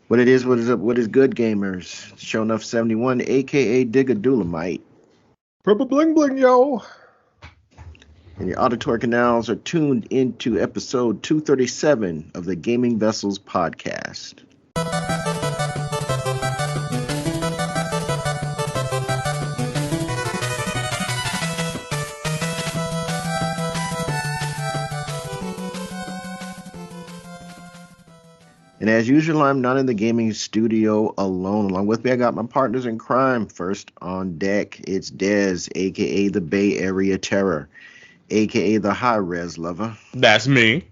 What it is, what is up, what is good, gamers? Show enough 71, aka Digadulamite. Purple bling bling, yo. And your auditory canals are tuned into episode 237 of the Gaming Vessels podcast. And as usual, I'm not in the gaming studio alone. Along with me, I got my partners in crime. First on deck, it's Dez, aka the Bay Area Terror, aka the High Res Lover, That's me.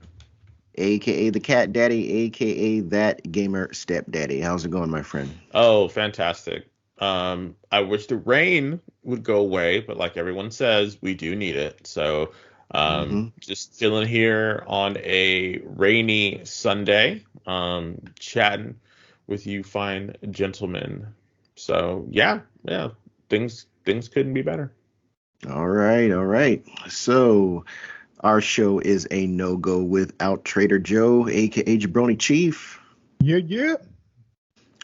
aka the Cat Daddy, aka that gamer stepdaddy. How's it going, my friend? Oh, fantastic. I wish the rain would go away, but like everyone says, we do need it. So, just chilling here on a rainy Sunday, chatting with you fine gentlemen. So, yeah, things couldn't be better. All right. So, our show is a no-go without Trader Joe, aka Jabroni Chief. Yeah.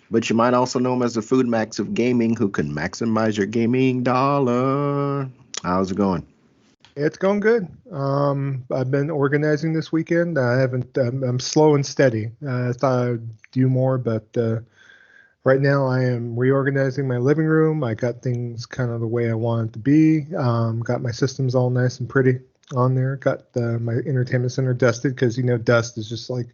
But you might also know him as the Food Max of gaming, who can maximize your gaming dollar. How's it going? It's going good. I've been organizing this weekend. I haven't. I'm slow and steady. I thought I'd do more, but right now I am reorganizing my living room. I got things kind of the way I want it to be. Got my systems all nice and pretty on there. Got my entertainment center dusted because dust is just like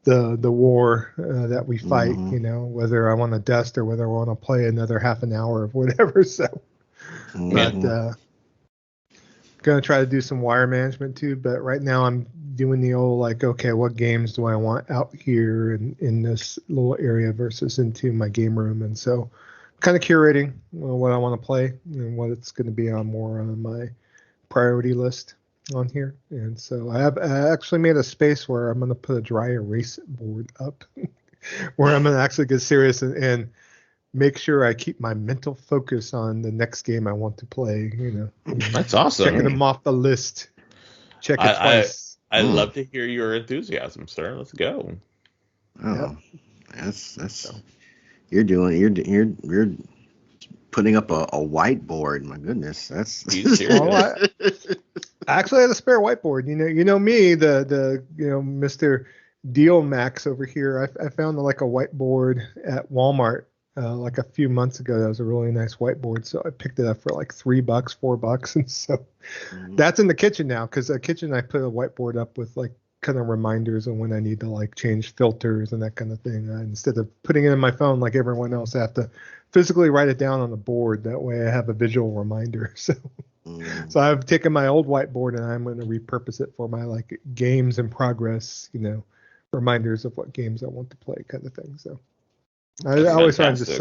the war that we fight. Whether I want to dust or whether I want to play another half an hour of whatever. So, but. Gonna try to do some wire management too, but right now I'm doing the old okay, what games do I want out here in this little area versus into my game room, and so kind of curating what I want to play and what it's going to be on more on my priority list on here. And so I actually made a space where I'm going to put a dry erase board up, where I'm going to actually get serious and make sure I keep my mental focus on the next game I want to play. That's awesome. Checking them off the list. Check it twice. I love to hear your enthusiasm, sir. Let's go. Oh, that's you're putting up a whiteboard. My goodness, that's. I actually had a spare whiteboard. You know me, the Mr. Deal Max over here. I found a whiteboard at Walmart. A few months ago, that was a really nice whiteboard, so I picked it up for $3, $4, and so that's in the kitchen now. Because the kitchen, I put a whiteboard up with kind of reminders on when I need to change filters and that kind of thing. Instead of putting it in my phone like everyone else, I have to physically write it down on the board. That way, I have a visual reminder. So, so I've taken my old whiteboard and I'm going to repurpose it for my games in progress. Reminders of what games I want to play, kind of thing. So. I always find just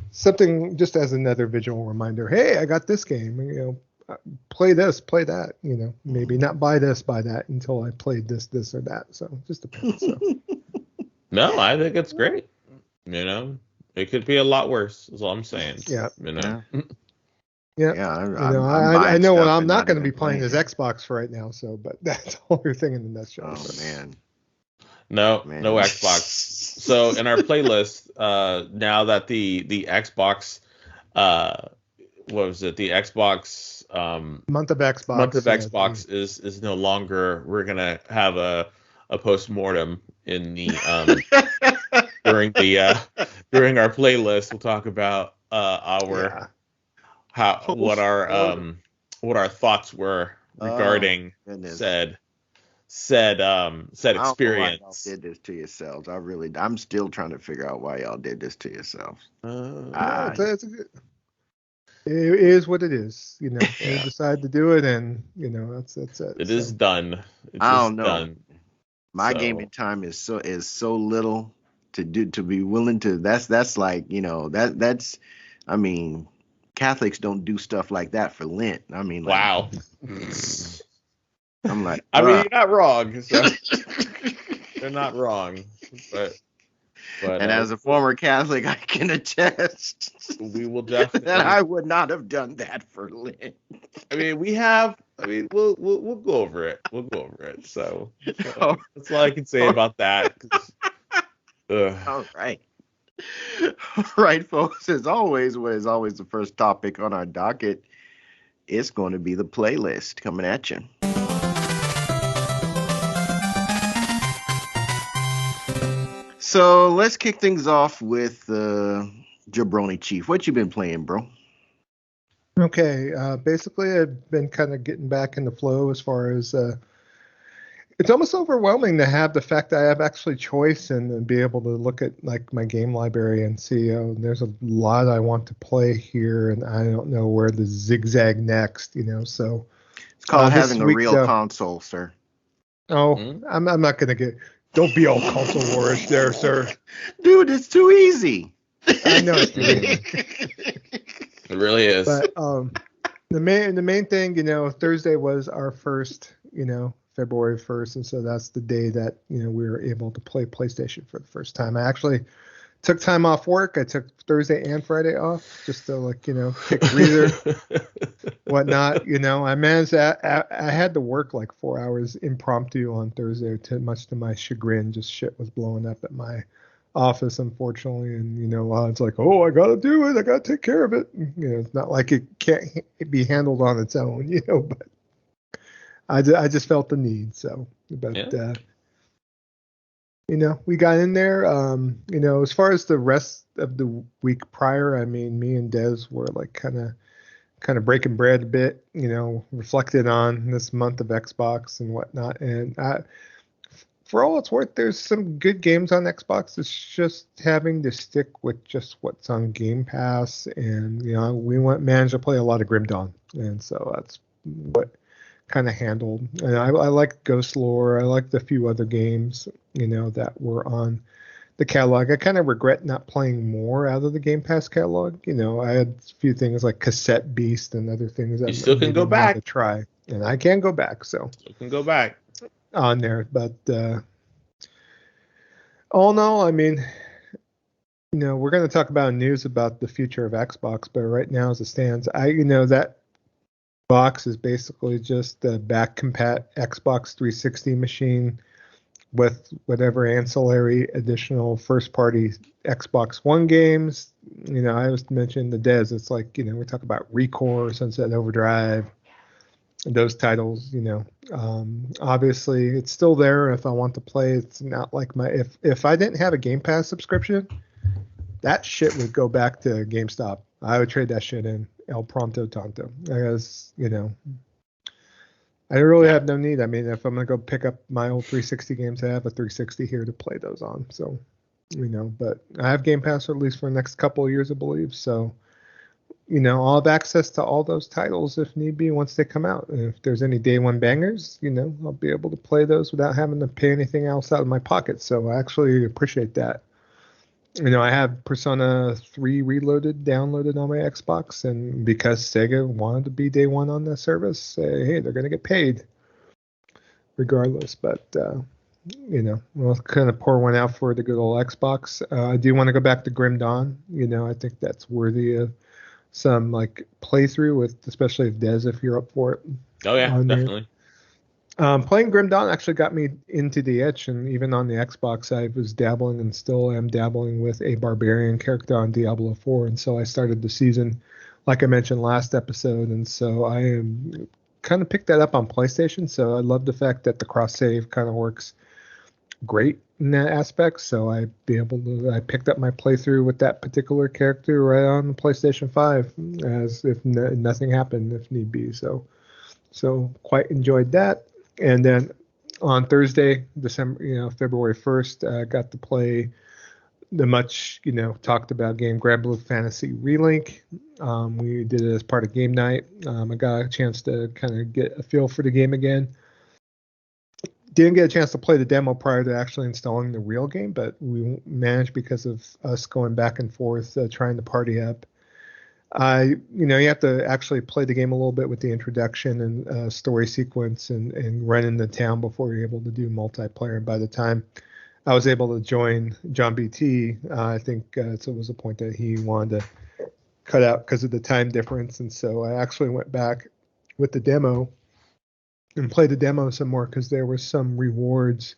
something just as another visual reminder. Hey, I got this game. Play this, play that. Maybe not buy this, buy that until I played this or that. So just depends. So. No, I think it's great. It could be a lot worse. Is all I'm saying. Yeah. Yeah. I know what I'm not going to be playing is Xbox for right now. So, but that's the whole thing in the nutshell. Oh man. No Xbox. So in our playlist, now that the Xbox, what was it? The Xbox month of Xbox is no longer. We're gonna have a post-mortem in the during our playlist. We'll talk about what our thoughts were regarding said experience. Y'all did this to yourselves. I'm still trying to figure out why y'all did this to yourselves. It is what it is. You decide to do it, and that's it. It is done. I don't know. Done. My gaming time is so little to be willing to. That's I mean, Catholics don't do stuff like that for Lent. I mean, wow. I'm like, you're not wrong. So. They're not wrong, but and as a former Catholic, I can attest. We will definitely that I would not have done that for Lynn. We'll go over it. We'll go over it. So that's all I can say about that. Ugh. All right. All right, folks. As always, what is always the first topic on our docket, it's going to be the playlist coming at you. So let's kick things off with Jabroni Chief. What you been playing, bro? Okay, basically, I've been kind of getting back in the flow as far as it's almost overwhelming to have the fact that I have actually choice and be able to look at like my game library and see, oh, there's a lot I want to play here, and I don't know where to zigzag next, So It's called this having a week, real console, sir. I'm not gonna get. Don't be all console warish there, sir. Dude, it's too easy. I know it's too easy. It really is. But the main thing, Thursday was our first, February 1st, and so that's the day that we were able to play PlayStation for the first time. I actually took time off work. I took Thursday and Friday off just to take a breather, whatnot. I managed that. I had to work like 4 hours impromptu on Thursday, much to my chagrin. Just shit was blowing up at my office, unfortunately, and it's like, oh, I gotta do it. I gotta take care of it. It's not like it can't be handled on its own, but I just felt the need. So, but Yeah. we got in there. As far as the rest of the week prior, I mean, me and Des were like kind of breaking bread a bit, reflected on this month of Xbox and whatnot. And for all it's worth, there's some good games on Xbox. It's just having to stick with just what's on Game Pass. And, we managed to play a lot of Grim Dawn. And so that's what kind of handled. And I like Ghost Lore. I liked a few other games, that were on the catalog. I kind of regret not playing more out of the Game Pass catalog. I had a few things like Cassette Beast and other things that You still can go back to try, and I can go back. So you can go back on there, but all in all, I mean, we're going to talk about news about the future of Xbox, but right now, as it stands, that box is basically just the back compat Xbox 360 machine with whatever ancillary additional first party Xbox One games. I always mention the Des. It's like, we talk about Recore, Sunset Overdrive, those titles, obviously it's still there. If I want to play, it's not like if I didn't have a Game Pass subscription, that shit would go back to GameStop. I would trade that shit in El Pronto Tonto. Because, I really have no need. I mean, if I'm going to go pick up my old 360 games, I have a 360 here to play those on. So, but I have Game Pass at least for the next couple of years, I believe. So, I'll have access to all those titles if need be once they come out. And if there's any day one bangers, I'll be able to play those without having to pay anything else out of my pocket. So I actually appreciate that. I have Persona 3 Reloaded downloaded on my Xbox, and because Sega wanted to be day one on the service, hey, they're going to get paid regardless. But, we'll kind of pour one out for the good old Xbox. I do want to go back to Grim Dawn. I think that's worthy of some like playthrough with, especially if Des, if you're up for it. Oh yeah, definitely. Playing Grim Dawn actually got me into the itch, and even on the Xbox, I was dabbling and still am dabbling with a barbarian character on Diablo 4, and so I started the season, like I mentioned last episode, and so I am kind of picked that up on PlayStation, so I love the fact that the cross-save kind of works great in that aspect, so I picked up my playthrough with that particular character right on the PlayStation 5, as if nothing happened, if need be, so quite enjoyed that. And then on Thursday, February 1st, I got to play the much, talked about game Grand Blue Fantasy Relink. We did it as part of game night. I got a chance to kind of get a feel for the game again. Didn't get a chance to play the demo prior to actually installing the real game, but we managed because of us going back and forth, trying to party up. You have to actually play the game a little bit with the introduction and story sequence and run in the town before you're able to do multiplayer. And by the time I was able to join John BT, I think it was a point that he wanted to cut out because of the time difference. And so I actually went back with the demo and played the demo some more because there were some rewards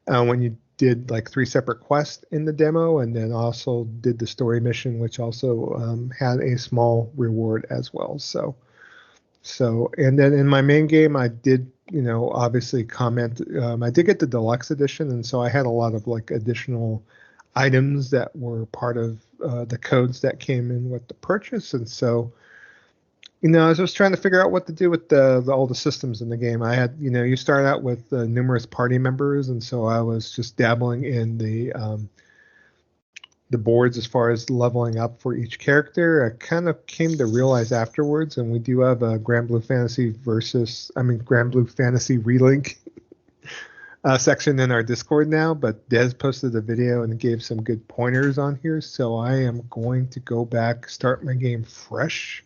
when you did like 3 separate quests in the demo, and then also did the story mission, which also had a small reward as well. So, and then in my main game, I did, obviously comment. I did get the deluxe edition, and so I had a lot of like additional items that were part of the codes that came in with the purchase. And so, I was just trying to figure out what to do with all the systems in the game. I had, you start out with numerous party members, and so I was just dabbling in the boards as far as leveling up for each character. I kind of came to realize afterwards, and we do have a Grand Blue Fantasy Relink section in our Discord now, but Des posted a video and gave some good pointers on here, so I am going to go back, start my game fresh,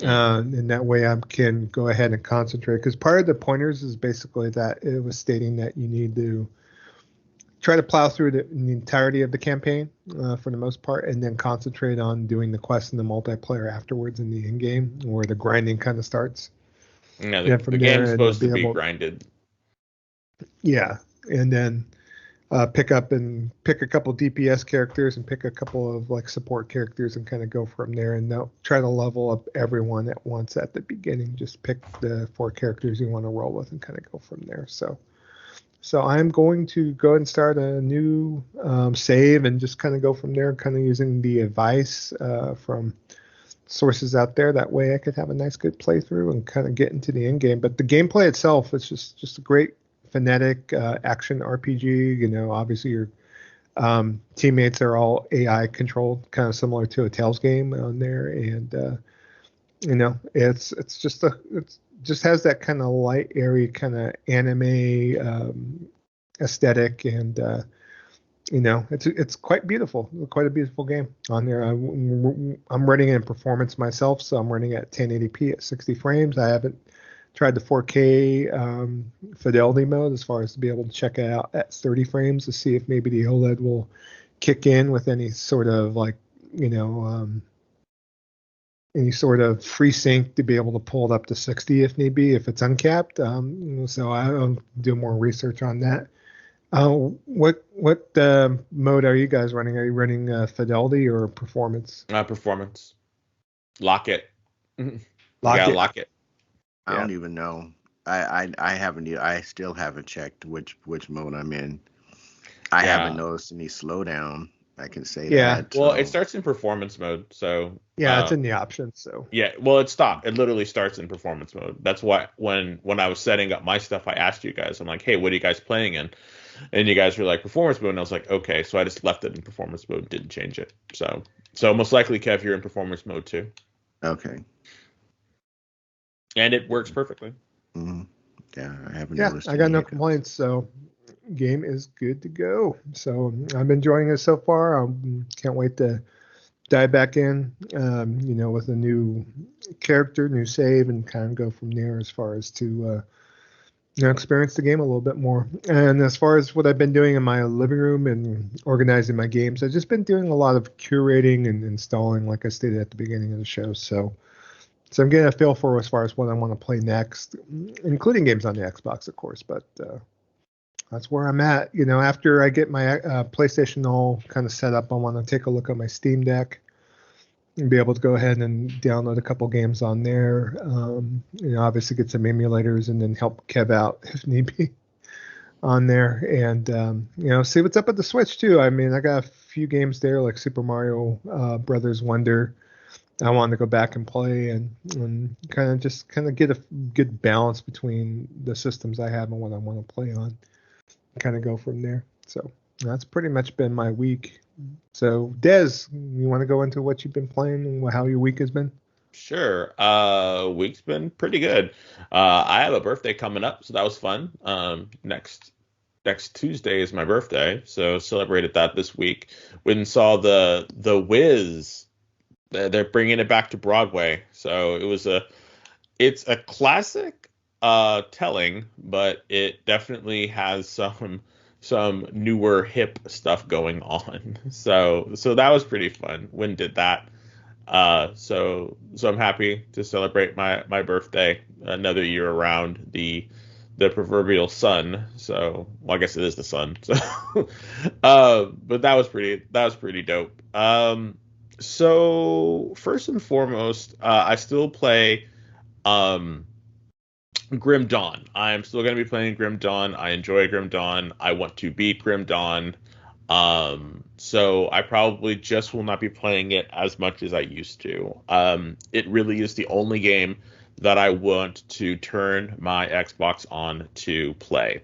and that way I can go ahead and concentrate, because part of the pointers is basically that it was stating that you need to try to plow through the entirety of the campaign for the most part, and then concentrate on doing the quests and the multiplayer afterwards in the in-game, where the grinding kind of starts. The game's supposed to be grinded. Yeah, and then pick a couple DPS characters and pick a couple of like support characters and kind of go from there, and try to level up everyone at once at the beginning. Just pick the 4 characters you want to roll with and kind of go from there. So I'm going to go and start a new save and just kind of go from there, kind of using the advice from sources out there. That way I could have a nice, good playthrough and kind of get into the end game. But the gameplay itself is just a great phonetic action RPG. Obviously your teammates are all AI controlled, kind of similar to a Tales game on there, and it's just has that kind of light, airy kind of anime aesthetic, and it's quite beautiful, quite a beautiful game on there. I'm running it in performance myself, so I'm running at 1080p at 60 frames. I haven't tried the 4K fidelity mode as far as to be able to check it out at 30 frames to see if maybe the OLED will kick in with any sort of like, any sort of free sync to be able to pull it up to 60 if need be, if it's uncapped. So I'll do more research on that. What mode are you guys running? Are you running fidelity or performance? Performance. Lock it. Lock it. I don't even know. I still haven't checked which mode I'm in. I haven't noticed any slowdown. I can say that. Well, it starts in performance mode, so it's in the options. So it literally starts in performance mode. That's why when I was setting up my stuff, I asked you guys, I'm like, hey, what are you guys playing in? And you guys were like, performance mode, and I was like, okay, so I just left it in performance mode, didn't change it. So most likely, Kev, you're in performance mode too. Okay. And it works perfectly. Mm-hmm. Yeah, I haven't noticed. I got no complaints, so game is good to go. So I'm enjoying it so far. Can't wait to dive back in, with a new character, new save, and kind of go from there as far as to experience the game a little bit more. And as far as what I've been doing in my living room and organizing my games, I've just been doing a lot of curating and installing, like I stated at the beginning of the show. So I'm getting a feel for as far as what I want to play next, including games on the Xbox, of course. But that's where I'm at. After I get my PlayStation all kind of set up, I want to take a look at my Steam Deck and be able to go ahead and download a couple games on there. Obviously get some emulators and then help Kev out if need be on there. And, see what's up with the Switch too. I mean, I got a few games there like Super Mario Brothers Wonder. I wanted to go back and play and kind of get a good balance between the systems I have and what I want to play on. Kind of go from there. So that's pretty much been my week. So Des, you want to go into what you've been playing and how your week has been? Sure. Week's been pretty good. I have a birthday coming up, so that was fun. Next Tuesday is my birthday, so celebrated that this week. Went and saw the Wiz. They're bringing it back to Broadway, so it's a classic telling, but it definitely has some newer hip stuff going on. So that was pretty fun. Wynn did that. So I'm happy to celebrate my birthday another year around the the proverbial sun. So, well, I guess it is the sun. So, but that was pretty dope. So first and foremost, I still play um, Grim Dawn. I'm still going to be playing Grim Dawn. I enjoy Grim Dawn. I want to beat Grim Dawn. So I probably just will not be playing it as much as I used to. It really is the only game that I want to turn my Xbox on to play.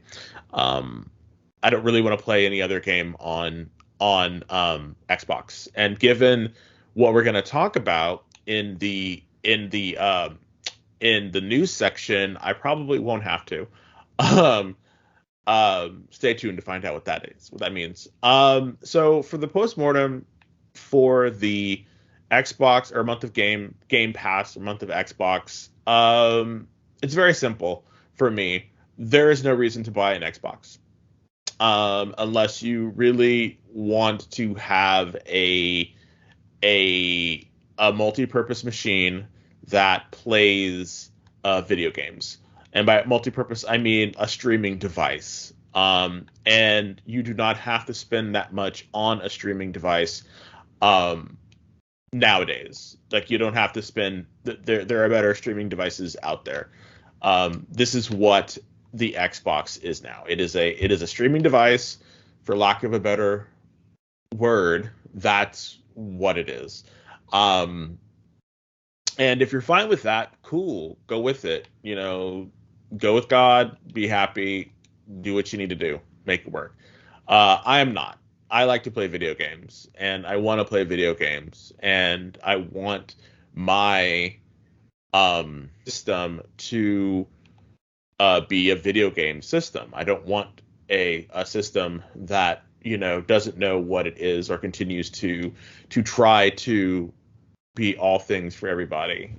I don't really want to play any other game on Xbox. And given what we're going to talk about in the news section, I probably won't have to. Um, Stay tuned to find out what that means. So for the postmortem for the Xbox or month of Game Pass or month of Xbox, it's very simple for me. There is no reason to buy an Xbox, unless you really want to have a multi-purpose machine that plays video games. And by multi-purpose, I mean a streaming device. And you do not have to spend that much on a streaming device nowadays. Like, you don't have to spend. There are better streaming devices out there. This is what the Xbox is now. It is a streaming device, for lack of a better word. That's what it is. And if you're fine with that, cool, go with it. Go with God, be happy, do what you need to do, make it work. I am not. I like to play video games, and I want to play video games, and I want my system to be a video game system. I don't want a system that doesn't know what it is or continues to try to be all things for everybody.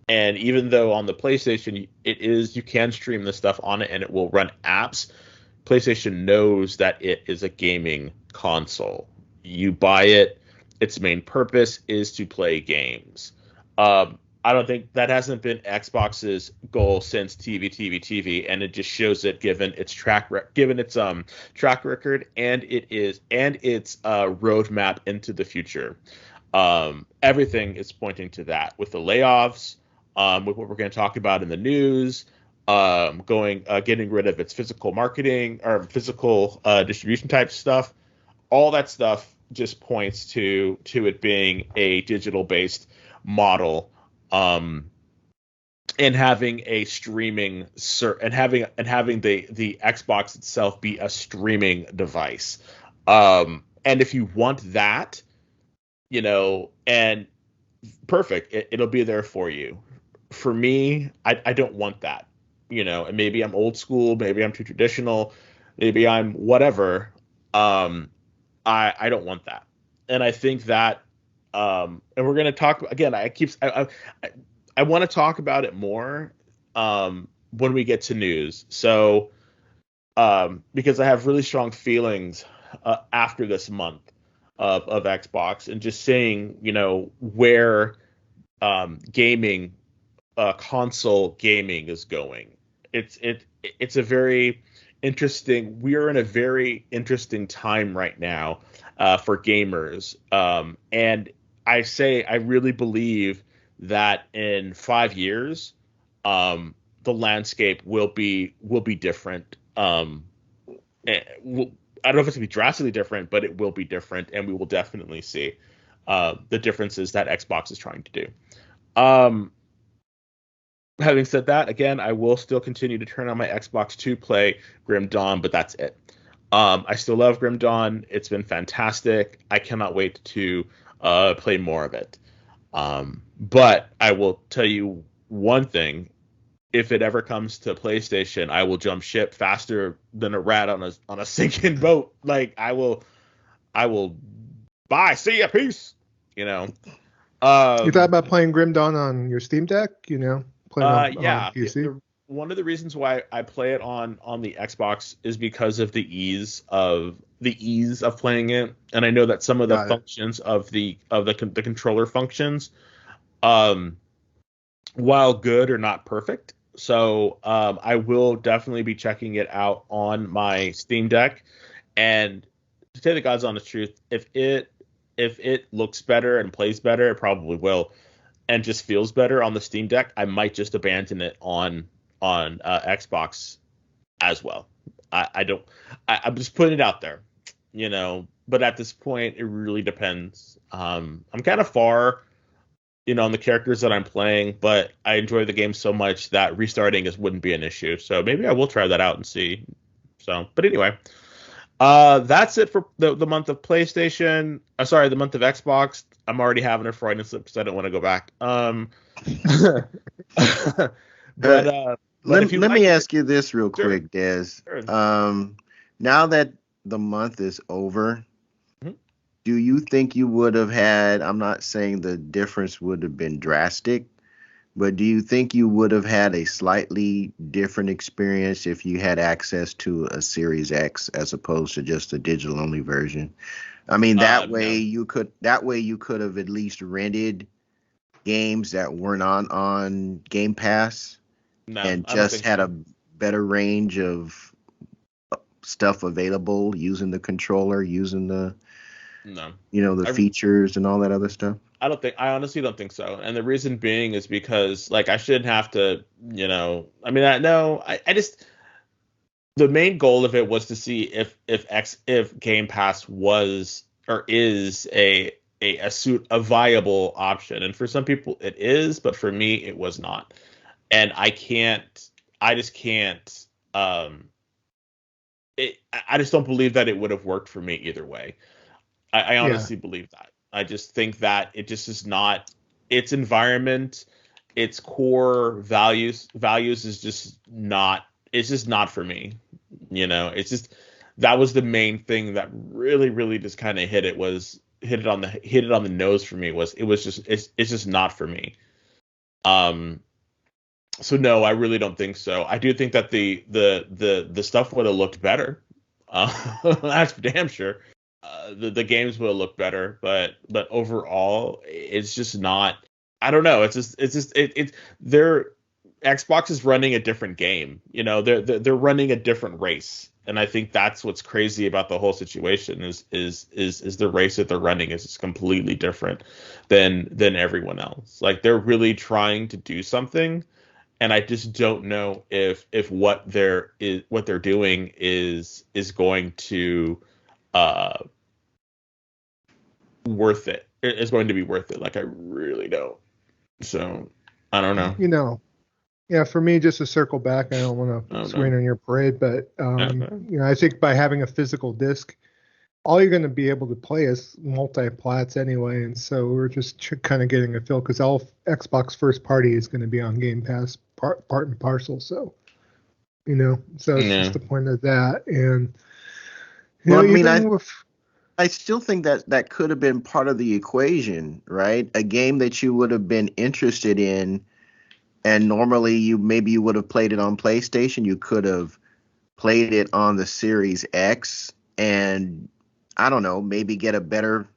And even though on the PlayStation you can stream this stuff on it and it will run apps, PlayStation knows that it is a gaming console. You buy it, its main purpose is to play games. I don't think that hasn't been Xbox's goal since TV, and it just shows it given its track record and its roadmap into the future. Everything is pointing to that, with the layoffs, with what we're going to talk about in the news, getting rid of its physical marketing or physical distribution type stuff. All that stuff just points to it being a digital based model, and having a streaming and having the Xbox itself be a streaming device. And if you want that, and perfect, it'll be there for you. For me, I don't want that, and maybe I'm old school, maybe I'm too traditional, maybe I'm whatever. I don't want that. And I think that, and we're going to talk again, I want to talk about it more when we get to news. So, because I have really strong feelings after this month of Xbox, and just seeing, where gaming, console gaming is going. It's a very interesting. We are in a very interesting time right now for gamers, and I really believe that in 5 years, the landscape will be different. I don't know if it's going to be drastically different, but it will be different, and we will definitely see the differences that Xbox is trying to do. Having said that, again, I will still continue to turn on my Xbox to play Grim Dawn, but that's it. I still love Grim Dawn. It's been fantastic. I cannot wait to play more of it. But I will tell you one thing. If it ever comes to PlayStation, I will jump ship faster than a rat on a sinking boat. Like, I will bye, see ya, peace. You thought about playing Grim Dawn on your Steam Deck? Playing on PC? One of the reasons why I play it on the Xbox is because of the ease of playing it, and I know that some of the functions of the controller functions, while good, are not perfect. So I will definitely be checking it out on my Steam Deck. And to tell the God's honest truth, if it looks better and plays better, it probably will, and just feels better on the Steam Deck, I might just abandon it on Xbox as well. I don't. I'm just putting it out there, But at this point, it really depends. I'm kind of far, on the characters that I'm playing, but I enjoy the game so much that restarting wouldn't be an issue. So maybe I will try that out and see. So, but anyway, that's it for the month of PlayStation. Sorry, the month of Xbox. I'm already having a Freudian slip because I don't want to go back. But let me ask you this real quick, Des. Sure. Now that the month is over, Mhm. do you think you would have had, I'm not saying the difference would have been drastic, but do you think you would have had a slightly different experience if you had access to a Series X as opposed to just a digital only version? I mean, that way No. you could have at least rented games that weren't on Game Pass No, and I don't just think had so. a better range of stuff available using the controller, using the No. the I features and all that other stuff. I honestly don't think so. And the reason being is because like I shouldn't have to, I mean, I just the main goal of it was to see if Game Pass was or is a viable option. And for some people it is, but for me it was not. And I just can't I just don't believe that it would have worked for me either way. I Yeah, honestly believe that. I just think that it just is not its environment, its core values is just not it's just not for me. It's just that was the main thing that really, really just kind of hit it on the nose for me was it was just it's just not for me. Um so no, I really don't think so. I do think that the stuff would have looked better. That's for damn sure. The games will look better, but overall, it's just not. I don't know. They're Xbox is running a different game. They're running a different race, and I think that's what's crazy about the whole situation is the race that they're running is just completely different than everyone else. Like they're really trying to do something, and I just don't know if what they're doing is going to uh worth it. It's going to be worth it. Like I really don't. So I don't know. you know, yeah. For me, just to circle back, I don't want I to don't know. swing on your parade, but Okay. I think by having a physical disc, all you're going to be able to play is multi-plats anyway, and so we're just kind of getting a feel because all Xbox first party is going to be on Game Pass, part and parcel. So so it's just Yeah. the point of that, and Well, I mean, even with I still think that that could have been part of the equation, right? A game that you would have been interested in, and normally you would have played it on PlayStation. You could have played it on the Series X, and I don't know, maybe get a better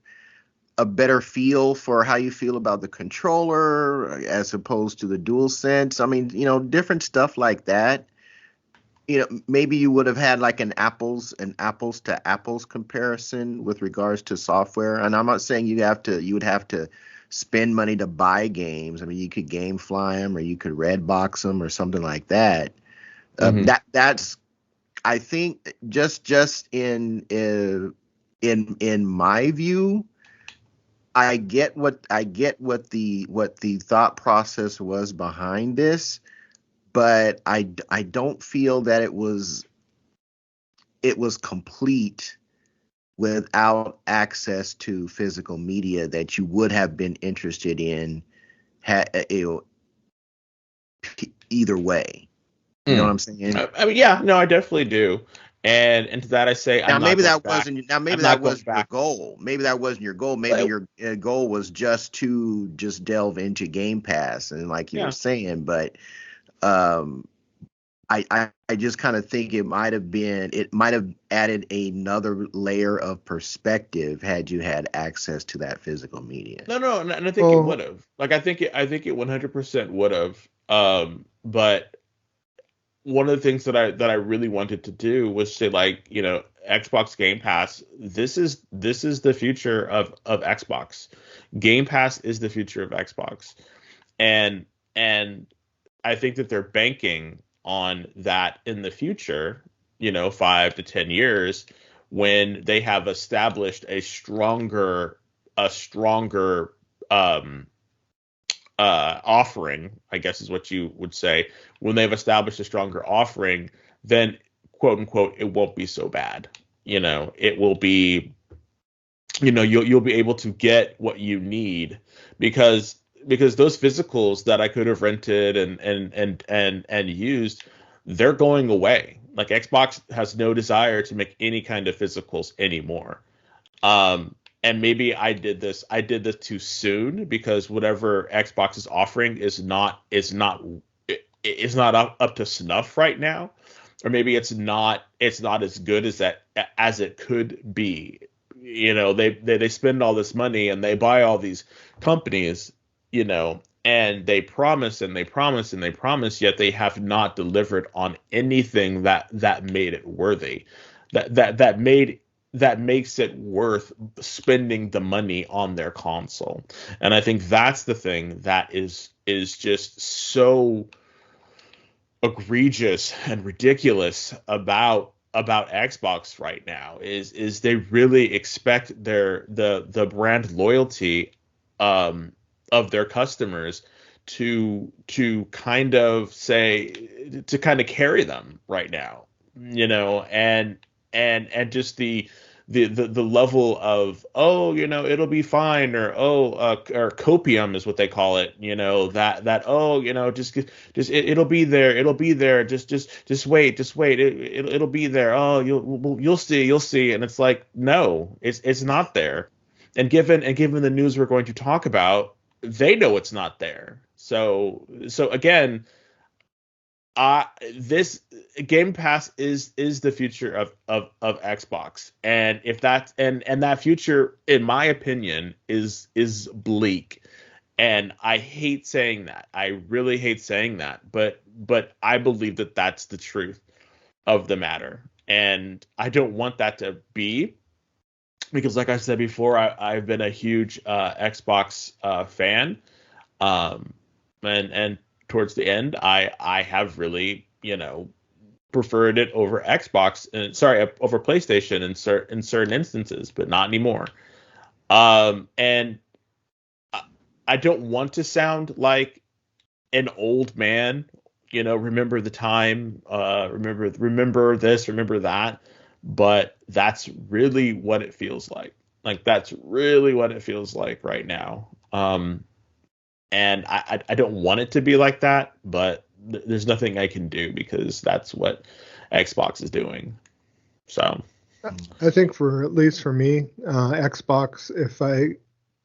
feel for how you feel about the controller as opposed to the DualSense. I mean, different stuff like that. Maybe you would have had like an apples to apples comparison with regards to software. And I'm not saying you would have to spend money to buy games. I mean, you could game fly them or you could red box them or something like that. Hmm. That's I think just in my view, I get what the thought process was behind this, but I don't feel that it was complete without access to physical media that you would have been interested in either way. You know what I'm saying? I mean, yeah, no, I definitely do. And to that I say Now I'm not maybe going that back. wasn't now maybe I'm that not going wasn't your back. goal. Maybe that wasn't your goal. Maybe Well, your goal was just delve into Game Pass and like you were yeah. saying, but um I just kind of think it might have added another layer of perspective had you had access to that physical media. No, no, and I think it would well, have. Like I think it 100% would have. But one of the things that I really wanted to do was say, like, Xbox Game Pass. This is the future of Xbox. Game Pass is the future of Xbox, and I think that they're banking on that in the future, 5 to 10 years, when they have established a stronger um offering, I guess is what you would say. When they've established a stronger offering, then quote unquote it won't be so bad. It will be, you'll be able to get what you need, because those physicals that I could have rented and used, they're going away. Like, Xbox has no desire to make any kind of physicals anymore. And maybe I did this too soon, because whatever Xbox is offering is not up to snuff right now, or maybe it's not as good as it could be. They spend all this money and they buy all these companies, and they promise and they promise and they promise, yet they have not delivered on anything that made it worthy, that makes it worth spending the money on their console. And I think that's the thing that is just so egregious and ridiculous about Xbox right now, is they really expect the brand loyalty of their customers to kind of carry them right now, and just the level of, it'll be fine, or or copium is what they call it, it'll be there, just wait, it'll be there, you'll see, and it's like, no, it's not there. And given the news we're going to talk about, they know it's not there. So again, this Game Pass is the future of Xbox, and if that and that future, in my opinion, is bleak. And I hate saying that. I really hate saying that, but I believe that that's the truth of the matter, and I don't want that to be, because, like I said before, I've been a huge Xbox fan, and towards the end, I have really, preferred it over Xbox, and over PlayStation in certain instances, but not anymore. And I don't want to sound like an old man, remember the time, remember this, remember that, but that's really what it feels like. Like, that's really what it feels like right now. And I don't want it to be like that, but there's nothing I can do, because that's what Xbox is doing. So I think, at least for me, Xbox, if I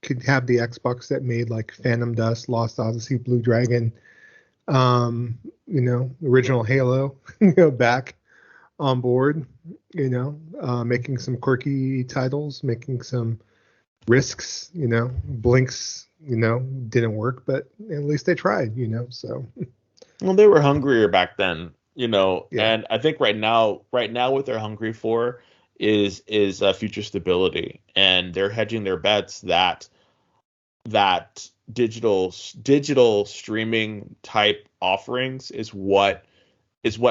could have the Xbox that made like Phantom Dust, Lost Odyssey, Blue Dragon, original Halo, back on board, making some quirky titles, making some risks, Blinks, didn't work, but at least they tried, so. Well, they were hungrier back then, Yeah. and I think right now what they're hungry for is future stability, and they're hedging their bets that digital streaming type offerings is what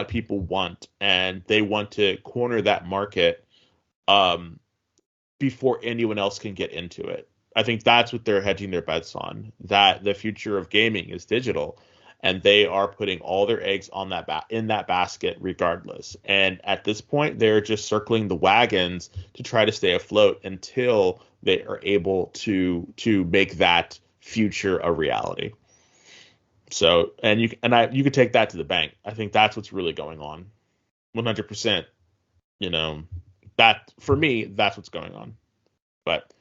people want, and they want to corner that market before anyone else can get into it. I think that's what they're hedging their bets on, that the future of gaming is digital, and they are putting all their eggs on in that basket regardless. And at this point, they're just circling the wagons to try to stay afloat until they are able to make that future a reality. So, and you could take that to the bank. I think that's what's really going on. 100%. That, for me, that's what's going on. But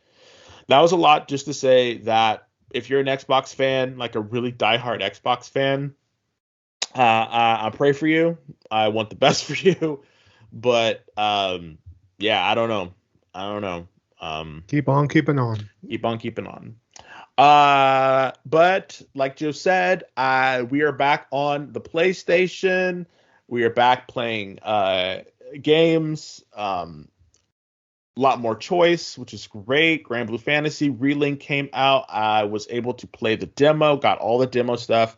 that was a lot just to say that if you're an Xbox fan, like a really diehard Xbox fan, I pray for you. I want the best for you. But yeah, I don't know. Keep on keeping on. Keep on keeping on. But like Joe said, we are back on the PlayStation. We are back playing games. A lot more choice, which is great. Grand Blue Fantasy Relink came out. I was able to play the demo, got all the demo stuff.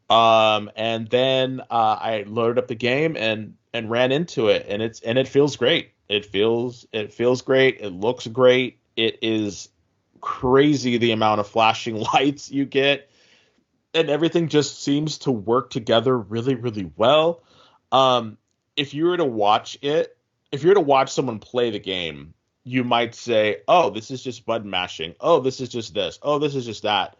And then I loaded up the game and ran into it, and it feels great. It feels great. It looks great. It is crazy the amount of flashing lights you get, and everything just seems to work together really, really well. If you were to watch someone play the game, you might say, "Oh, this is just button mashing. Oh, this is just this. Oh, this is just that."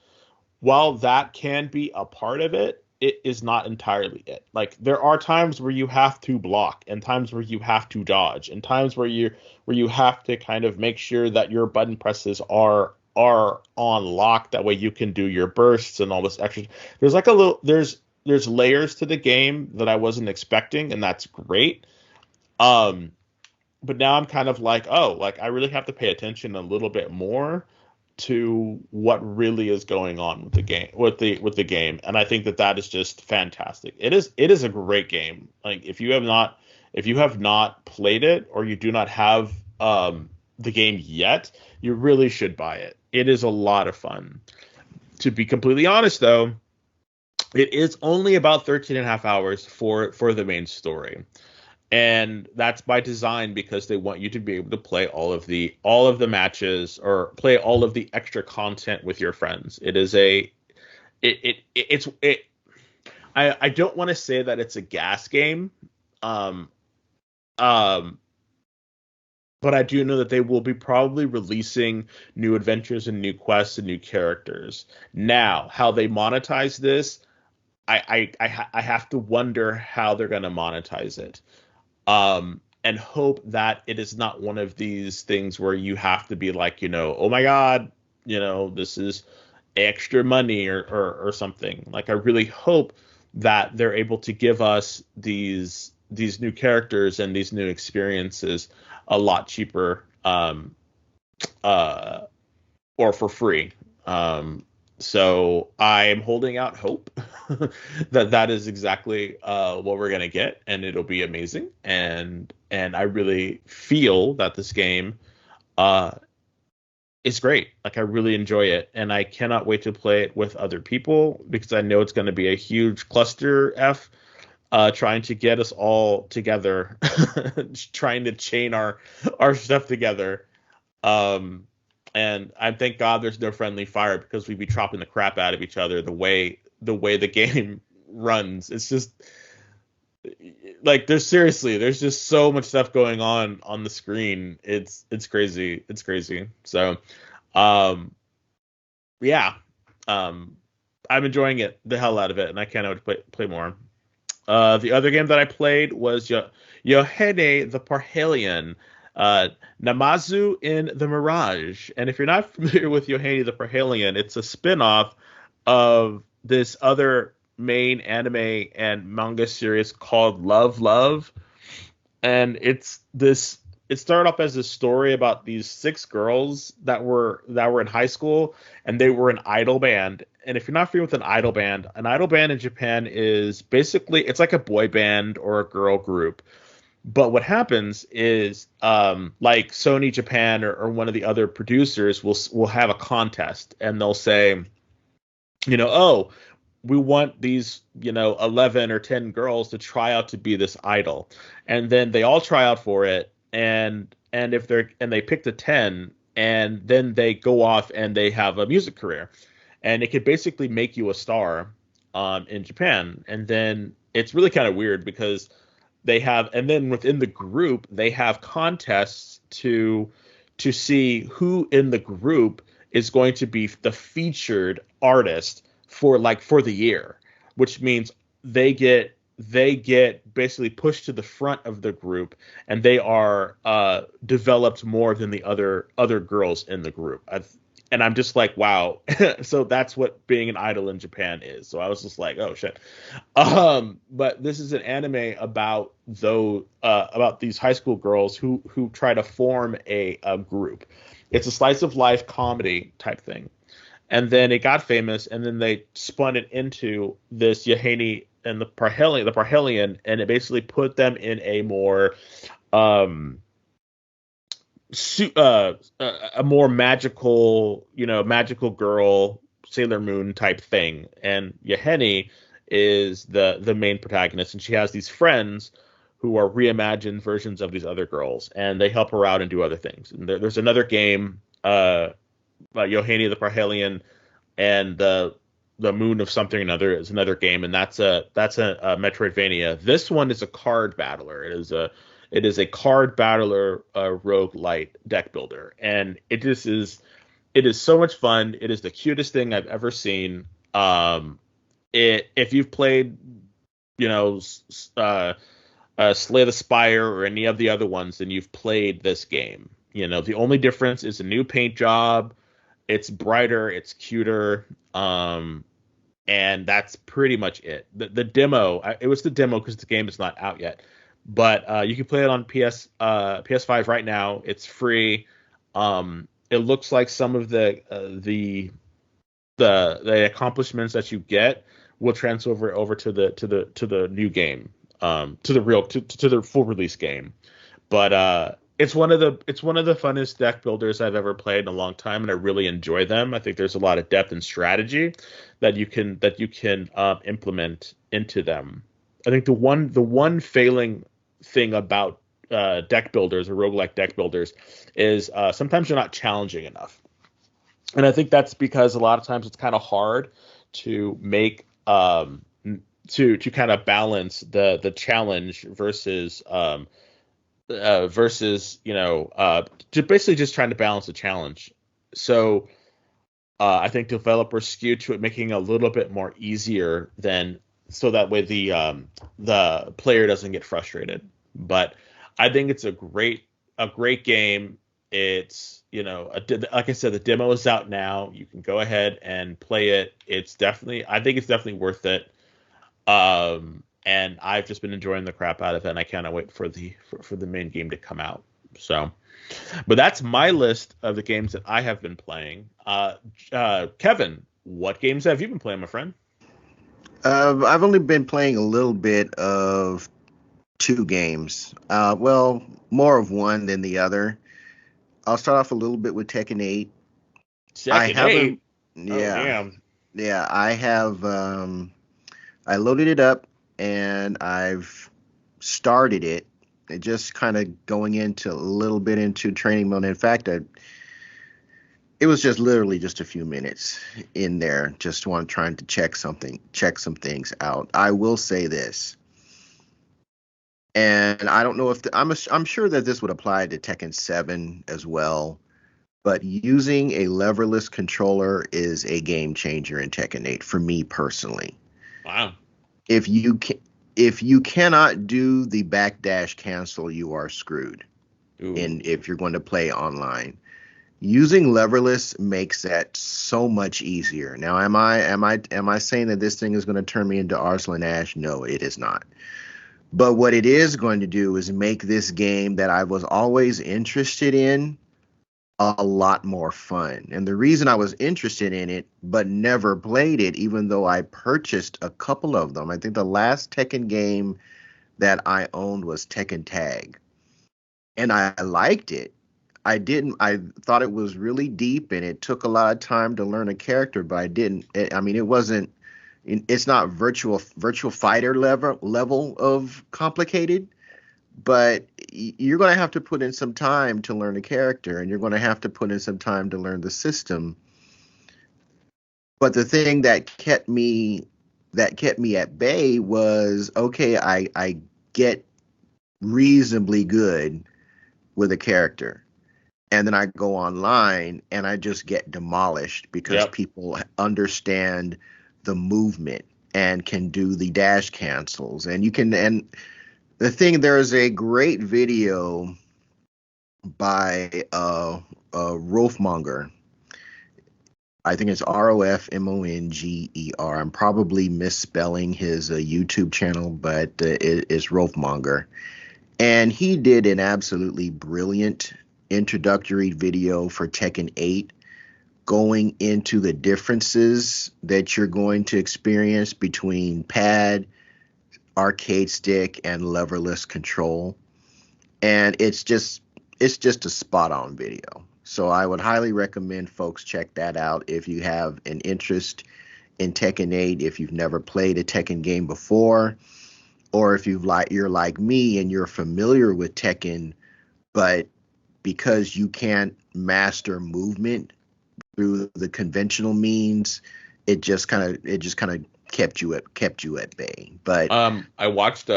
While that can be a part of it, it is not entirely it. Like, there are times where you have to block, and times where you have to dodge, and times where you have to kind of make sure that your button presses are on lock. That way you can do your bursts and all this extra. There's like there's layers to the game that I wasn't expecting, and that's great. But now I'm kind of like, oh, like I really have to pay attention a little bit more to what really is going on with the game, and I think that is just fantastic. It is a great game. Like, if you have not played it, or you do not have the game yet, you really should buy it. It is a lot of fun. To be completely honest, though, it is only about 13 and a half hours for the main story. And that's by design, because they want you to be able to play all of the matches, or play all of the extra content with your friends. I don't want to say that it's a gas game, but I do know that they will be probably releasing new adventures and new quests and new characters. Now, how they monetize this, I have to wonder how they're going to monetize it. And hope that it is not one of these things where you have to be like, oh my God, this is extra money or something. Like, I really hope that they're able to give us these new characters and these new experiences a lot cheaper, or for free. So I am holding out hope that is exactly what we're gonna get, and it'll be amazing. And I really feel that this game is great. Like, I really enjoy it, and I cannot wait to play it with other people, because I know it's going to be a huge cluster F, trying to get us all together, trying to chain our stuff together. And I thank God there's no friendly fire, because we'd be chopping the crap out of each other the way the game runs. It's just like, there's just so much stuff going on the screen. It's crazy. It's crazy. So, yeah, I'm enjoying it, the hell out of it, and I can't wait to play more. The other game that I played was Yohene the Parhelion. Namazu in the Mirage. And if you're not familiar with Yohane the Parhelion, it's a spin-off of this other main anime and manga series called Love Love. And it started off as a story about these 6 girls that were in high school, and they were an idol band. And if you're not familiar with an idol band in Japan is basically, it's like a boy band or a girl group. But what happens is, like Sony Japan or one of the other producers will have a contest, and they'll say, oh, we want these, 11 or 10 girls to try out to be this idol. And then they all try out for it. And if they pick the 10, and then they go off and they have a music career, and it could basically make you a star, in Japan. And then it's really kind of weird, because and then within the group, they have contests to see who in the group is going to be the featured artist for the year, which means they get basically pushed to the front of the group, and they are developed more than the other girls in the group. And I'm just like, wow. So that's what being an idol in Japan is. So I was just like, oh shit. But this is an anime about these high school girls who try to form a group. It's a slice of life comedy type thing. And then it got famous, and then they spun it into this Yohane the Parhelion, and it basically put them in a more um a more magical, magical girl, Sailor Moon type thing. And Yeheni is the main protagonist, and she has these friends who are reimagined versions of these other girls, and they help her out and do other things. And there's another game, Yohani the Parhelion and the Moon of something or another is another game, and that's a Metroidvania. This one is a card battler. It is a card battler, roguelite deck builder, and it is so much fun. It is the cutest thing I've ever seen. If you've played, you know, Slay the Spire or any of the other ones, then you've played this game. The only difference is a new paint job. It's brighter, it's cuter, and that's pretty much it. The demo, it was the demo because the game is not out yet, but you can play it on PS5 right now. It's free. It looks like some of the accomplishments that you get will transfer over to the new game, to the full release game. But it's one of the funnest deck builders I've ever played in a long time, and I really enjoy them. I think there's a lot of depth and strategy that you can implement into them. I think the one failing thing about deck builders or roguelike deck builders is sometimes they're not challenging enough. And I think that's because a lot of times it's kind of hard to make to kind of balance the challenge versus basically just trying to balance the challenge. So I think developers skew to it making it a little bit more easier so that way the player doesn't get frustrated. But I think it's a great game. It's, like I said, the demo is out now. You can go ahead and play it. I think it's definitely worth it. And I've just been enjoying the crap out of it, and I cannot wait for the main game to come out. So, but that's my list of the games that I have been playing. Kevin, what games have you been playing, my friend? I've only been playing a little bit of 2 games. Well, more of one than the other. I'll start off a little bit with Tekken 8. Tekken 8? Yeah. Oh, damn. Yeah, I have. I loaded it up and I've started it. It just kind of going into a little bit into training mode. In fact, it was just literally just a few minutes in there, just trying to check some things out. I will say this, and I don't know if I'm sure that this would apply to Tekken 7 as well, but using a leverless controller is a game changer in Tekken 8 for me personally. Wow. If you cannot do the backdash cancel, you are screwed. Ooh. If you're going to play online. Using leverless makes that so much easier. Now, am I saying that this thing is going to turn me into Arslan Ash? No, it is not. But what it is going to do is make this game that I was always interested in a lot more fun. And the reason I was interested in it but never played it, even though I purchased a couple of them. I think the last Tekken game that I owned was Tekken Tag. And I liked it. I thought it was really deep and it took a lot of time to learn a character, but I didn't. It's not virtual fighter level of complicated, but you're going to have to put in some time to learn a character, and you're going to have to put in some time to learn the system. But the thing that kept me at bay was, okay, I get reasonably good with a character. And then I go online and I just get demolished because people understand the movement and can do the dash cancels. And there's a great video by Rolfmonger. I think it's Rofmonger. I'm probably misspelling his YouTube channel, but it is Rolfmonger. And he did an absolutely brilliant introductory video for Tekken 8, going into the differences that you're going to experience between pad, arcade stick and leverless control, and it's just a spot on video. So I would highly recommend folks check that out if you have an interest in Tekken 8, if you've never played a Tekken game before, or if you're like me and you're familiar with Tekken, but because you can't master movement through the conventional means, it just kind of kept you at bay. But I watched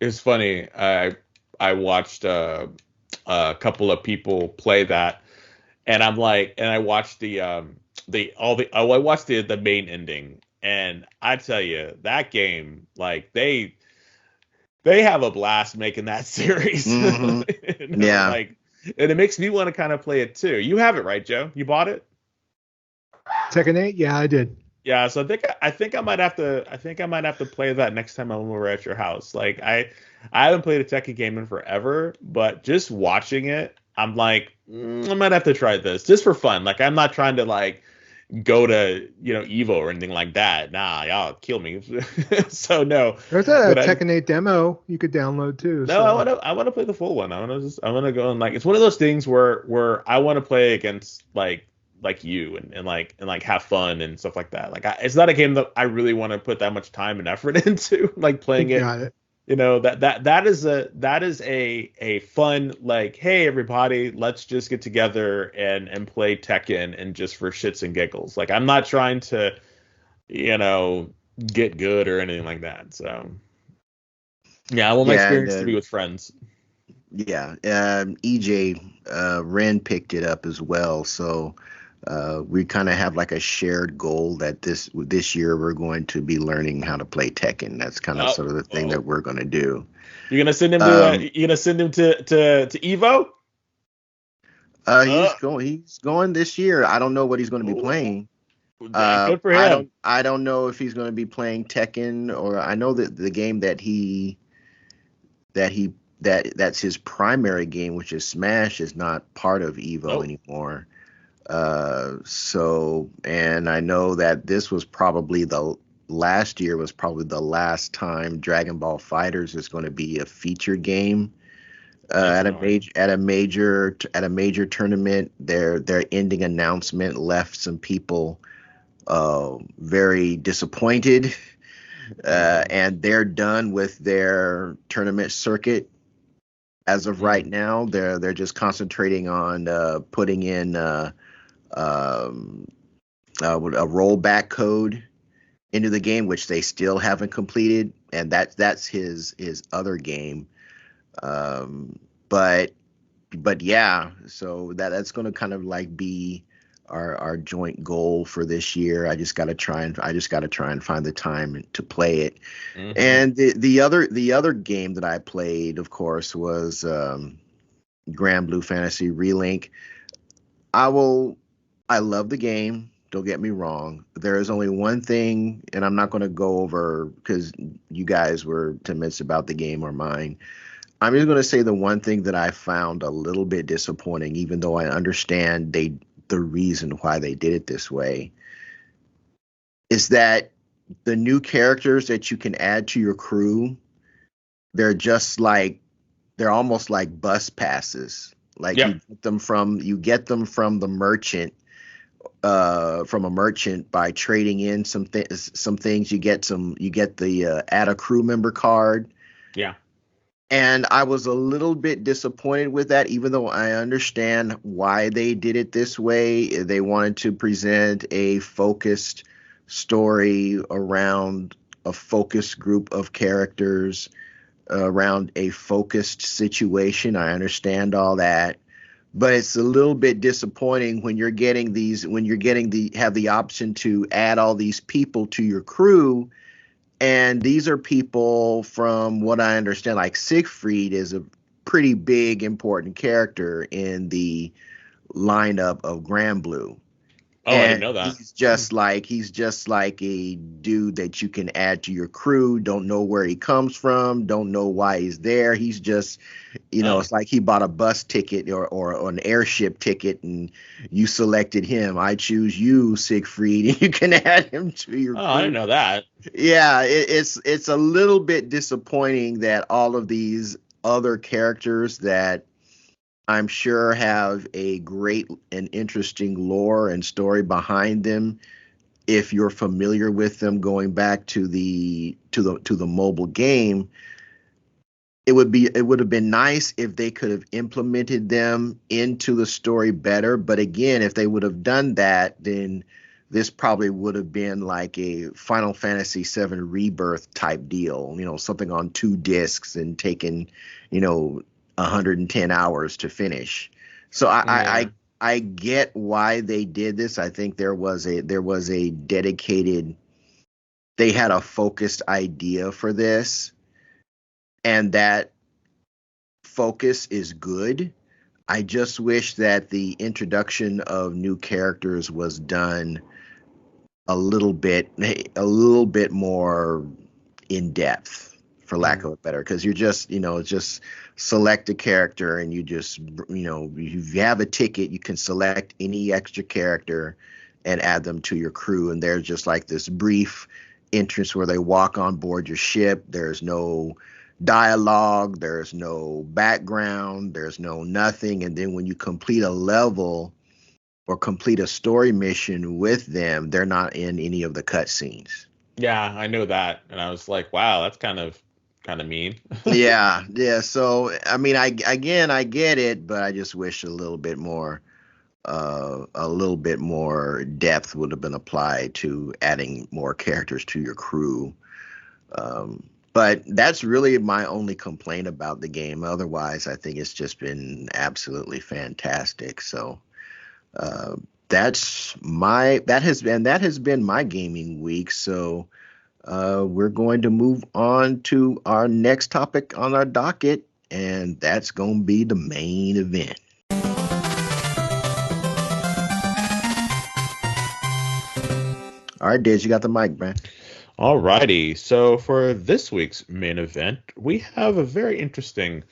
it's funny. I watched a couple of people play that, and I'm like, and I watched I watched the main ending, and I tell you that game, like they have a blast making that series. mm-hmm. Yeah. Like, and it makes me want to kind of play it too. You have it, right, Joe? You bought it? Tekken 8? Yeah, I did. Yeah, so I think I might have to play that next time I'm over at your house. Like I haven't played a Tekken game in forever, but just watching it, I'm like, I might have to try this just for fun. Like I'm not trying to like go to Evo or anything like that. Nah, y'all kill me. So no. There's a Tekken 8 demo you could download too. No, so. I want to play the full one. I want to go and like it's one of those things where I want to play against like you and like have fun and stuff like that. Like it's not a game that I really want to put that much time and effort into, like playing it. Got it. That is a fun, like, hey everybody, let's just get together and play Tekken and just for shits and giggles. Like I'm not trying to get good or anything like that. So yeah, I want my experience to be with friends. Yeah, EJ Ren picked it up as well, so we kind of have like a shared goal that this year we're going to be learning how to play Tekken. That's kind of sort of the thing that we're going to do. You're gonna send him to Evo? He's going this year. I don't know what he's going to be playing. Good for him. I don't know if he's going to be playing Tekken, or I know that the game that's his primary game, which is Smash, is not part of Evo anymore. And I know that this was probably last year was probably the last time Dragon Ball FighterZ is going to be a featured game at a major tournament. Their ending announcement left some people very disappointed, and they're done with their tournament circuit as of right now. They're just concentrating on putting in a rollback code into the game, which they still haven't completed, and that's his other game. But yeah, so that's going to kind of like be our joint goal for this year. I just got to try and find the time to play it. Mm-hmm. And the other game that I played, of course, was Grand Blue Fantasy Relink. I love the game. Don't get me wrong. There is only one thing, and I'm not going to go over because you guys were timid about the game or mine. I'm just going to say the one thing that I found a little bit disappointing, even though I understand the reason why they did it this way, is that the new characters that you can add to your crew, they're almost like bus passes. Like you get them from the merchant, from a merchant by trading in some things. You get the add a crew member card. Yeah. And I was a little bit disappointed with that, even though I understand why they did it this way. They wanted to present a focused story around a focused group of characters, around a focused situation. I understand all that, but it's a little bit disappointing when you're getting have the option to add all these people to your crew. And these are people, from what I understand, like Siegfried is a pretty big, important character in the lineup of Grand Blue. Oh, I didn't And know that. he's just like a dude that you can add to your crew. Don't know where he comes from. Don't know why he's there. He's just, Oh. it's like he bought a bus ticket or an airship ticket, and you selected him. I choose you, Siegfried, and you can add him to your Oh, I didn't crew. know that. Yeah, it's a little bit disappointing that all of these other characters that I'm sure have a great and interesting lore and story behind them. If you're familiar with them, going back to the mobile game, it would have been nice if they could have implemented them into the story better. But again, if they would have done that, then this probably would have been like a Final Fantasy VII Rebirth type deal, something on 2 discs and taken, 110 hours to finish. So Yeah. I get why they did this. I think there was a dedicated, they had a focused idea for this, and that focus is good. I just wish that the introduction of new characters was done a little bit more in depth, for lack Mm. of a better, because you're just select a character, and if you have a ticket, you can select any extra character and add them to your crew, and there's just like this brief entrance where they walk on board your ship. There's no dialogue, there's no background, there's no nothing, and then when you complete a level or complete a story mission with them, they're not in any of the cutscenes. Yeah, I know that, and I was like, wow, that's kind of mean. Yeah, yeah. So I mean, I get it, but I just wish a little bit more depth would have been applied to adding more characters to your crew. But that's really my only complaint about the game. Otherwise, I think it's just been absolutely fantastic. So uh, that has been my gaming week. So we're going to move on to our next topic on our docket, and that's going to be the main event. All right, Diz, you got the mic, man. Alrighty, so for this week's main event, we have a very interesting.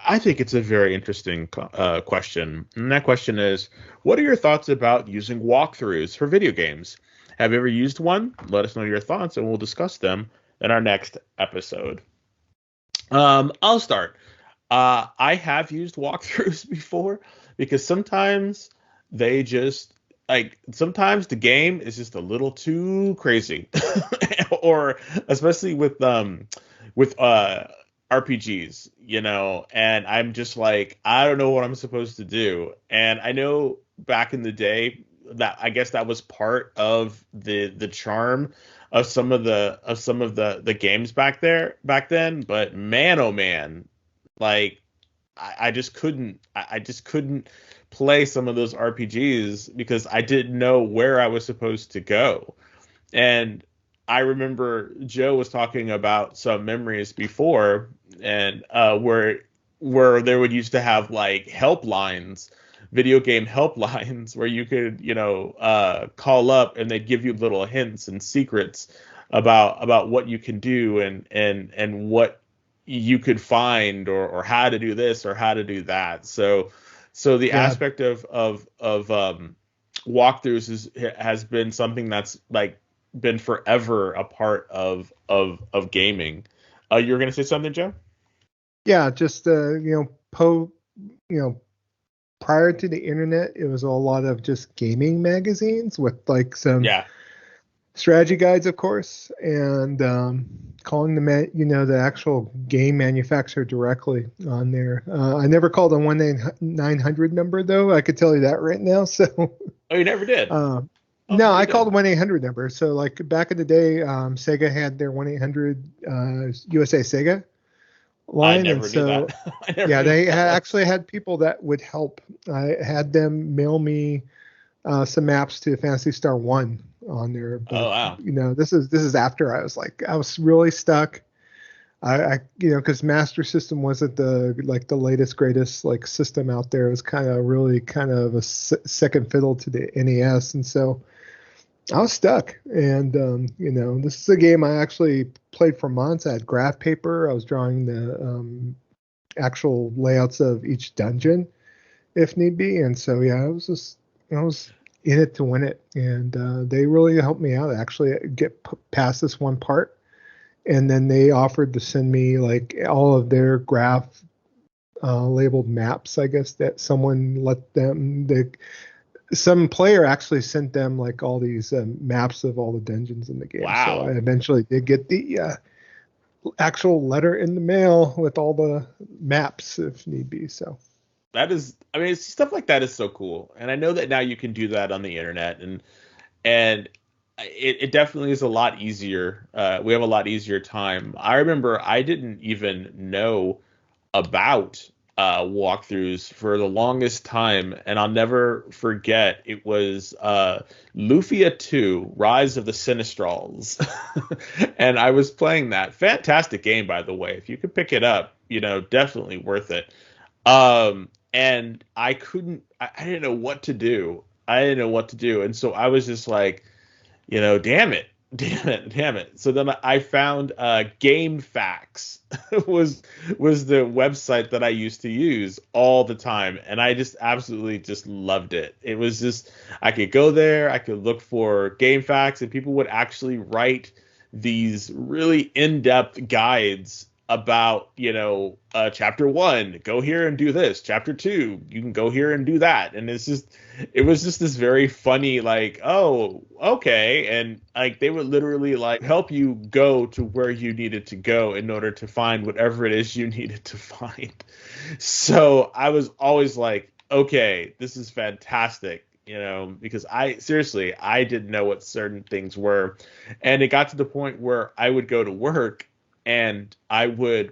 I think it's a very interesting question, and that question is: what are your thoughts about using walkthroughs for video games? Have you ever used one? Let us know your thoughts, and we'll discuss them in our next episode. I'll start. I have used walkthroughs before because sometimes they just sometimes the game is just a little too crazy, or especially with RPGs, and I'm just like, I don't know what I'm supposed to do. And I know back in the day that I guess that was part of the charm of some of the games back then, but man, oh man, like I just couldn't play some of those RPGs because I didn't know where I was supposed to go. And I remember Joe was talking about some memories before, and where they would used to have like helplines, video game helplines, where you could call up and they'd give you little hints and secrets about what you can do and what you could find or how to do this or how to do that. So the Yeah, aspect of walkthroughs has been something that's like been forever a part of gaming. You're gonna say something, Joe? yeah. Just you know, prior to the internet, it was a lot of just gaming magazines with like some Yeah. strategy guides, of course, and calling the actual game manufacturer directly on there. I never called a 1-900 number though. I could tell you that right now. So Oh, you never did. uh, Oh, no, thought I you called did. a 1-800 number. So like back in the day, Sega had their 1-800 USA Sega I line, and never knew that. so I never yeah, knew what they that was. actually had people that would help. I had them mail me some maps to Fantasy Star One on there. Oh But wow. this is after I was really stuck. because Master System wasn't the latest greatest system out there. It was really kind of a second fiddle to the NES, and so I was stuck. And this is a game I actually played for months. I had graph paper. I was drawing the actual layouts of each dungeon if need be. And so yeah, I was in it to win it, and they really helped me out actually get past this one part. And then they offered to send me all of their graph labeled maps, I guess, that someone let them. Some player actually sent them all these maps of all the dungeons in the game. Wow. So I eventually did get the actual letter in the mail with all the maps if need be. So that is, I mean, stuff like that is so cool. And I know that now you can do that on the internet, and it definitely is a lot easier. We have a lot easier time. I remember I didn't even know about walkthroughs for the longest time, and I'll never forget. It was Lufia 2, Rise of the Sinistrals, and I was playing that. Fantastic game, by the way. If you could pick it up, definitely worth it. And I didn't know what to do. And so I was just like, damn it. So then I found Game Facts was the website that I used to use all the time, and I just absolutely just loved it. It was just, I could go there, I could look for Game Facts, and people would actually write these really in-depth guides about, chapter 1, go here and do this. Chapter 2, you can go here and do that. And it was just this very funny, oh, okay. And they would literally help you go to where you needed to go in order to find whatever it is you needed to find. So I was always like, okay, this is fantastic. Because I didn't know what certain things were. And it got to the point where I would go to work and I would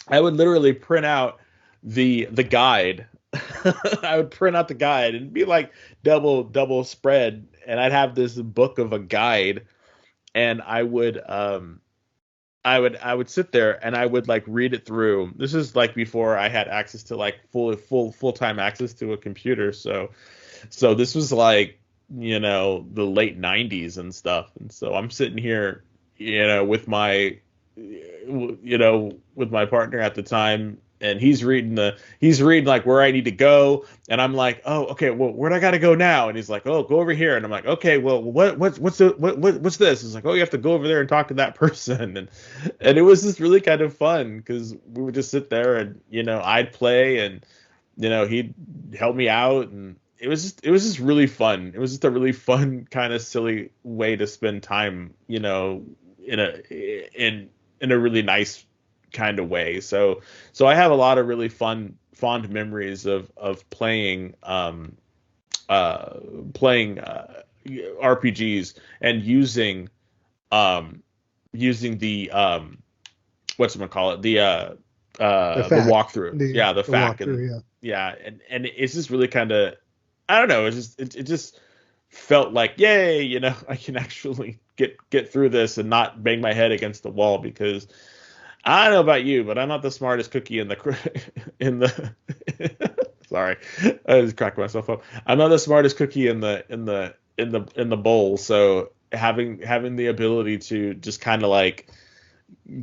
literally print out the guide. I would print out the guide and be double spread, and I'd have this book of a guide, and I would sit there and I would read it through. This is before I had access to full-time access to a computer. So this was the late 90s and stuff. And so I'm sitting here, with my partner at the time, and he's reading where I need to go, and I'm like, oh, okay, well, where do I got to go now? And he's like, oh, go over here, and I'm like, okay, well, what's this? He's like, oh, you have to go over there and talk to that person, and it was just really kind of fun because we would just sit there and I'd play, and he'd help me out, and it was just really fun. It was just a really fun kind of silly way to spend time, in a really nice kind of way. So I have a lot of really fond memories of playing RPGs and using the whatchamacallit, the walkthrough. The FAQ. And it's just really kind of, I don't know, it just felt like, yay, I can actually get through this and not bang my head against the wall, because I don't know about you, but I'm not the smartest cookie in the sorry, I just cracked myself up. I'm not the smartest cookie in the bowl, so having the ability to just kind of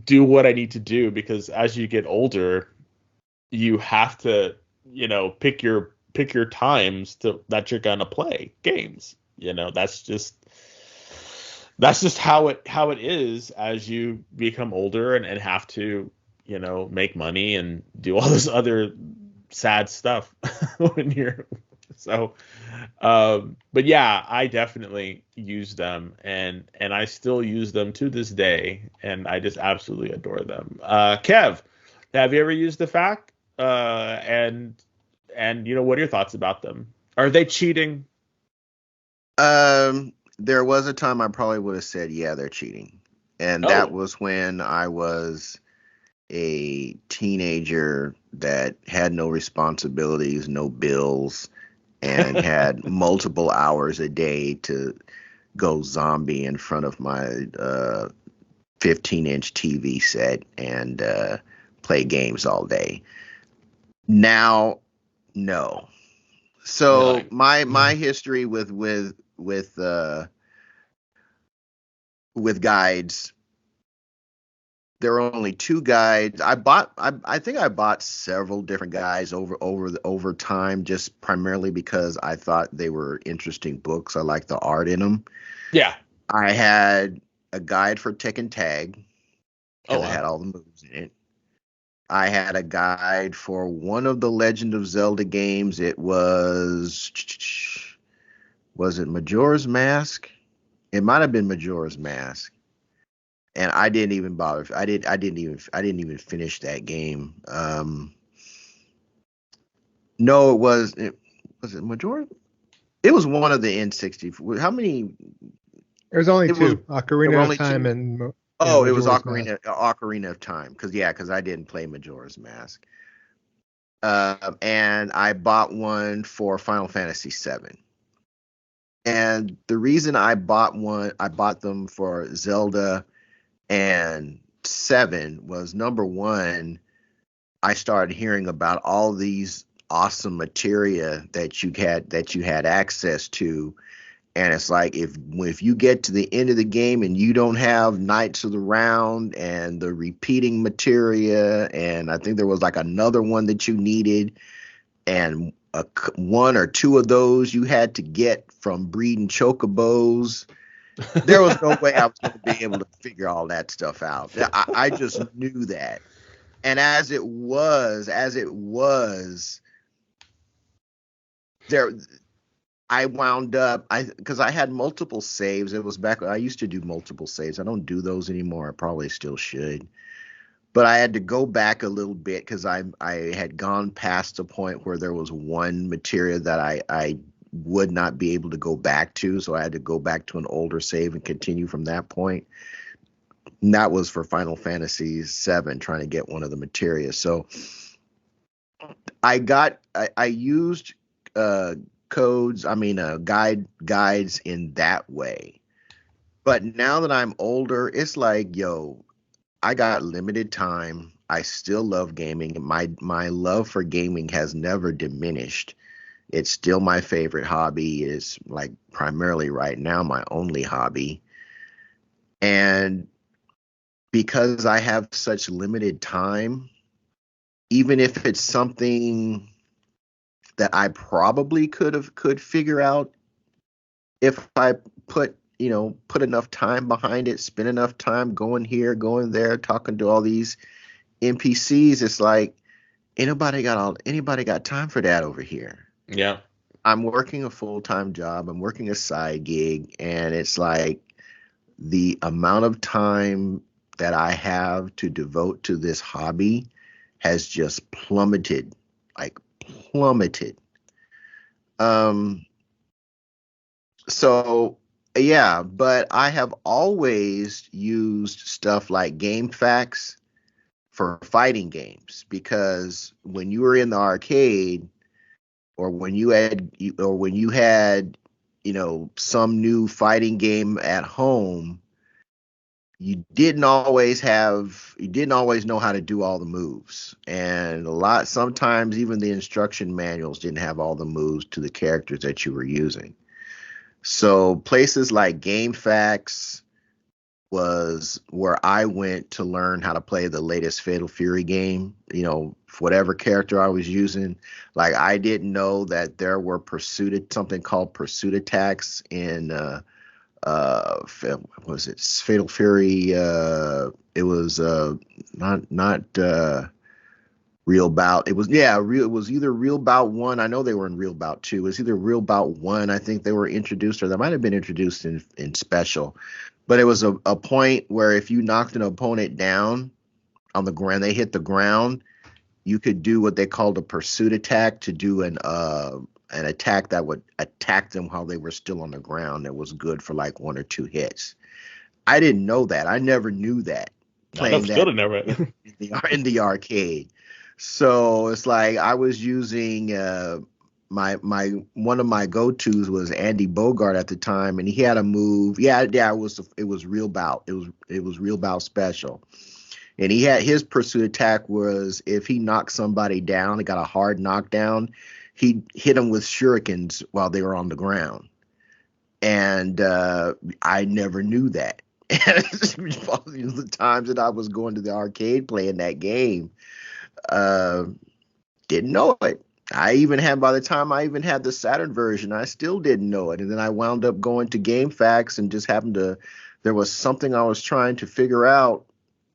do what I need to do, because as you get older, you have to pick your times that you're gonna play games. That's just how it is as you become older and have to make money and do all this other sad stuff when you're so. But yeah, I definitely use them, and I still use them to this day, and I just absolutely adore them. Kev, have you ever used the FAQ? And what are your thoughts about them? Are they cheating? There was a time I probably would have said, yeah, they're cheating. And that was when I was a teenager that had no responsibilities, no bills, and had multiple hours a day to go zombie in front of my 15-inch TV set and play games all day. Now, no. So my history with guides, there are only two guides. I think I bought several different guides over time, just primarily because I thought they were interesting books. I like the art in them. Yeah. I had a guide for Tekken Tag because it had all the moves in it. I had a guide for one of the Legend of Zelda games. It was it Majora's Mask? It might have been Majora's Mask. And I didn't even bother. I didn't even finish that game. No, was it Majora? It was one of the N64. How many? There's only two. Ocarina of Time two. and it was Mask. Ocarina of Time. Because I didn't play Majora's Mask. And I bought one for Final Fantasy VII. And the reason I bought them for Zelda and 7 was, number one, I started hearing about all these awesome materia that you had access to, and it's like if you get to the end of the game and you don't have Knights of the Round and the repeating materia, and I think there was like another one that you needed, and one or two of those you had to get from breeding chocobos. There was no way I was going to be able to figure all that stuff out. I just knew that. And as it was there, I wound up, because I had multiple saves. It was back, I used to do multiple saves. I don't do those anymore. I probably still should. But I had to go back a little bit because I had gone past the point where there was one materia that I would not be able to go back to, so I had to go back to an older save and continue from that point. And that was for Final Fantasy VII, trying to get one of the materia. So I used guides in that way. But now that I'm older, it's like, yo, I got limited time. I still love gaming. My love for gaming has never diminished. It's still my favorite hobby. It's like primarily right now my only hobby. And because I have such limited time, even if it's something that I probably could figure out if I put enough time behind it, spend enough time going here, going there, talking to all these NPCs, it's like anybody got time for that over here. Yeah. I'm working a full-time job, I'm working a side gig, and it's like the amount of time that I have to devote to this hobby has just plummeted. So yeah, but I have always used stuff like GameFAQs for fighting games, because when you were in the arcade, or when you had some new fighting game at home, you didn't always know how to do all the moves, and sometimes even the instruction manuals didn't have all the moves to the characters that you were using. So places like GameFAQs was where I went to learn how to play the latest Fatal Fury game, whatever character I was using. Like, I didn't know that there were something called pursuit attacks in was it Fatal Fury? It was not Real Bout. It was It was either Real Bout 1. I know they were in Real Bout 2. It was either Real Bout 1. I think they were introduced, or they might have been introduced in Special. But it was a point where if you knocked an opponent down on the ground, they hit the ground, you could do what they called a pursuit attack, to do an attack that would attack them while they were still on the ground. That was good for like 1 or 2 hits. I didn't know that. I never knew that. Playing that in the arcade. So it's like I was using my one of my go-tos was Andy Bogart at the time, and he had a move. Yeah, it was real bout. It was real bout special. And he had his pursuit attack was if he knocked somebody down, he got a hard knockdown, he hit them with shurikens while they were on the ground. And I never knew that. The times that I was going to the arcade playing that game, uh, didn't know it. By the time I even had the Saturn version, I still didn't know it. And then I wound up going to GameFAQs and just there was something I was trying to figure out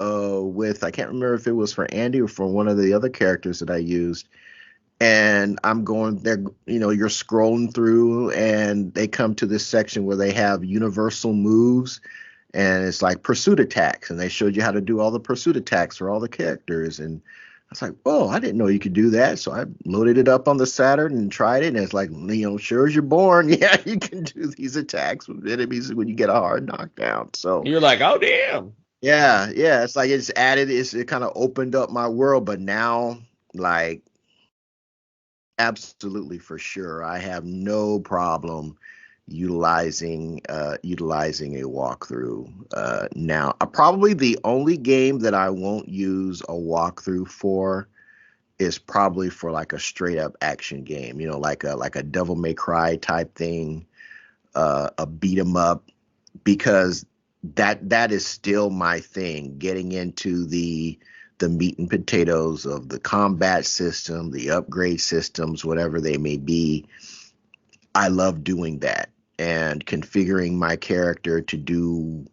I can't remember if it was for Andy or for one of the other characters that I used. And I'm going there, you're scrolling through and they come to this section where they have universal moves and it's like pursuit attacks. And they showed you how to do all the pursuit attacks for all the characters. And I was like, whoa, I didn't know you could do that. So I loaded it up on the Saturn and tried it. And it's like, sure as you're born, yeah, you can do these attacks with enemies when you get a hard knockdown. So you're like, oh, damn. Yeah. It's like it kind of opened up my world. But now, like, absolutely for sure, I have no problem utilizing a walkthrough. Now, probably the only game that I won't use a walkthrough for is probably for like a straight up action game, like a Devil May Cry type thing, a beat 'em up, because that is still my thing, getting into the meat and potatoes of the combat system, the upgrade systems, whatever they may be. I love doing that and configuring my character to do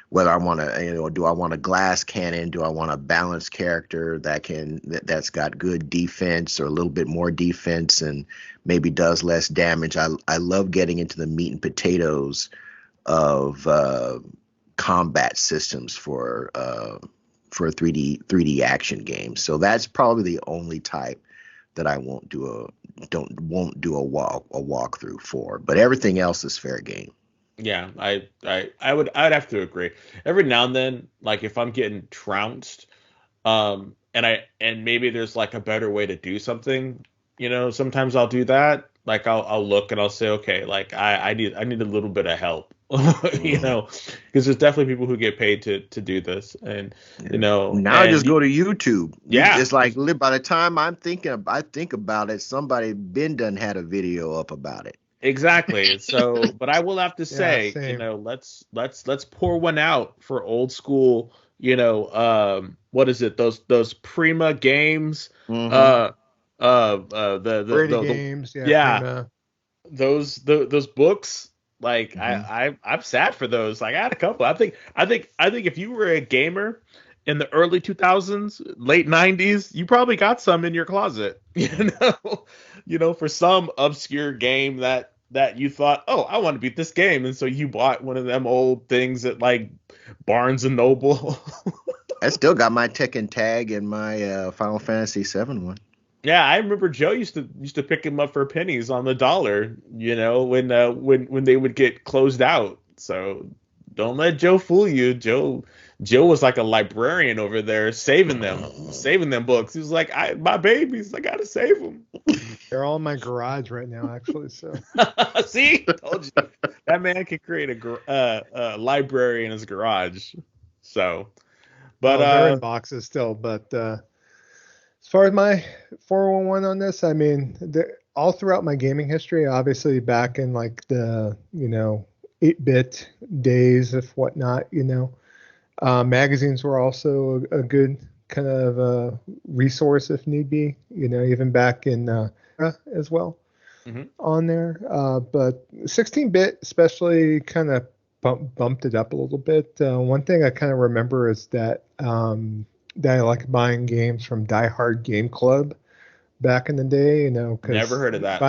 whether I want to, do I want a glass cannon? Do I want a balanced character that's got good defense or a little bit more defense and maybe does less damage? I love getting into the meat and potatoes of combat systems for 3D action games. So that's probably the only type that I won't do a walkthrough for. But everything else is fair game. Yeah, I'd have to agree. Every now and then, like if I'm getting trounced, and maybe there's like a better way to do something, sometimes I'll do that. Like I'll look and I'll say, okay, like I need a little bit of help, because there's definitely people who get paid to do this, and now I just go to YouTube. Yeah, it's like by the time I think about it, somebody been done had a video up about it. Exactly. So, but I will have to say, let's pour one out for old school. What is it? Those Prima games. Brady The games. Yeah. Prima. Those books. Like I'm sad for those. Like I had a couple. I think if you were a gamer in the early 2000s, late 90s, you probably got some in your closet. For some obscure game that you thought, oh, I want to beat this game, and so you bought one of them old things at like Barnes and Noble. I still got my Tekken tag and my Final Fantasy VII one. Yeah, I remember Joe used to pick them up for pennies on the dollar, when they would get closed out. So don't let Joe fool you. Joe was like a librarian over there, saving them books. He was like, my babies, I gotta save them. They're all in my garage right now, actually. So see, told you that man can create a library in his garage. So, but they're in boxes still. But as far as my 411 on this, I mean, all throughout my gaming history, obviously back in like the 8-bit days of whatnot, magazines were also a good kind of resource if need be, even back in as well on there. But 16-bit especially kind of bumped it up a little bit. One thing I kind of remember is that I like buying games from Die Hard Game Club back in the day, 'cause never heard of that.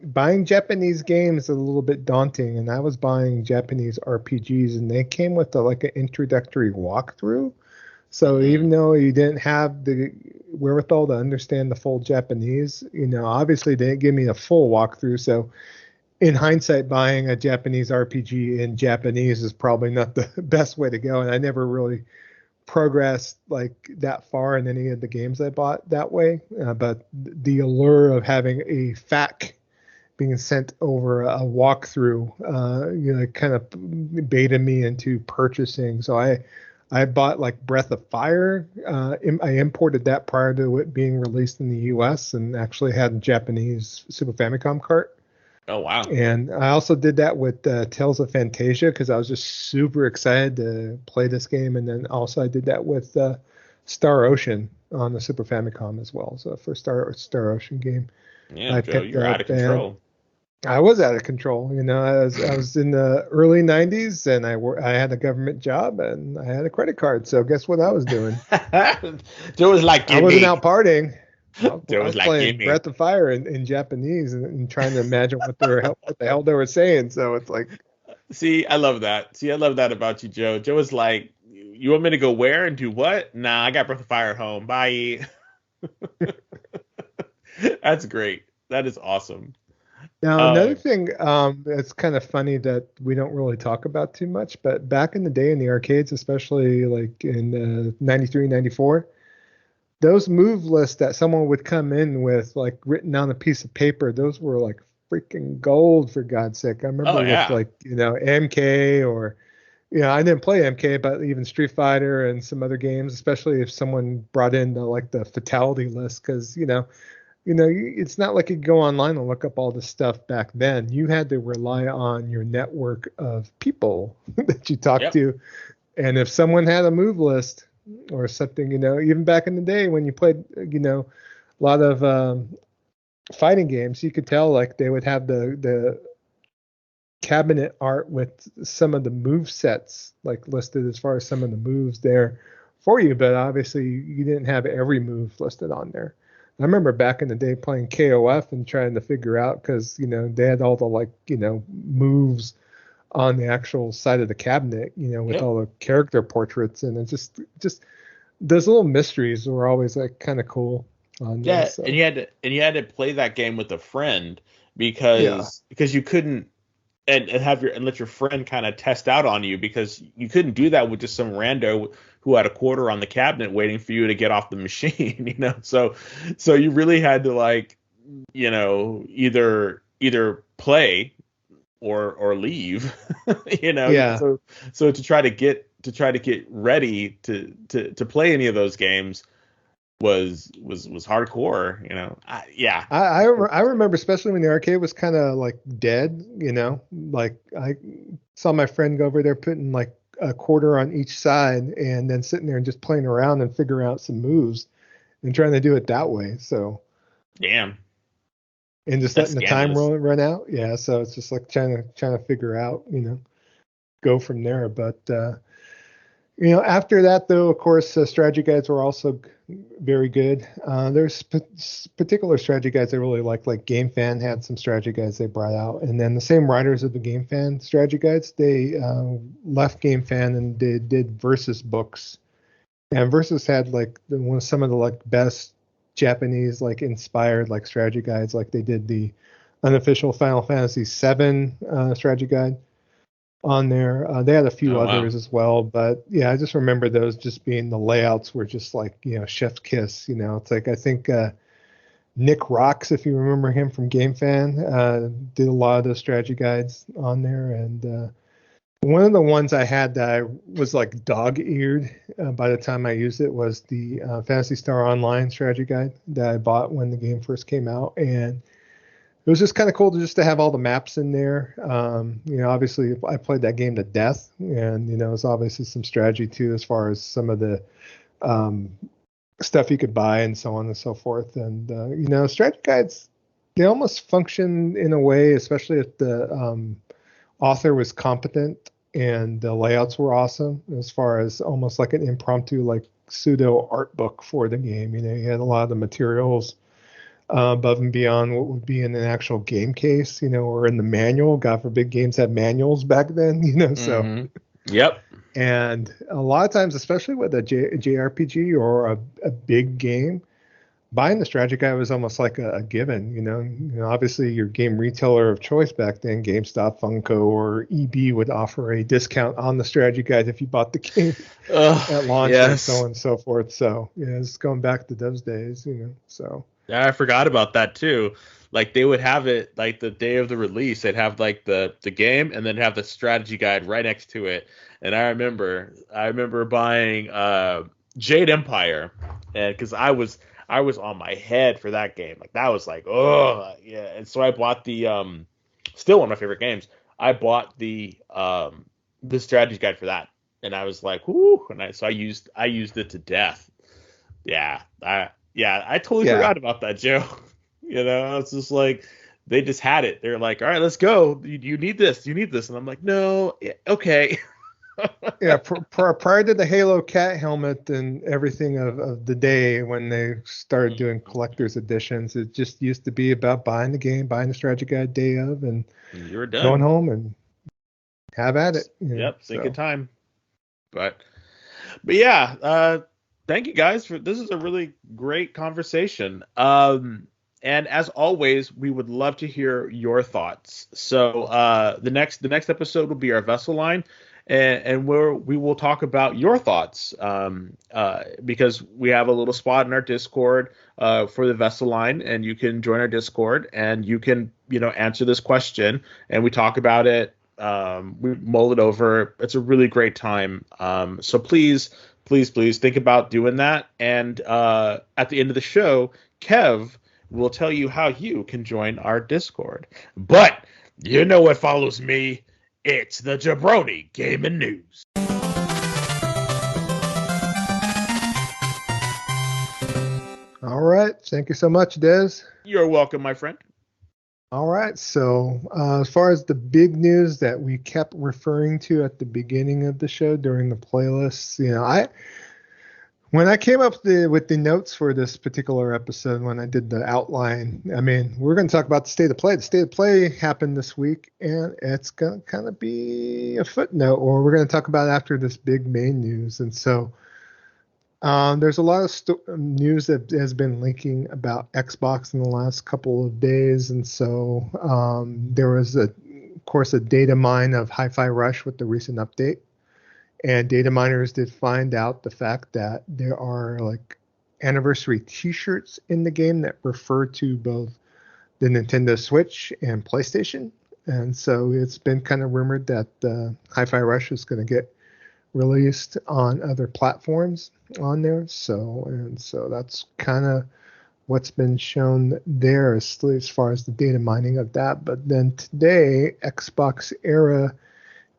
Buying Japanese games is a little bit daunting, and I was buying Japanese RPGs, and they came with like an introductory walkthrough. So even though you didn't have the wherewithal to understand the full Japanese, obviously they didn't give me a full walkthrough. So in hindsight, buying a Japanese RPG in Japanese is probably not the best way to go, and I never really progressed like that far in any of the games I bought that way. But the allure of having a FAQ being sent over a walkthrough, kind of baited me into purchasing. So I bought like Breath of Fire. I imported that prior to it being released in the U.S. and actually had a Japanese Super Famicom cart. Oh, wow. And I also did that with Tales of Fantasia because I was just super excited to play this game. And then also I did that with Star Ocean on the Super Famicom as well. So for Star Ocean game, Yeah, Joe, you're out of control. I was out of control. I was in the early 90s and I had a government job and I had a credit card. So guess what I was doing? Joe was like, I wasn't out partying. Joe was like, playing Breath of Fire in Japanese and trying to imagine what the hell they were saying. So it's like, see, I love that. I love that about you, Joe. Joe was like, you want me to go where and do what? Nah, I got Breath of Fire at home. Bye. That's great. That is awesome. Now, another thing that's kind of funny that we don't really talk about too much, but back in the day in the arcades, especially like in 93, 94, those move lists that someone would come in with, like written on a piece of paper, those were like freaking gold, for God's sake. I remember with like, MK or, I didn't play MK, but even Street Fighter and some other games, especially if someone brought in the fatality list, because, it's not like you could go online and look up all this stuff back then. You had to rely on your network of people that you talked to. And if someone had a move list, or something, even back in the day when you played, a lot of fighting games, you could tell like they would have the cabinet art with some of the move sets like listed as far as some of the moves there for you, but obviously you didn't have every move listed on there. I remember back in the day playing KOF and trying to figure out because they had all the moves on the actual side of the cabinet, with all the character portraits, and it just those little mysteries were always like kind of cool. And you had to play that game with a friend because you couldn't and let your friend kind of test out on you, because you couldn't do that with just some rando who had a quarter on the cabinet waiting for you to get off the machine, So you really had to either play or leave, So to try to get ready to play any of those games was hardcore, I remember, especially when the arcade was kind of like dead, like I saw my friend go over there putting like a quarter on each side and then sitting there and just playing around and figuring out some moves and trying to do it that way. So damn. And just letting the time run out. Yeah. So it's just like trying to figure out, go from there. But, after that, though, of course, strategy guides were also very good. There's particular strategy guides I really like Game Fan had some strategy guides they brought out. And then the same writers of the Game Fan strategy guides, they left Game Fan and they did Versus books. And Versus had some of the best Japanese inspired strategy guides. Like they did the unofficial Final Fantasy VII strategy guide on there. They had a few others as well, but yeah, I just remember those just being, the layouts were just chef's kiss. It's like, I think Nick Rocks, if you remember him from Game Fan, did a lot of those strategy guides on there. And one of the ones I had that I was dog-eared by the time I used it was the Phantasy Star Online strategy guide that I bought when the game first came out. And it was just kind of cool to have all the maps in there. Obviously I played that game to death, and it's obviously some strategy too, as far as some of the stuff you could buy and so on and so forth. And strategy guides, they almost function in a way, especially if the author was competent and the layouts were awesome, as far as almost like an impromptu pseudo art book for the game. You had a lot of the materials above and beyond what would be in an actual game case, or in the manual. God forbid games had manuals back then, so. Mm-hmm. Yep. And a lot of times, especially with a JRPG or a big game, buying the strategy guide was almost like a given. Obviously your game retailer of choice back then, GameStop, Funko, or EB would offer a discount on the strategy guide if you bought the game at launch and so on and so forth. So yeah, it's going back to those days. So yeah, I forgot about that too. Like they would have it like the day of the release. They'd have like the game and then have the strategy guide right next to it. And I remember buying Jade Empire, and because I was on my head for that game. Like that was like, oh yeah. And so I bought the still one of my favorite games. I bought the strategy guide for that, and I was like, whoo! And I used it to death. Yeah, I totally forgot about that, Joe. It's just like they just had it. They're like, all right, let's go. You need this. You need this. And I'm like, no, yeah, okay. Yeah, prior to the Halo Cat helmet and everything of the day when they started doing collector's editions, it just used to be about buying the game, buying the strategy guide day of, and you were done. Going home and have at it. Yep, sink of time. But yeah, thank you guys for this is a really great conversation. And as always, we would love to hear your thoughts. So the next episode will be our vessel line. And we will talk about your thoughts because we have a little spot in our Discord for the vessel line, and you can join our Discord and you can answer this question, and we talk about it. We mull it over. It's a really great time. So please think about doing that. And at the end of the show, Kev will tell you how you can join our Discord. But you know what follows me. It's the Jabroni Gaming News. All right. Thank you so much, Des. You're welcome, my friend. All right. So as far as the big news that we kept referring to at the beginning of the show during the playlists, when I came up with the notes for this particular episode, when I did the outline, I mean, we're going to talk about the state of play. The state of play happened this week, and it's going to kind of be a footnote, or we're going to talk about it after this big main news. And so there's a lot of news that has been leaking about Xbox in the last couple of days. And so there was, of course, a data mine of Hi-Fi Rush with the recent update. And data miners did find out the fact that there are like anniversary T-shirts in the game that refer to both the Nintendo Switch and PlayStation. And so it's been kind of rumored that Hi-Fi Rush is going to get released on other platforms on there. So that's kind of what's been shown there as far as the data mining of that. But then today, Xbox Era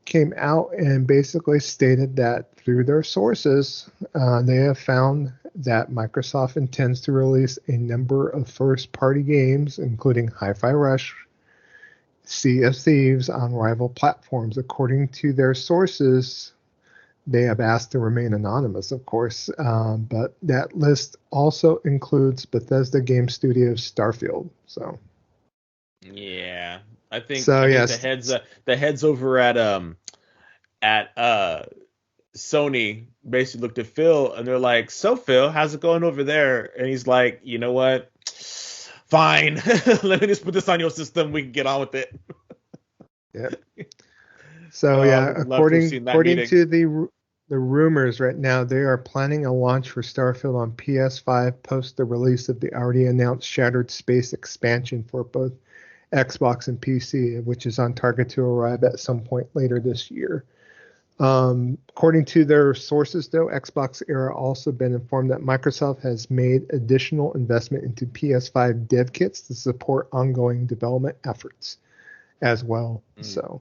came out and basically stated that through their sources, they have found that Microsoft intends to release a number of first-party games, including Hi-Fi Rush, Sea of Thieves, on rival platforms. According to their sources, they have asked to remain anonymous, of course, but that list also includes Bethesda Game Studios' Starfield. So, yeah. I think, so, yes. the heads over at Sony basically looked at Phil and they're like, "So Phil, how's it going over there?" And he's like, "You know what? Fine. Let me just put this on your system. We can get on with it." Yeah. So according to the rumors right now, they are planning a launch for Starfield on PS5 post the release of the already announced Shattered Space expansion for both Xbox and PC, which is on target to arrive at some point later this year. According to their sources, though, Xbox Era also been informed that Microsoft has made additional investment into PS5 dev kits to support ongoing development efforts as well. So,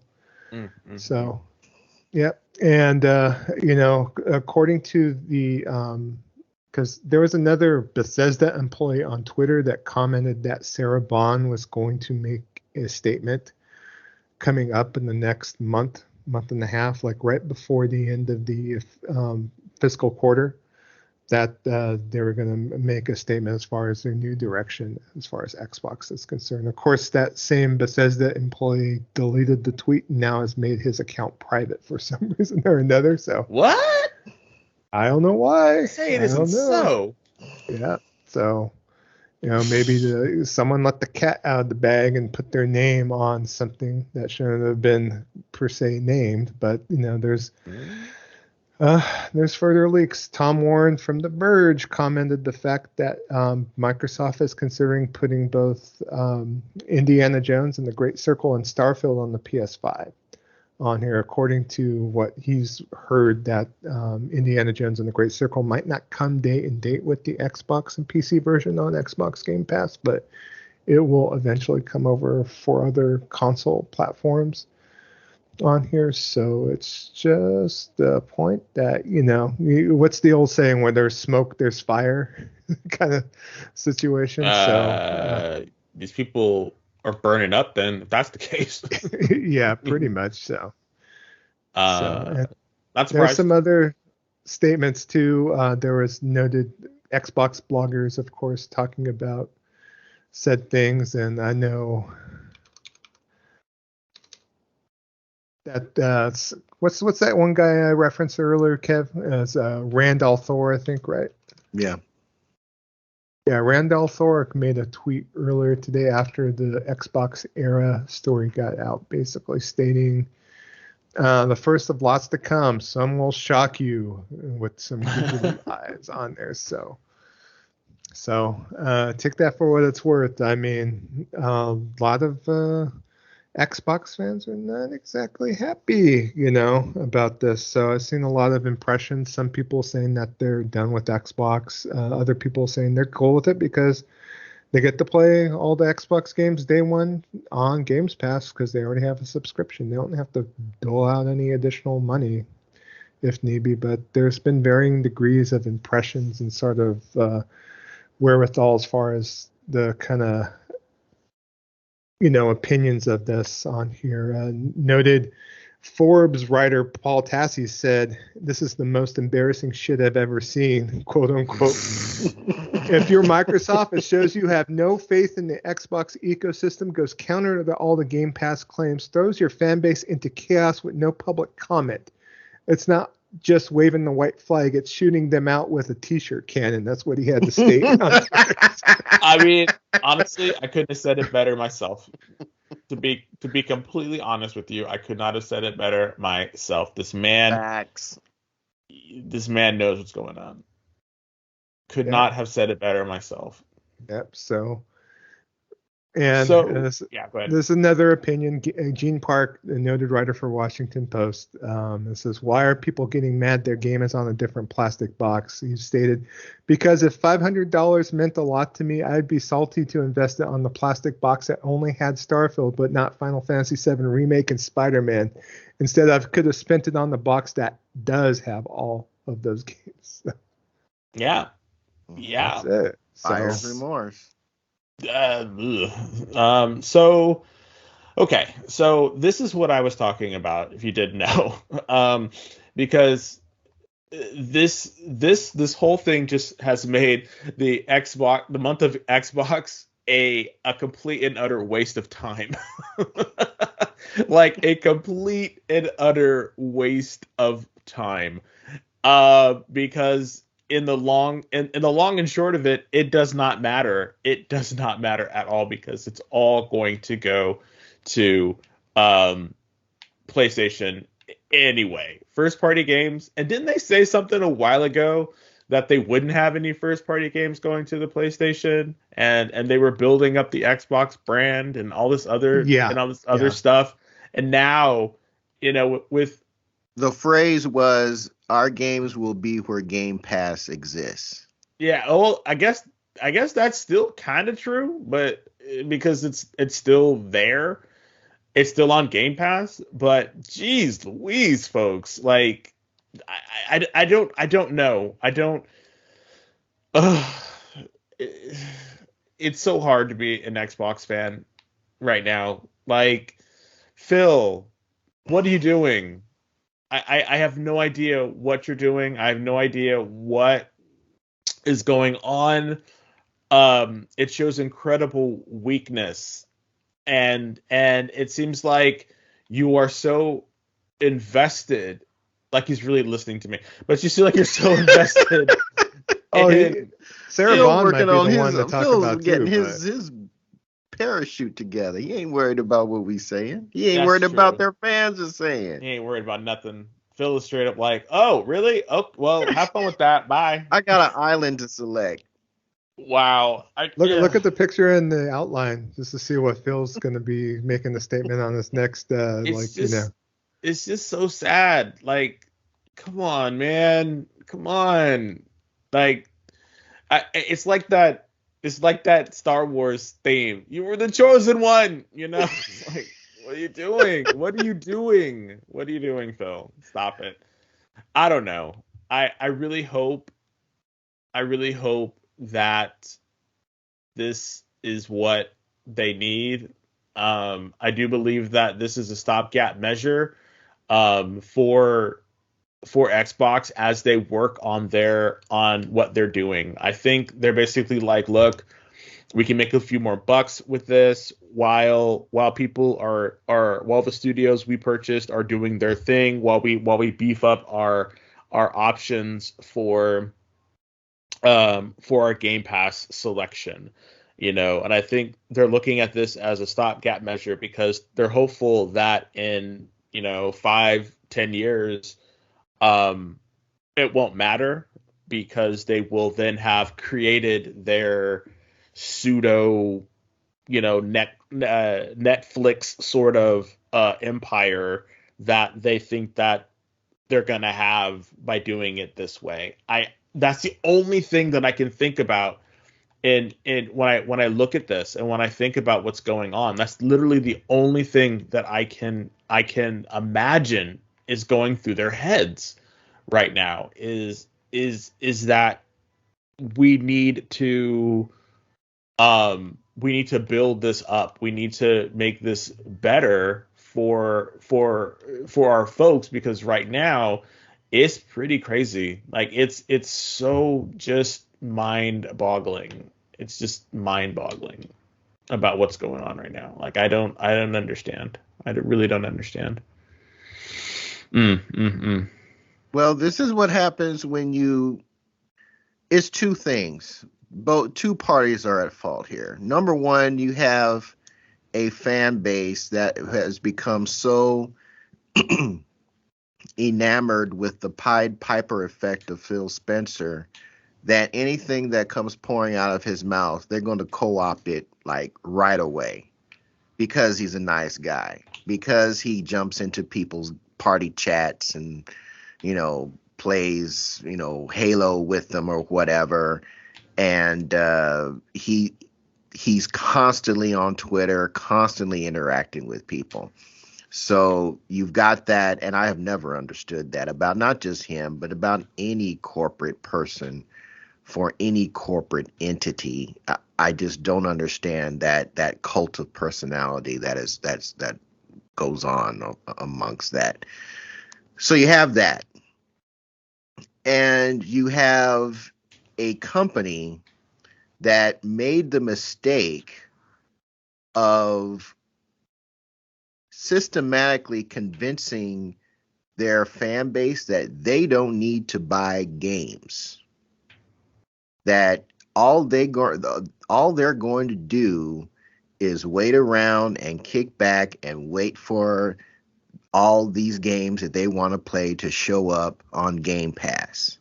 yeah. And, according to the, because there was another Bethesda employee on Twitter that commented that Sarah Bond was going to make a statement coming up in the next month and a half, like right before the end of the fiscal quarter, that they were going to make a statement as far as their new direction as far as Xbox is concerned. Of course, that same Bethesda employee deleted the tweet and now has made his account private for some reason or another. So what? I don't know why. Say it isn't so. Yeah. So Maybe someone let the cat out of the bag and put their name on something that shouldn't have been per se named. But there's further leaks. Tom Warren from The Verge commented the fact that Microsoft is considering putting both Indiana Jones and the Great Circle and Starfield on the PS5 on here, according to what he's heard, that Indiana Jones and the Great Circle might not come date and date with the Xbox and PC version on Xbox Game Pass, but it will eventually come over for other console platforms on here. So it's just the point that, what's the old saying, where there's smoke, there's fire kind of situation. These people are burning up then, if that's the case. Yeah, pretty much so. Not surprised. There's some other statements too. There was noted Xbox bloggers, of course, talking about said things, and I know that what's that one guy I referenced earlier, Kev? As Randall Thor, I think, right? Yeah. Yeah, Randall Thorpe made a tweet earlier today after the Xbox era story got out, basically stating, the first of lots to come. Some will shock you, with some googly eyes on there. So take that for what it's worth. I mean, a lot of Xbox fans are not exactly happy, about this. So I've seen a lot of impressions. Some people saying that they're done with Xbox. Other people saying they're cool with it because they get to play all the Xbox games day one on Games Pass because they already have a subscription. They don't have to dole out any additional money if need be. But there's been varying degrees of impressions and sort of wherewithal as far as the kind of opinions of this on here. Noted Forbes writer Paul Tassi said, "This is the most embarrassing shit I've ever seen," quote unquote. If you're Microsoft, it shows you have no faith in the Xbox ecosystem, goes counter to all the Game Pass claims, throws your fan base into chaos with no public comment. It's not just waving the white flag, it's shooting them out with a t-shirt cannon. That's what he had to state. I mean, honestly, I couldn't have said it better myself. To be completely honest with you, I could not have said it better myself. This man knows what's going on. Could not have said it better myself. Yep. There's another opinion. Gene Park, a noted writer for Washington Post, it says, "Why are people getting mad their game is on a different plastic box?" He stated, "Because if $500 meant a lot to me, I'd be salty to invest it on the plastic box that only had Starfield but not Final Fantasy VII Remake and Spider-Man. Instead, I could have spent it on the box that does have all of those games." Yeah. That's it. Buyer's remorse. So this is what I was talking about, if you didn't know, because this whole thing just has made the month of Xbox a complete and utter waste of time. Like a complete and utter waste of time, because in the long and short of it, it does not matter. It does not matter at all, because it's all going to go to PlayStation anyway. First party games. And didn't they say something a while ago that they wouldn't have any first party games going to the PlayStation, and they were building up the Xbox brand and all this other stuff. And now, with the phrase was, "Our games will be where Game Pass exists." Yeah, well, I guess that's still kind of true, but because it's still there, it's still on Game Pass. But geez Louise, folks, like I don't know. It's so hard to be an Xbox fan right now. Like, Phil, what are you doing? I have no idea what you're doing. I have no idea what is going on. It shows incredible weakness, and it seems like you are so invested. Like, he's really listening to me, but you feel like you're so invested Oh, And Sarah Phil Bond might working be on the his one to talk Phil's about getting too, but his parachute together. He ain't worried about what we saying. He ain't that's worried about true. their fans are saying. He ain't worried about nothing. Phil is straight up like, oh, really? Oh, well, have fun with that. Bye. I got an island to select. Wow. look at the picture and the outline just to see what Phil's going to be making the statement on this next, It's just so sad. Like, come on, man. Come on. Like, it's like that. It's like that Star Wars theme. You were the chosen one. It's like, what are you doing? What are you doing? What are you doing, Phil? Stop it. I don't know. I really hope. I really hope that this is what they need. I do believe that this is a stopgap measure for Xbox as they work on what they're doing. I think they're basically like, look, we can make a few more bucks with this while people are while the studios we purchased are doing their thing, while we beef up our options for our Game Pass selection. And I think they're looking at this as a stopgap measure because they're hopeful that in 5-10 years it won't matter because they will then have created their pseudo Netflix sort of empire that they think that they're gonna have by doing it this way. That's the only thing that I can think about in when I look at this and when I think about what's going on. That's literally the only thing that I can imagine is going through their heads right now is that we need to build this up. We need to make this better for our folks because right now it's pretty crazy. Like it's so just mind-boggling. It's just mind-boggling about what's going on right now. Like I don't understand. Really don't understand. Mm, mm, mm. Well, this is what happens when it's two things. Both two parties are at fault here. Number one, you have a fan base that has become so enamored with the Pied Piper effect of Phil Spencer that anything that comes pouring out of his mouth, they're going to co-opt it like right away because he's a nice guy, because he jumps into people's party chats and, plays, Halo with them or whatever. And he's constantly on Twitter, constantly interacting with people. So you've got that, and I have never understood that about not just him, but about any corporate person for any corporate entity. I just don't understand that cult of personality that goes on amongst that. So you have that, and you have a company that made the mistake of systematically convincing their fan base that they don't need to buy games. That all they're going to do is wait around and kick back and wait for all these games that they want to play to show up on Game Pass.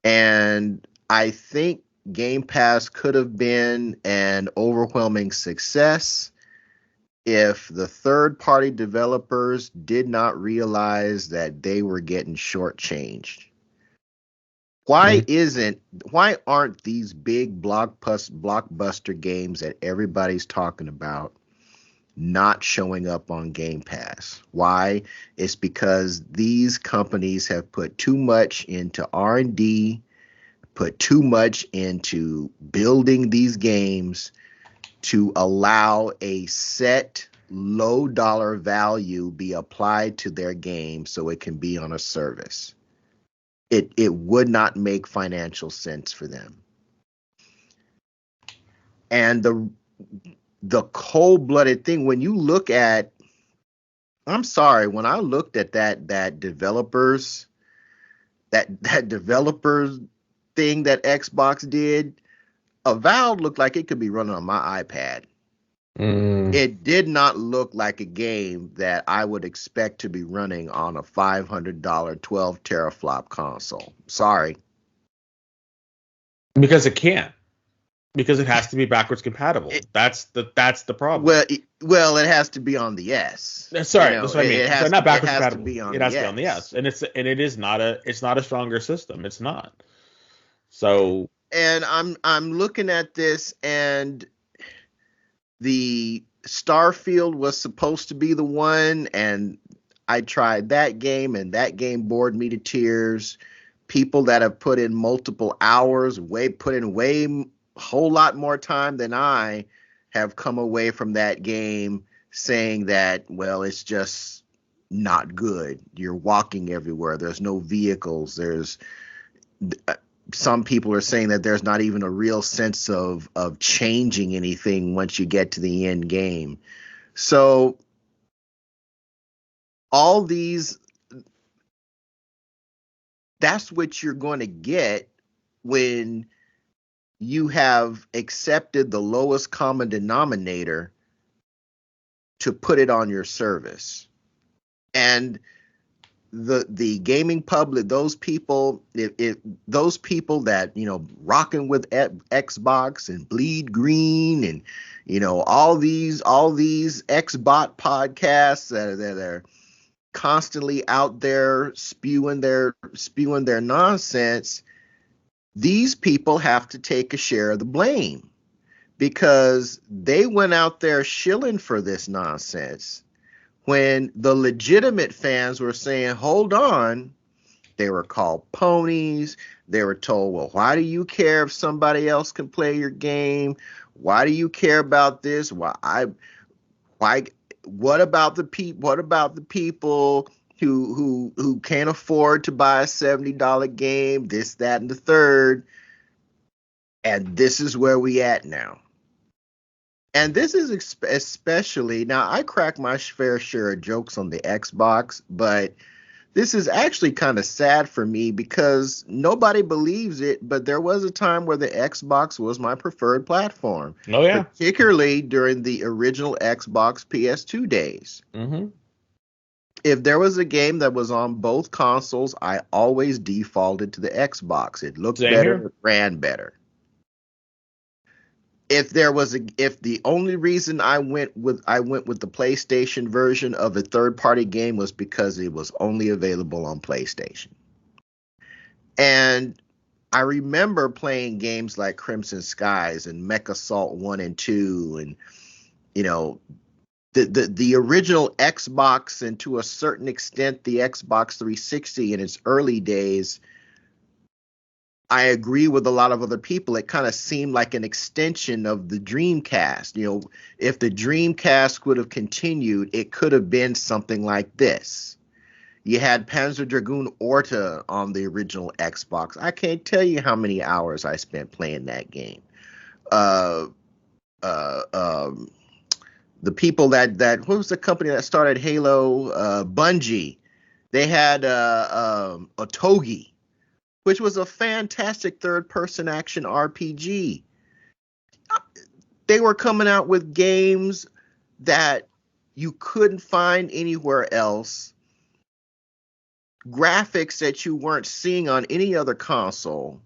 And I think Game Pass could have been an overwhelming success if the third-party developers did not realize that they were getting shortchanged. Why aren't these big blockbuster games that everybody's talking about not showing up on Game Pass? Why? It's because these companies have put too much into R&D, put too much into building these games to allow a set low dollar value be applied to their game so it can be on a service. It would not make financial sense for them. And the cold-blooded thing, when you look at, I'm sorry, when I looked at that developers thing that Xbox did, Avowed looked like it could be running on my iPad. It did not look like a game that I would expect to be running on a $500 12 teraflop console. Sorry. Because it can't. Because it has to be backwards compatible. That's the problem. Well, it has to be on the S. Sorry, that's what I mean. So not backwards compatible. It has to be on the S, and it's not a stronger system. It's not. So. And I'm looking at this, and the Starfield was supposed to be the one, and I tried that game, and that game bored me to tears. People that have put in multiple hours, put in whole lot more time than I have come away from that game saying that, well, it's just not good. You're walking everywhere. There's no vehicles. There's some people are saying that there's not even a real sense of changing anything once you get to the end game. So all these, that's what you're going to get when you have accepted the lowest common denominator to put it on your service. And the gaming public, those people, those people that, rocking with Xbox and Bleed Green and, all these Xbot podcasts that are constantly out there spewing their nonsense, these people have to take a share of the blame because they went out there shilling for this nonsense when the legitimate fans were saying, hold on. They were called ponies. They were told, well, why do you care if somebody else can play your game? Why do you care about this? What about the people who can't afford to buy a $70 game, this, that, and the third? And this is where we at now. And this is especially, now I crack my fair share of jokes on the Xbox, but this is actually kind of sad for me because nobody believes it, but there was a time where the Xbox was my preferred platform. Oh, yeah. Particularly during the original Xbox PS2 days. Mm-hmm. If there was a game that was on both consoles, I always defaulted to the Xbox. It looked better, it ran better. If the only reason I went with the PlayStation version of a third-party game was because it was only available on PlayStation. And I remember playing games like Crimson Skies and Mech Assault 1 and 2 and the original Xbox, and to a certain extent the Xbox 360 in its early days. I agree with a lot of other people. It kind of seemed like an extension of the Dreamcast. If the Dreamcast would have continued, it could have been something like this. You had Panzer Dragoon Orta on the original Xbox. I can't tell you how many hours I spent playing that game. The people that what was the company that started Halo? Bungie. They had Otogi, which was a fantastic third-person action RPG. They were coming out with games that you couldn't find anywhere else, graphics that you weren't seeing on any other console,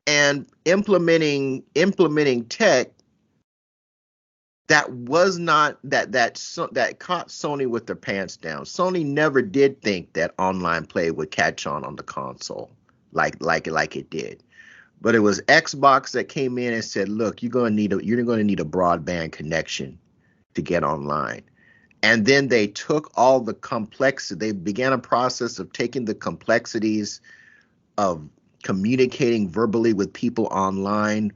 and implementing tech that was not that caught Sony with their pants down. Sony never did think that online play would catch on the console like it did. But it was Xbox that came in and said, "Look, you're going to need a broadband connection to get online." And then they took all the complexity. They began a process of taking the complexities of communicating verbally with people online,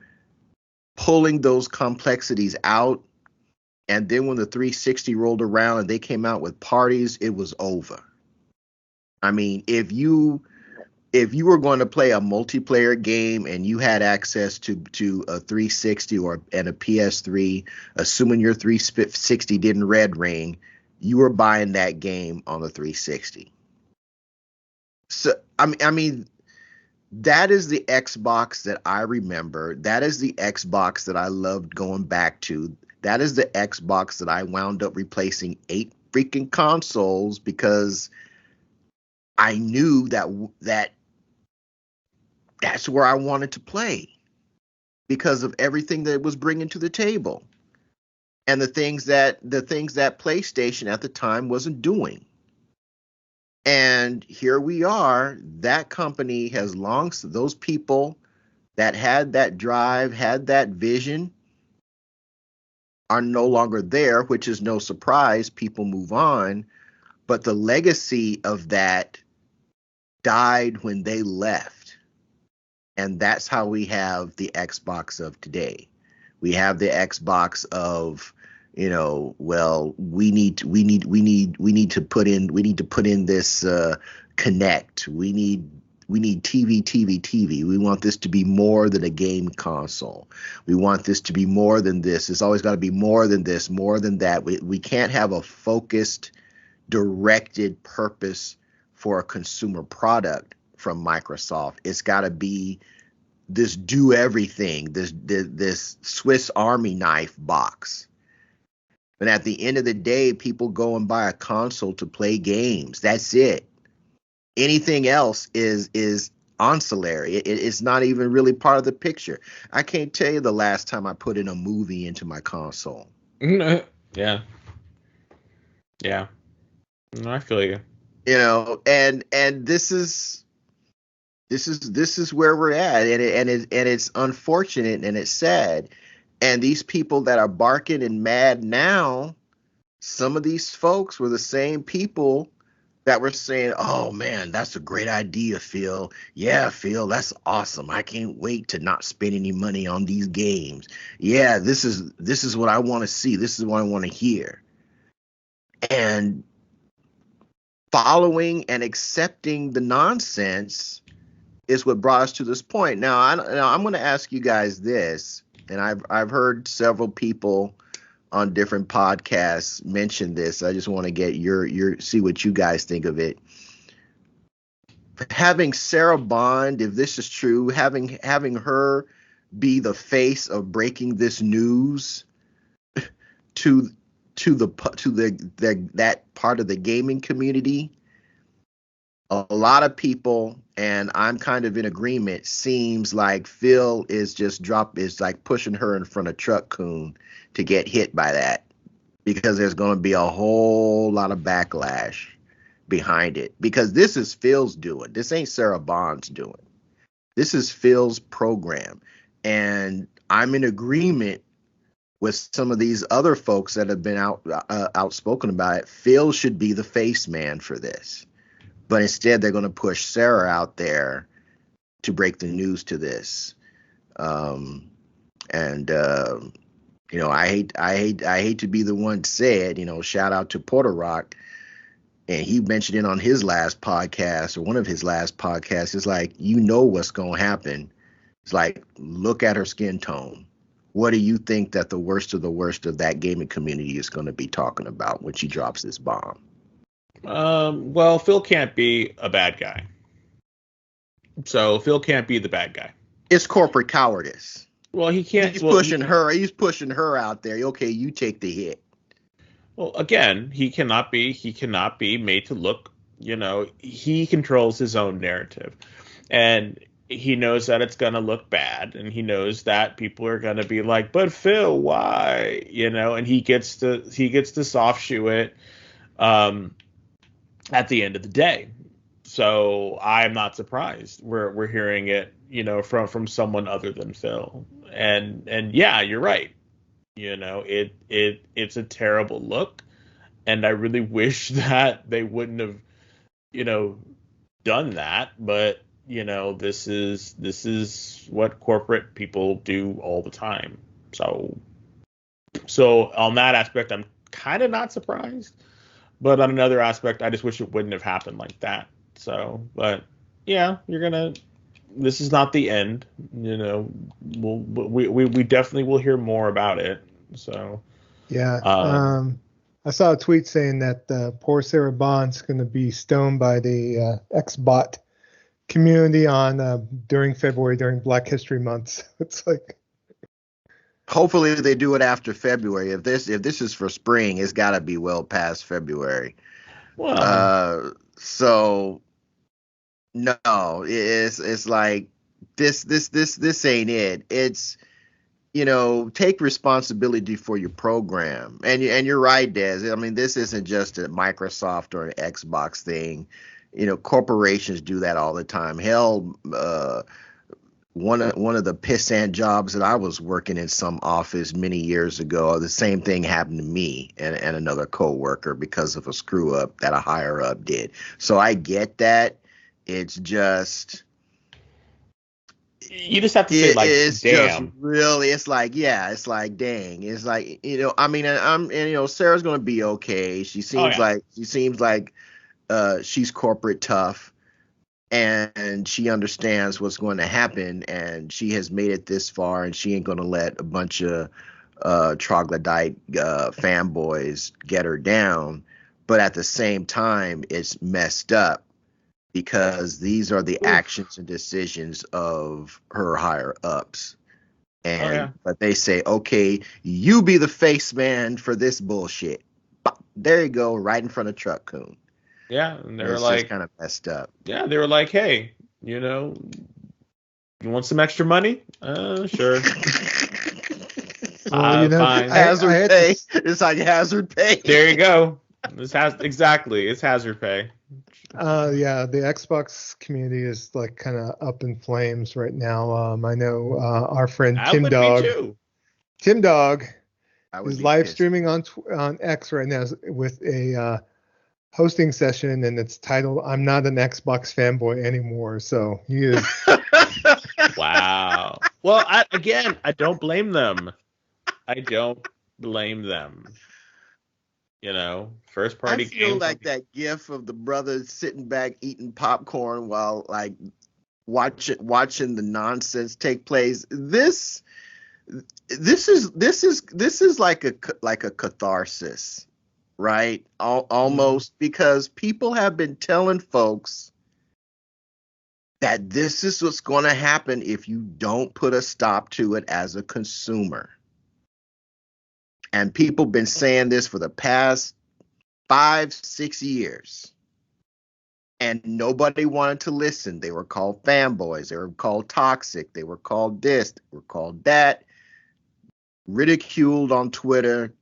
pulling those complexities out. And then when the 360 rolled around and they came out with parties, it was over. I mean, if you were going to play a multiplayer game and you had access to a 360 and a PS3, assuming your 360 didn't red ring, you were buying that game on the 360. So I mean, that is the Xbox that I remember. That is the Xbox that I loved going back to. That is the Xbox that I wound up replacing 8 freaking consoles because I knew that's where I wanted to play because of everything that it was bringing to the table and the things that PlayStation at the time wasn't doing. And here we are. That company has long, those people that had that drive, had that vision, are no longer there, which is no surprise. People move on. But the legacy of that died when they left. And that's how we have the Xbox of today. We have the Xbox of, well, we need to put in this Connect. We need TV. We want this to be more than a game console. We want this to be more than this. It's always got to be more than this, more than that. We can't have a focused, directed purpose for a consumer product from Microsoft. It's got to be this do everything, this Swiss Army knife box. But at the end of the day, people go and buy a console to play games. That's it. Anything else is ancillary. It's not even really part of the picture. I can't tell you the last time I put in a movie into my console. Yeah. Yeah. No, I feel you. And this is where we're at, and it's unfortunate and it's sad. And these people that are barking and mad now, some of these folks were the same people that were saying, "Oh man, that's a great idea, Phil. Yeah, Phil, that's awesome. I can't wait to not spend any money on these games. Yeah, this is what I want to see. This is what I want to hear." And following and accepting the nonsense is what brought us to this point. Now I'm going to ask you guys this, and I've heard several people on different podcasts mention this. I just want to get your see what you guys think of it. Having Sarah Bond, if this is true, having her be the face of breaking this news to that part of the gaming community, a lot of people, and I'm kind of in agreement, seems like Phil is like pushing her in front of Truck Coon to get hit by that, because there's going to be a whole lot of backlash behind it, because this is Phil's doing. This ain't Sarah Bond's doing. This is Phil's program. And I'm in agreement with some of these other folks that have been outspoken about it. Phil should be the face man for this. But instead, they're going to push Sarah out there to break the news to this. I hate to be the one to say it. Shout out to Porter Rock, and he mentioned it on his last podcast, or one of his last podcasts. It's like, what's going to happen. It's like, look at her skin tone. What do you think that the worst of that gaming community is going to be talking about when she drops this bomb? Well, Phil can't be a bad guy. So Phil can't be the bad guy. It's corporate cowardice. Well, he can't. He's pushing her. He's pushing her out there. Okay, you take the hit. Well, again, he cannot be made to look. He controls his own narrative, and he knows that it's gonna look bad, and he knows that people are gonna be like, "But Phil, why?" And he gets to soft shoe it. At the end of the day. So I'm not surprised we're hearing it, from someone other than Phil. And yeah, you're right. It's a terrible look, and I really wish that they wouldn't have, done that. But this is what corporate people do all the time. So on that aspect, I'm kind of not surprised. But on another aspect, I just wish it wouldn't have happened like that. So, but yeah, this is not the end. We definitely will hear more about it. So, yeah. I saw a tweet saying that poor Sarah Bond's going to be stoned by the Xbot community on during February, during Black History Month. It's like, hopefully they do it after February. If this is for spring, it's got to be well past February. Well, so no, it's like this ain't it. It's, take responsibility for your program. And you're right, Des. I mean, this isn't just a Microsoft or an Xbox thing. Corporations do that all the time. Hell, one of the pissant jobs that I was working in some office many years ago, the same thing happened to me and another coworker because of a screw up that a higher up did. So I get that. It's just, you just have to say, like, it's damn. just really, it's like, yeah, it's like, dang, it's like, I mean, Sarah's gonna be okay. She seems like she's corporate tough, and she understands what's going to happen, and she has made it this far, and she ain't gonna let a bunch of troglodyte fanboys get her down. But at the same time, it's messed up, because these are the actions and decisions of her higher ups. And but they say, okay, you be the face man for this bullshit. There you go, right in front of Truck Coon. Yeah, and it's like, just kind of messed up. Yeah, they were like, hey, you want some extra money? Sure. Well, fine. Hazard pay. It's like hazard pay. There you go. It's hazard pay. Yeah, the Xbox community is like kind of up in flames right now. I know our friend Tim Dog is live streaming on X right now with a hosting session, and it's titled "I'm Not an Xbox Fanboy Anymore." So he is. Wow. Well, I don't blame them. First party games. I feel like that gif of the brother sitting back eating popcorn while like watching the nonsense take place. This is like a catharsis, right? Almost, because people have been telling folks that this is what's going to happen if you don't put a stop to it as a consumer. And people been saying this for the past 5-6 years, and nobody wanted to listen. They were called fanboys. They were called toxic. They were called this. They were called that. Ridiculed on Twitter,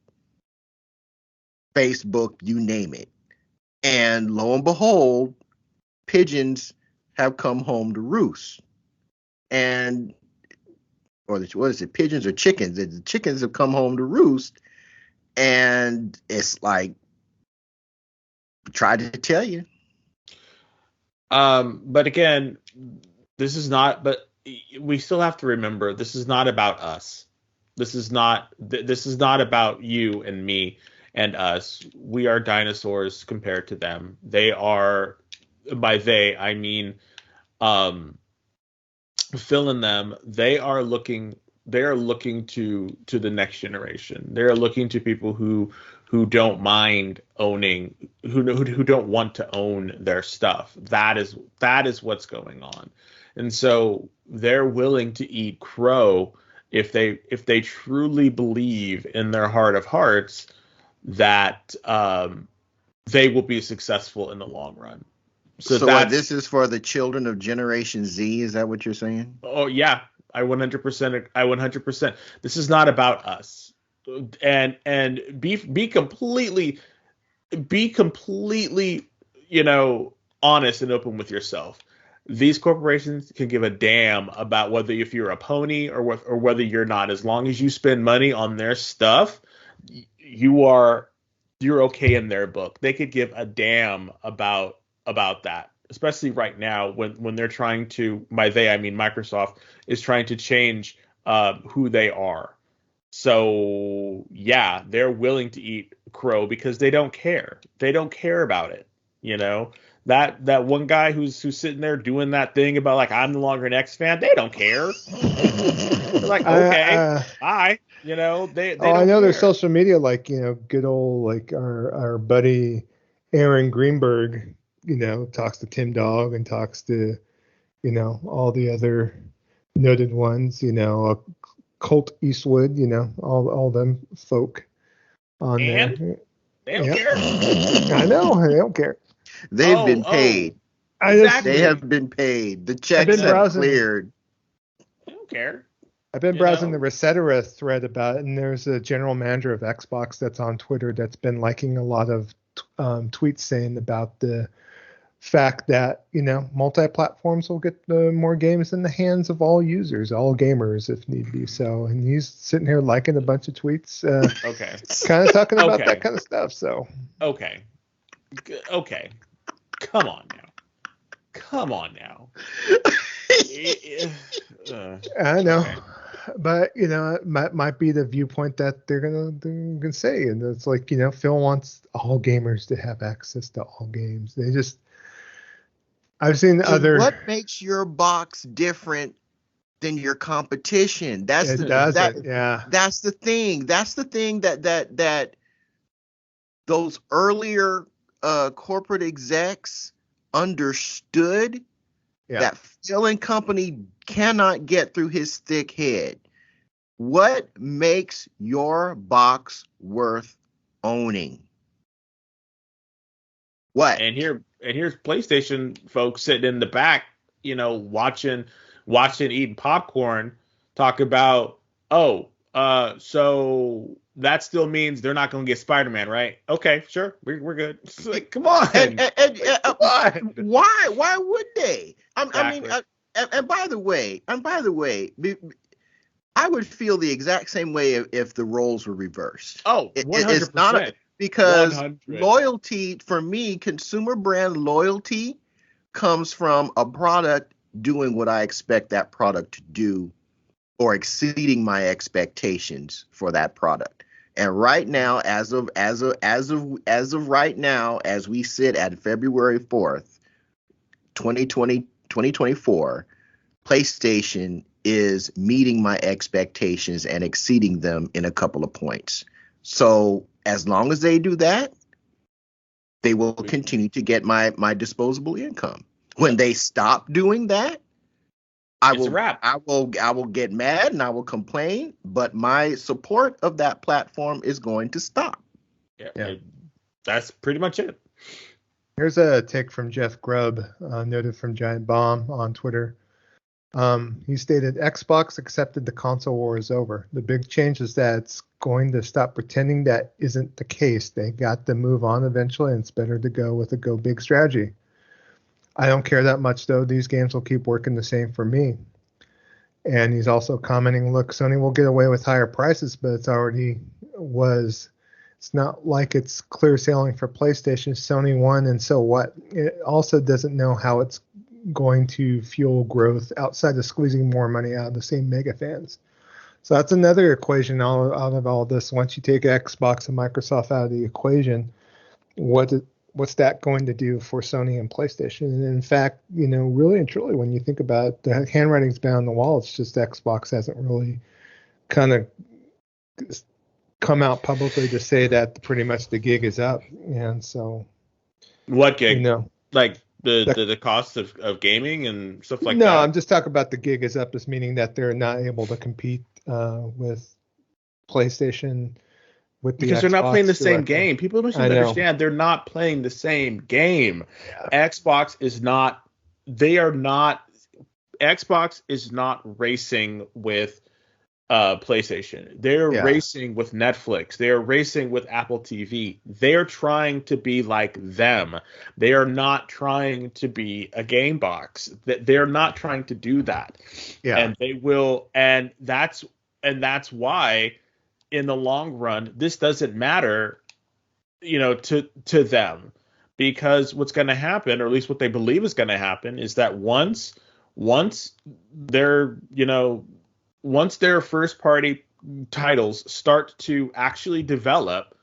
Facebook, you name it. And lo and behold, pigeons have come home to roost. And, or what is it, pigeons or chickens? The chickens have come home to roost. And it's like, tried to tell you. But again, this is not, but we still have to remember, this is not about us. This is not about you and me and us. We are dinosaurs compared to them. They are, by they, I mean, Phil and them, they are looking to the next generation. They're looking to people who don't mind owning, who don't want to own their stuff. That is what's going on. And so they're willing to eat crow if they truly believe in their heart of hearts that they will be successful in the long run. So this is for the children of Generation Z. Is that what you're saying? Oh yeah, I 100%. This is not about us. And be completely, honest and open with yourself. These corporations can give a damn about whether if you're a pony or whether you're not. As long as you spend money on their stuff, you're okay in their book. They could give a damn about that, especially right now when they're trying to, by they I mean Microsoft, is trying to change who they are. So yeah, they're willing to eat crow because they don't care. They don't care about it. That one guy who's sitting there doing that thing about like, I'm no longer an X fan. They don't care. They're like, okay, bye. They don't I know care. there's social media, like, good old, like our buddy Aaron Greenberg, talks to Tim Dog and talks to all the other noted ones, Colt Eastwood, all them folk on there. And they don't Yep. care. I know, they don't care. They've been paid. Exactly. They have been paid. The I've checks been have browsing. cleared. They don't care. I've been browsing the Resetera thread about it, and there's a general manager of Xbox that's on Twitter that's been liking a lot of tweets saying about the fact that multi-platforms will get more games in the hands of all users, all gamers, if need be. So, and he's sitting here liking a bunch of tweets, kind of talking about that kind of stuff. So, okay, come on now. I know. Okay. But it might be the viewpoint that they're gonna say, and it's like Phil wants all gamers to have access to all games. I've seen other. What makes your box different than your competition? That's the thing. That's the thing that those earlier corporate execs understood. Yeah. That Phil and company cannot get through his thick head. What makes your box worth owning? What? And here's PlayStation folks sitting in the back, watching, eating popcorn, talk about, so that still means they're not going to get Spider-Man, right? Okay, sure, we're good. It's like, come on. Why would they? Exactly. And by the way, I would feel the exact same way if the roles were reversed. Oh, 100%. It's not because 100. Loyalty, for me, consumer brand loyalty comes from a product doing what I expect that product to do or exceeding my expectations for that product. And right now, as of right now, as we sit at February 4th, 2024, PlayStation is meeting my expectations and exceeding them in a couple of points. So as long as they do that, they will continue to get my disposable income. When they stop doing that, I will get mad and I will complain, but my support of that platform is going to stop. Yeah. That's pretty much it. Here's a take from Jeff Grubb, noted from Giant Bomb on Twitter. He stated, Xbox accepted the console war is over. The big change is that it's going to stop pretending that isn't the case. They got to move on eventually, and it's better to go with a go big strategy. I don't care that much, though. These games will keep working the same for me. And he's also commenting, look, Sony will get away with higher prices, but it's not like it's clear sailing for PlayStation. Sony won, and so what? It also doesn't know how it's going to fuel growth outside of squeezing more money out of the same mega fans. So that's another equation out of all this. Once you take Xbox and Microsoft out of the equation, what's that going to do for Sony and PlayStation? And in fact, really and truly, when you think about it, the handwriting's been on the wall. It's just Xbox hasn't really kind of come out publicly to say that pretty much the gig is up. And so, what gig? Like the cost of gaming and stuff like that? No, I'm just talking about the gig is up, as meaning that they're not able to compete with PlayStation. Because they're not playing the same game. People don't understand. They're not playing the same game. Yeah. Xbox is not racing with PlayStation. They're racing with Netflix. They're racing with Apple TV. They're trying to be like them. They are not trying to be a game box. They're not trying to do that. Yeah. And they will, and that's why in the long run, this doesn't matter, to them, because what's going to happen, or at least what they believe is going to happen, is that once their first party titles start to actually develop,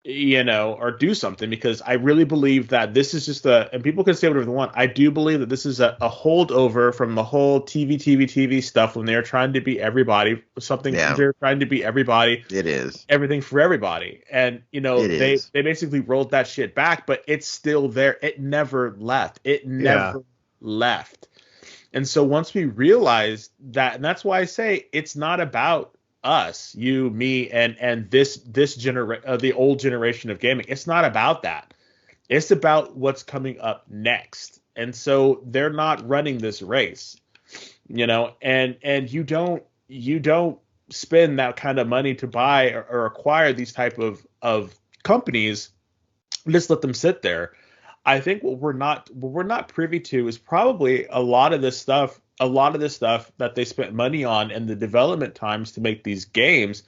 or do something, because I really believe that this is just and people can say whatever they want. I do believe that this is a holdover from the whole TV stuff when they're trying to be everybody. They're trying to be everybody. It is everything for everybody. And, they basically rolled that shit back, but it's still there. It never left. And so once we realized that, and that's why I say it's not about us, you, me, and this the old generation of gaming. It's not about that. It's about what's coming up next. And so they're not running this race, and you don't spend that kind of money to buy or acquire these type of companies. Just let them sit there. I think what we're not privy to is probably a lot of this stuff that they spent money on, and the development times to make these games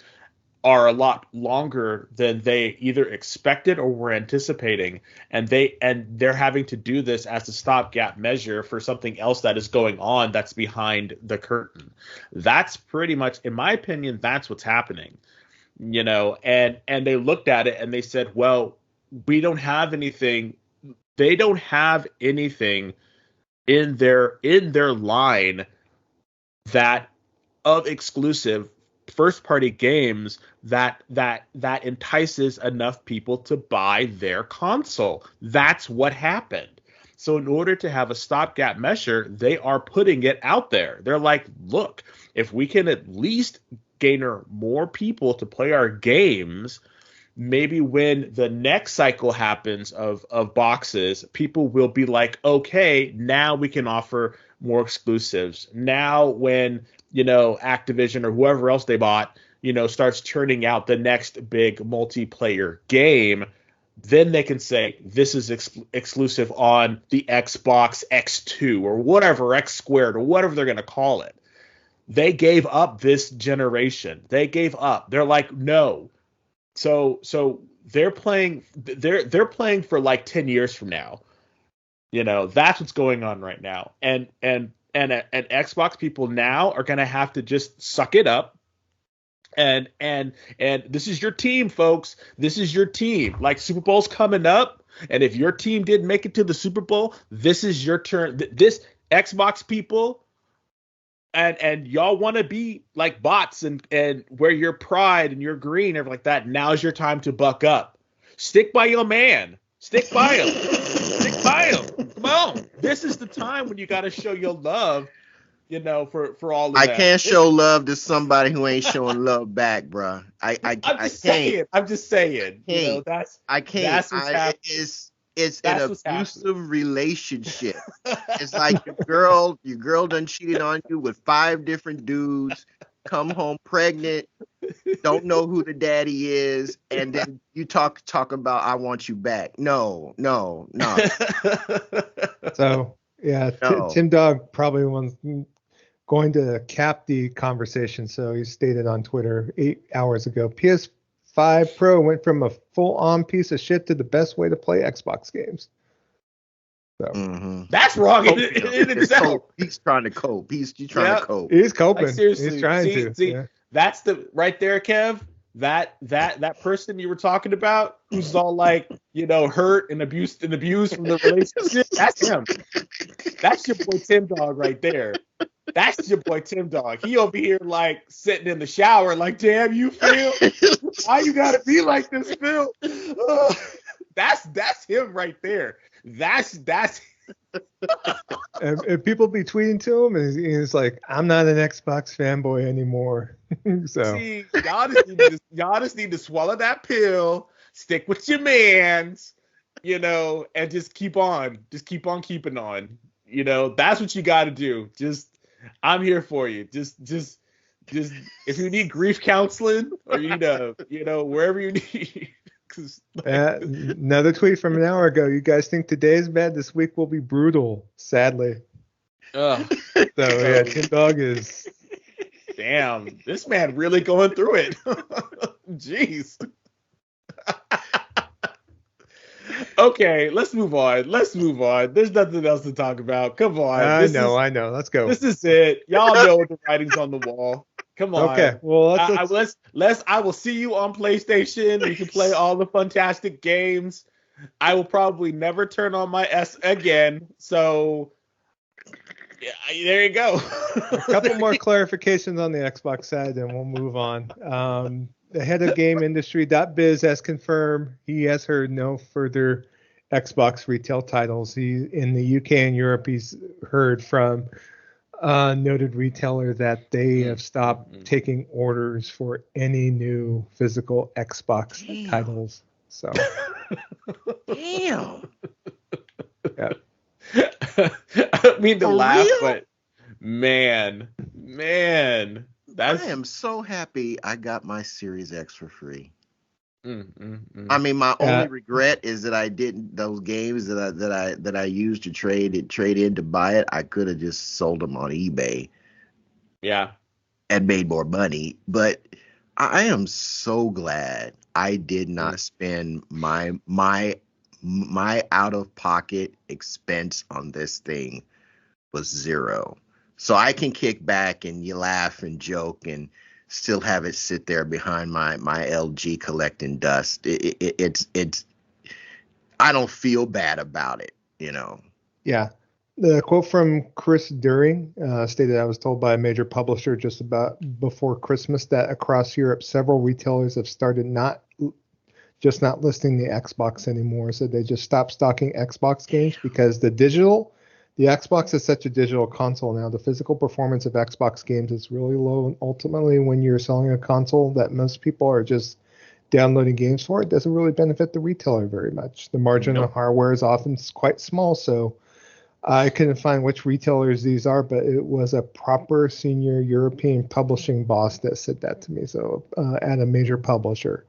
are a lot longer than they either expected or were anticipating, and they're having to do this as a stopgap measure for something else that is going on that's behind the curtain. That's pretty much, in my opinion, that's what's happening. And they looked at it and they said, well, we don't have anything. They don't have anything in their line that of exclusive first party games that entices enough people to buy their console. That's what happened. So in order to have a stopgap measure, they are putting it out there. They're like, look, if we can at least garner more people to play our games, maybe when the next cycle happens of boxes, people will be like, okay, now we can offer more exclusives. Now when, Activision or whoever else they bought, starts churning out the next big multiplayer game, then they can say this is exclusive on the Xbox X2 or whatever, X squared or whatever they're going to call it. They gave up this generation. They gave up. They're like, no. So they're playing for like 10 years from now. That's what's going on right now. And Xbox people now are going to have to just suck it up. And this is your team, folks. This is your team. Like, Super Bowl's coming up, and if your team didn't make it to the Super Bowl, this is your turn. This Xbox people, and y'all want to be like bots and wear your pride and your green and everything like that. Now's your time to buck up. Stick by your man. Stick by him. Stick by him. Come on. This is the time when you got to show your love, for all of that. I can't show love to somebody who ain't showing love back, bro. I'm just saying. I can't. That's what's happening. It's an abusive relationship. It's like your girl done cheated on you with 5 different dudes, come home pregnant, don't know who the daddy is, and then you talk about I want you back. No. So yeah, no. Tim Dog probably was going to cap the conversation. So he stated on Twitter 8 hours ago, PS5 Pro went from a full-on piece of shit to the best way to play Xbox games. So that's wrong in itself. He's trying to cope. He's trying to cope. He's coping. Like, seriously, he's trying to. See, that's right there, Kev. That person you were talking about, who's all like, hurt and abused from the relationship. That's him. That's your boy Tim Dog right there. That's your boy Tim Dog. He over here like sitting in the shower, like, damn, you Phil? Why you gotta be like this, Phil? That's him right there. That's and people be tweeting to him, and he's like, I'm not an Xbox fanboy anymore. So see, y'all just need to swallow that pill, stick with your mans, and just keep on keeping on. That's what you got to do. I'm here for you. Just if you need grief counseling or you need wherever you need. Another tweet from an hour ago. You guys think today's bad? This week will be brutal, sadly. So yeah, Tim Dog is. Damn, this man really going through it. Jeez. Okay, let's move on. There's nothing else to talk about. Come on. I know. Let's go. This is it. Y'all know the writing's on the wall. Come on. Okay. Well, I will see you on PlayStation. You can play all the fantastic games. I will probably never turn on my S again. So yeah, there you go. A couple more clarifications on the Xbox side, and we'll move on. The head of game industry.biz has confirmed he has heard no further Xbox retail titles. In the UK and Europe, he's heard from a noted retailer that they have stopped taking orders for any new physical Xbox titles. So, damn. Yeah. I don't mean to For laugh, real? but man, I am so happy I got my Series X for free. I mean, my only regret is that I didn't those games that I used to trade in to buy it. I could have just sold them on eBay. Yeah. And made more money. But I am so glad I did not spend my out of pocket expense on this thing was zero. So I can kick back and you laugh and joke and still have it sit there behind my LG collecting dust. It's I don't feel bad about it, you know. Yeah. The quote from Chris During stated, I was told by a major publisher just about before Christmas that across Europe, several retailers have started not listing the Xbox anymore. So they just stopped stocking Xbox games because the Xbox is such a digital console now. The physical performance of Xbox games is really low. And ultimately, when you're selling a console that most people are just downloading games for, it doesn't really benefit the retailer very much. The margin on hardware is often quite small. So I couldn't find which retailers these are, but it was a proper senior European publishing boss that said that to me. So at a major publisher,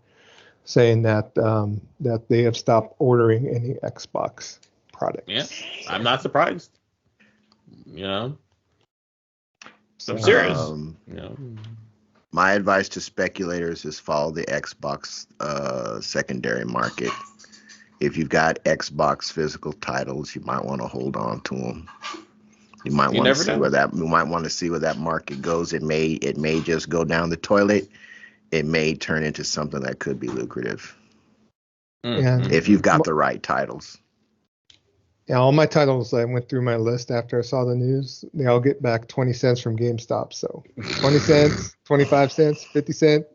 saying that that they have stopped ordering any Xbox products. Yeah, I'm not surprised. You know, I'm serious. You know. My advice to speculators is follow the Xbox secondary market. If you've got Xbox physical titles, you might want to hold on to them. You might want to see where that market goes. It may just go down the toilet. It may turn into something that could be lucrative. If you've got the right titles. Yeah, all my titles, I went through my list after I saw the news. They all get back 20 cents from GameStop. So 20 cents, 25 cents, 50 cents.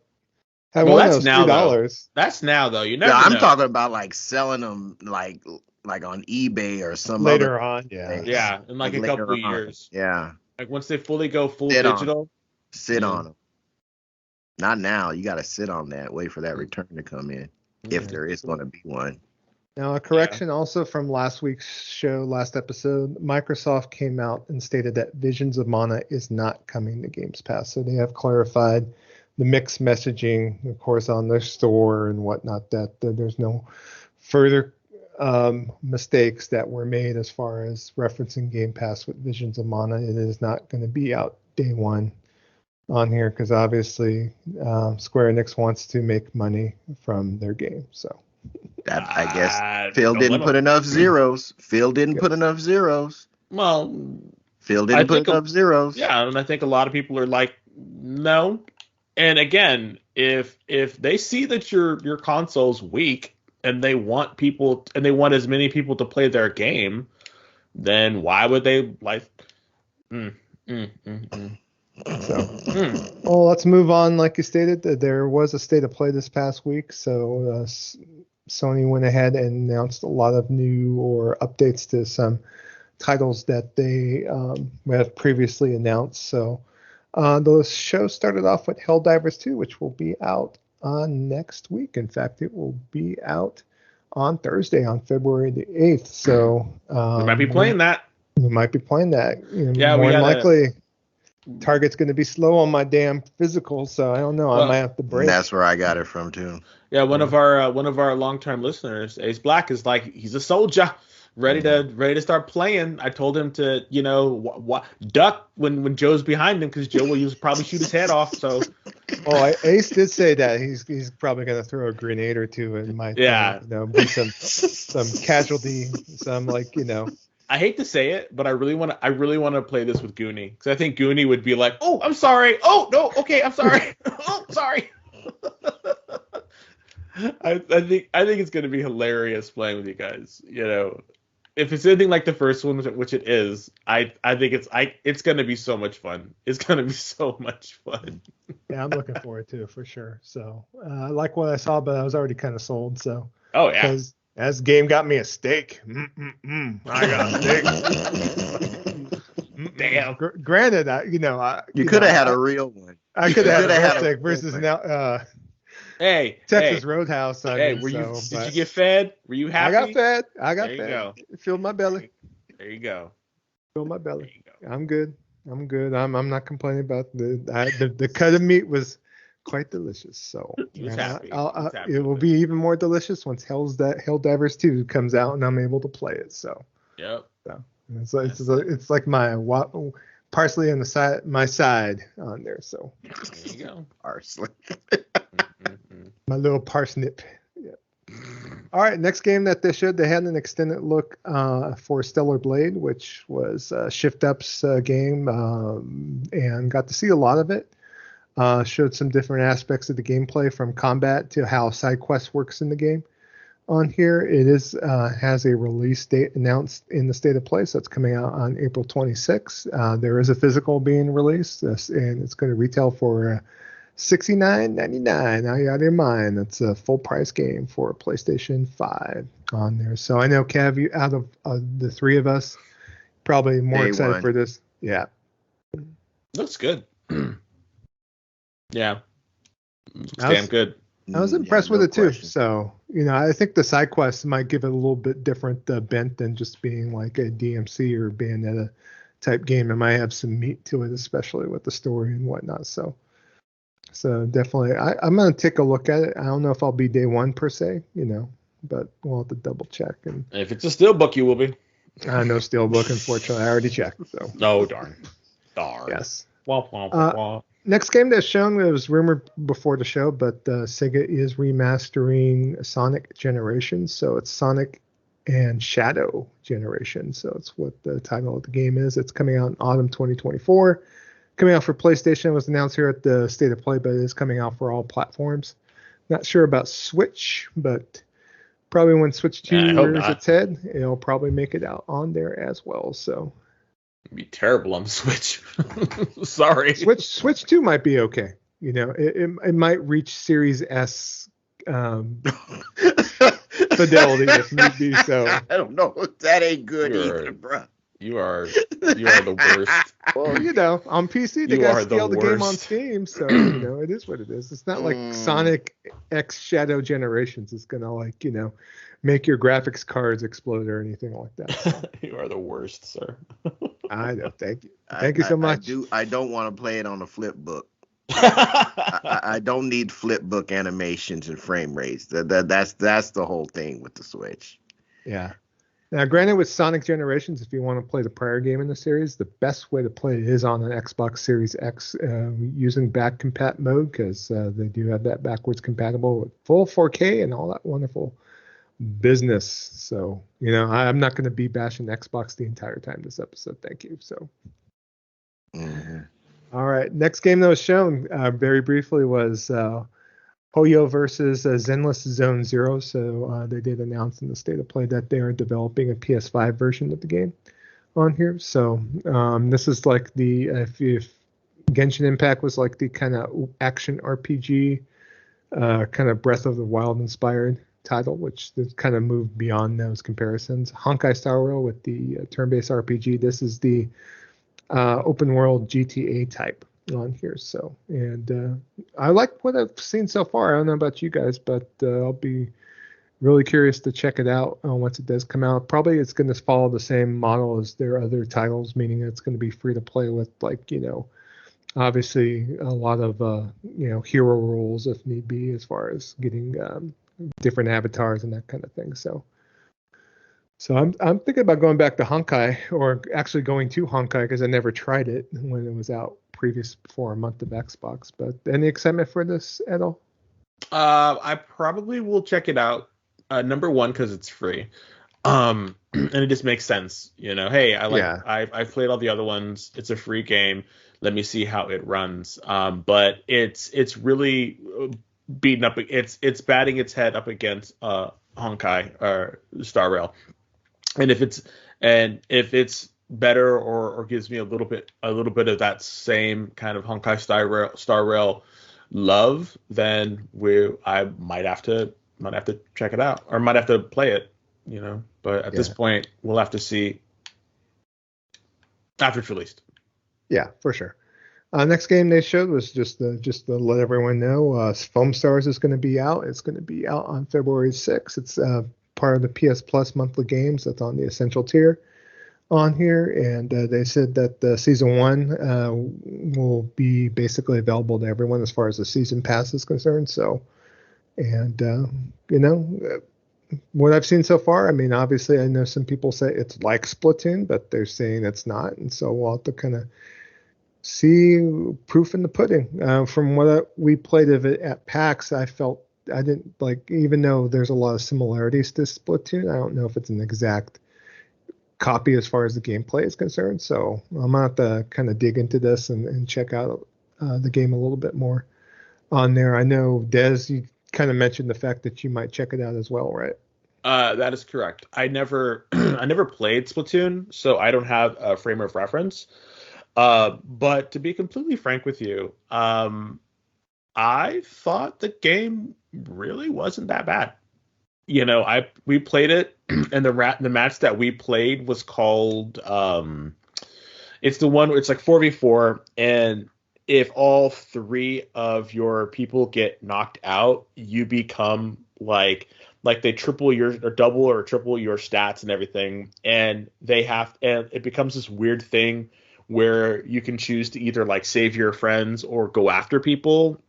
Well, that's now, $3. That's now, though. You never know. I'm talking about like selling them like on eBay or some later other on. Yeah. place. Yeah, in like a couple of years. Yeah. Like once they fully go full digital. Sit on them. Not now. You got to sit on that. Wait for that return to come in, if there is going to be one. Now, a correction also from last episode. Microsoft came out and stated that Visions of Mana is not coming to Games Pass. So they have clarified the mixed messaging, of course, on their store and whatnot, that there's no further mistakes that were made as far as referencing Game Pass with Visions of Mana. It is not going to be out day one on here because obviously Square Enix wants to make money from their game. So that, I guess Phil didn't put enough zeros. Well, Phil didn't put enough zeros. Yeah, and I think a lot of people are like, no. And again, if they see that your console's weak and they want as many people to play their game, then why would they like? Well, let's move on. Like you stated, there was a state of play this past week, so Sony went ahead and announced a lot of new or updates to some titles that they have previously announced. So the show started off with Helldivers 2, which will be out next week. In fact, it will be out on Thursday, on February the 8th. So we might be playing that. We might be playing that. More than likely. Target's going to be slow on my damn physical, so I don't know. I might have to break. That's where I got it from too. Yeah, one of our long-term listeners, Ace Black, is like, he's a soldier, ready to start playing. I told him to, duck when Joe's behind him because Joe will probably shoot his head off. So, Ace did say that he's probably going to throw a grenade or two and might be some casualty, some I hate to say it, but I really want to play this with Goonie because I think Goonie would be like, "Oh, I'm sorry. Oh no, okay, I'm sorry. Oh, sorry." I think it's going to be hilarious playing with you guys. If it's anything like the first one, which it is, I think it's going to be so much fun. It's going to be so much fun. Yeah, I'm looking forward to it for sure. So I like what I saw, but I was already kind of sold. So yeah. This game got me a steak. I got a steak. Damn. Granted, you could have had a real one. I could have had a real steak versus now. Texas hey, Roadhouse. Did you get fed? Were you happy? I got fed. There you go. It filled my belly. There you go. Filled my belly. I'm good. I'm not complaining about the cut of meat was quite delicious. So it will be even more delicious once Helldivers 2 comes out and I'm able to play it. So yep. So it's like my parsley on the side, my side on there. So there you go. Parsley. My little parsnip. Yeah. All right, next game that they had an extended look for Stellar Blade, which was Shift Up's game, and got to see a lot of it. Showed some different aspects of the gameplay, from combat to how side quest works in the game. On here, it has a release date announced in the State of Play, so it's coming out on April 26th. There is a physical being released, and it's going to retail for $69.99. Now you're out of your mind. That's a full price game for PlayStation 5 on there. So I know, Kev, you out of the three of us, probably more excited for this. Yeah. Looks good. Yeah. Looks damn good. I was impressed with it too. So, I think the side quests might give it a little bit different bent than just being like a DMC or Bayonetta type game. It might have some meat to it, especially with the story and whatnot. So definitely, I'm going to take a look at it. I don't know if I'll be day one per se, but we'll have to double check. And if it's a steelbook, you will be. No steelbook, unfortunately. I already checked. So. Oh, darn. Yes. Womp, womp, womp. Next game that's shown, it was rumored before the show, but Sega is remastering Sonic Generations. So it's Sonic and Shadow Generation. So it's what the title of the game is. It's coming out in autumn 2024. Coming out for PlayStation. It was announced here at the State of Play, but it is coming out for all platforms. Not sure about Switch, but probably when Switch 2 rears its head, it'll probably make it out on there as well. So it'd be terrible on the Switch. Sorry. Switch 2 might be okay. It might reach Series S fidelity if need be. So I don't know. That ain't good either, bro. You are the worst. Well, on PC they got to scale the game on Steam, so it is what it is. It's not like Sonic X Shadow Generations is gonna make your graphics cards explode or anything like that. So. You are the worst, sir. I know. Thank you. Thank you so much. I don't want to play it on a flip book. I don't need flip book animations and frame rates. That's the whole thing with the Switch. Yeah. Now, granted, with Sonic Generations, if you want to play the prior game in the series, the best way to play it is on an Xbox Series X using back compat mode, because they do have that backwards compatible with full 4K and all that wonderful business. So, I'm not going to be bashing Xbox the entire time this episode. Thank you. So, All right. Next game that was shown very briefly was Hoyo versus Zenless Zone Zero. So they did announce in the State of Play that they are developing a PS5 version of the game on here. So this is like if Genshin Impact was like the kind of action RPG, kind of Breath of the Wild inspired title, which kind of moved beyond those comparisons. Honkai Star Rail with the turn-based RPG. This is the open world GTA type on here. So, and I like what I've seen so far. I don't know about you guys, but I'll be really curious to check it out once it does come out. Probably it's going to follow the same model as their other titles, meaning it's going to be free to play with, obviously a lot of hero roles if need be, as far as getting different avatars and that kind of thing. So I'm thinking about going back to Honkai, or actually going to Honkai, because I never tried it when it was out before a month of Xbox. But any excitement for this at all? I probably will check it out. Number one, because it's free, and it just makes sense. Hey, I've played all the other ones. It's a free game. Let me see how it runs. But it's really beating up. It's batting its head up against Honkai or Star Rail. And if it's better or gives me a little bit of that same kind of Honkai Star Rail love, then I might have to might have to check it out, or might have to play it, But at this point, we'll have to see after it's released. Yeah, for sure. Next game they showed was just to let everyone know, Foam Stars is going to be out. It's going to be out on February 6th. It's part of the PS Plus monthly games that's on the Essential tier on here, and they said that Season 1 will be basically available to everyone as far as the Season Pass is concerned. So, and, what I've seen so far, I mean, obviously I know some people say it's like Splatoon, but they're saying it's not, and so we'll have to kind of see proof in the pudding. From what we played of it at PAX, I felt I didn't like, even though there's a lot of similarities to Splatoon, I don't know if it's an exact copy as far as the gameplay is concerned. So I'm gonna have to kind of dig into this and check out the game a little bit more on there. I know, Des, you kind of mentioned the fact that you might check it out as well, right? That is correct. I never I never played Splatoon, so I don't have a frame of reference. But to be completely frank with you, I thought the game really wasn't that bad. We played it, and the match that we played was called it's the one where it's like 4v4, and if all 3 of your people get knocked out, you become like they triple your or double or triple your stats and everything, and it becomes this weird thing where you can choose to either like save your friends or go after people,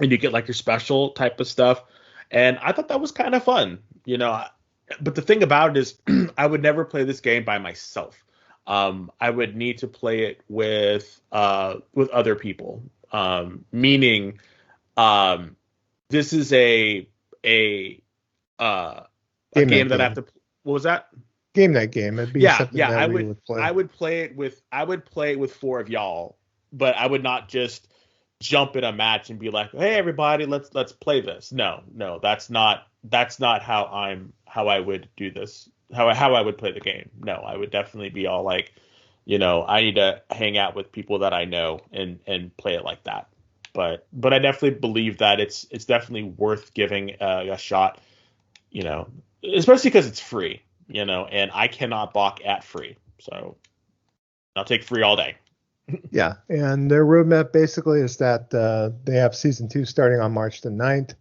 and you get like your special type of stuff. And I thought that was kind of fun, but the thing about it is I would never play this game by myself. I would need to play it with other people, meaning this is a game that I have to. What was that? Game night game. It'd be something that we would play. I would play it with 4 of y'all, but I would not just jump in a match and be like, "Hey, everybody, let's play this." No, that's not how I would do this. How I would play the game. No, I would definitely be all like, I need to hang out with people that I know and play it like that. But I definitely believe that it's definitely worth giving a shot, especially because it's free. And I cannot balk at free. So I'll take free all day. Yeah. And their roadmap basically is that they have Season 2 starting on March the 9th,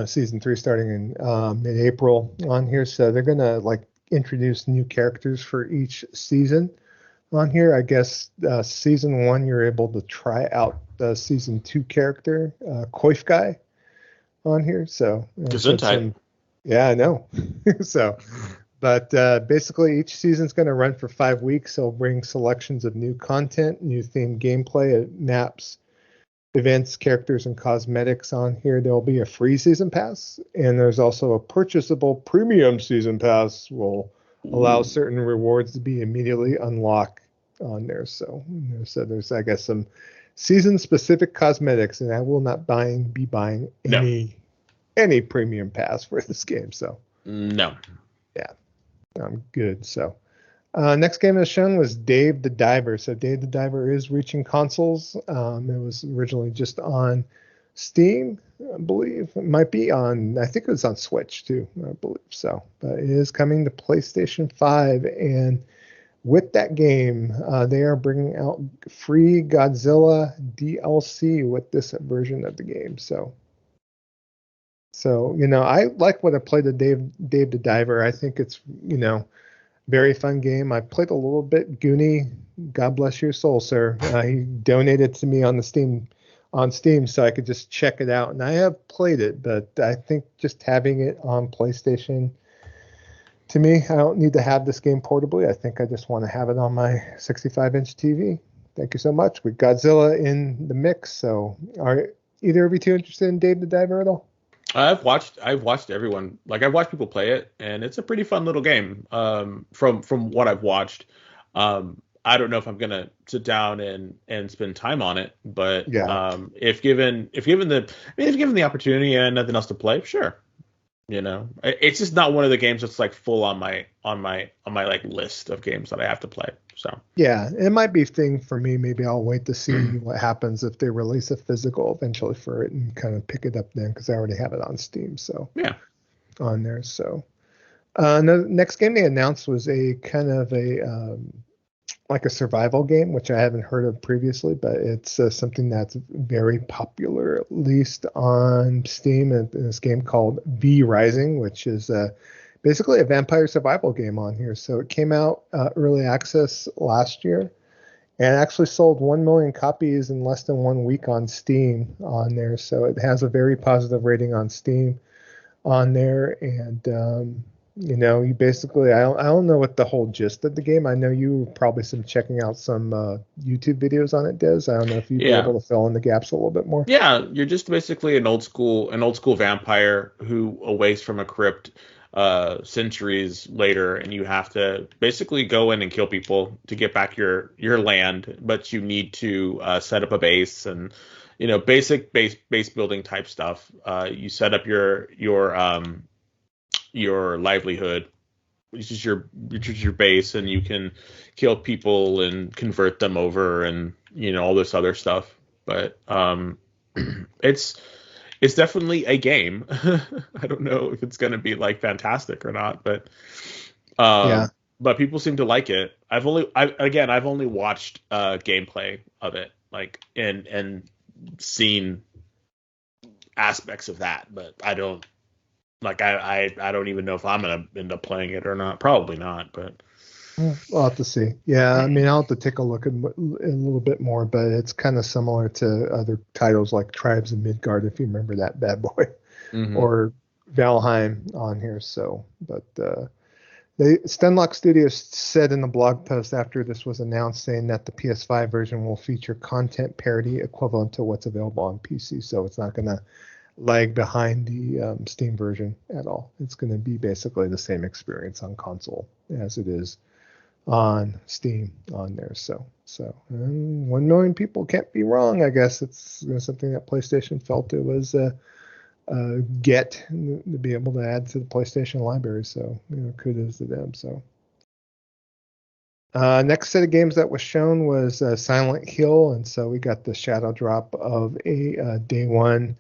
Season 3 starting in April on here. So they're going to like introduce new characters for each season on here. I guess Season 1, you're able to try out the Season 2 character, Koif Guy on here. So yeah, I know. So, but basically each season's going to run for 5 weeks. It'll bring selections of new content, new themed gameplay, maps, events, characters, and cosmetics on here. There'll be a free season pass, and there's also a purchasable premium season pass will allow certain rewards to be immediately unlocked on there. So there's, I guess, some season-specific cosmetics, and I will not be buying any premium pass for this game. So no, yeah, I'm good. So next game that's shown was Dave the Diver. So Dave the Diver is reaching consoles. It was originally just on Steam, I believe. It might be on, I think it was on Switch too, I believe so. But it is coming to PlayStation 5, and with that game, they are bringing out free Godzilla DLC with this version of the game. So I like when I played the Dave the Diver. I think it's, very fun game. I played a little bit. Goonie, God bless your soul, sir. He donated to me on Steam so I could just check it out. And I have played it, but I think just having it on PlayStation, to me, I don't need to have this game portably. I think I just want to have it on my 65-inch TV. Thank you so much. With Godzilla in the mix. So are either of you two interested in Dave the Diver at all? I've watched everyone, like I've watched people play it, and it's a pretty fun little game. From what I've watched, I don't know if I'm gonna sit down and spend time on it, but yeah. If given the opportunity and nothing else to play, sure. It's just not one of the games that's like full on my like list of games that I have to play. So yeah, it might be a thing for me. Maybe I'll wait to see what happens if they release a physical eventually for it and kind of pick it up then, because I already have it on Steam. So yeah, on there. So the next game they announced was a kind of a like a survival game, which I haven't heard of previously, but it's something that's very popular, at least on Steam. And this game called V Rising, which is basically a vampire survival game on here. So it came out early access last year and actually sold 1 million copies in less than 1 week on Steam on there. So it has a very positive rating on Steam on there. And you basically, I don't know what the whole gist of the game. I know you probably some checking out some YouTube videos on it, Des. I don't know if you'd be yeah. able to fill in the gaps a little bit more. Yeah, you're just basically an old school vampire who awakes from a crypt centuries later, and you have to basically go in and kill people to get back your land, but you need to set up a base and basic base building type stuff. You set up your livelihood, which is your base, and you can kill people and convert them over and all this other stuff. But it's definitely a game. I don't know if it's going to be like fantastic or not, but Yeah. but people seem to like it. I've only watched gameplay of it, like and seen aspects of that, but I don't don't even know if I'm gonna end up playing it or not. Probably not, but We'll have to see. Yeah, I mean, I'll have to take a look at a little bit more, but it's kind of similar to other titles like Tribes of Midgard, if you remember that bad boy, or Valheim on here. So, but Stenlock Studios said in the blog post after this was announced, saying that the PS5 version will feature content parity equivalent to what's available on PC. So it's not going to lag behind the Steam version at all. It's going to be basically the same experience on console as it is on Steam on there. So 1 million people can't be wrong. I guess it's something that PlayStation felt it was get to be able to add to the PlayStation library. So kudos to them. So next set of games that was shown was Silent Hill, and so we got the shadow drop of a day one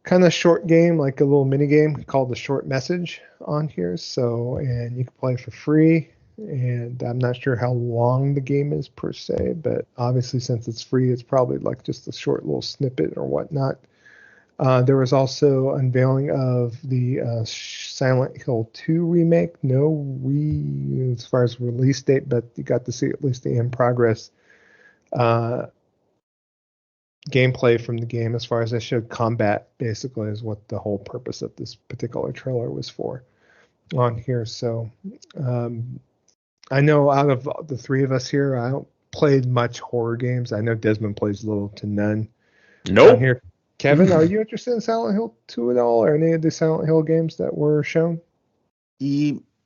kind of short game, like a little mini game called The Short Message on here. So, and you can play for free. And I'm not sure how long the game is per se, but obviously since it's free, it's probably like just a short little snippet or whatnot. There was also unveiling of the Silent Hill 2 remake. As far as release date, but you got to see at least the in progress gameplay from the game. As far as they showed combat, basically is what the whole purpose of this particular trailer was for on here. So I know out of the three of us here, I don't played much horror games. I know Desmond plays little to none. Nope. On here, Kevin, are you interested in Silent Hill 2 at all, or any of the Silent Hill games that were shown?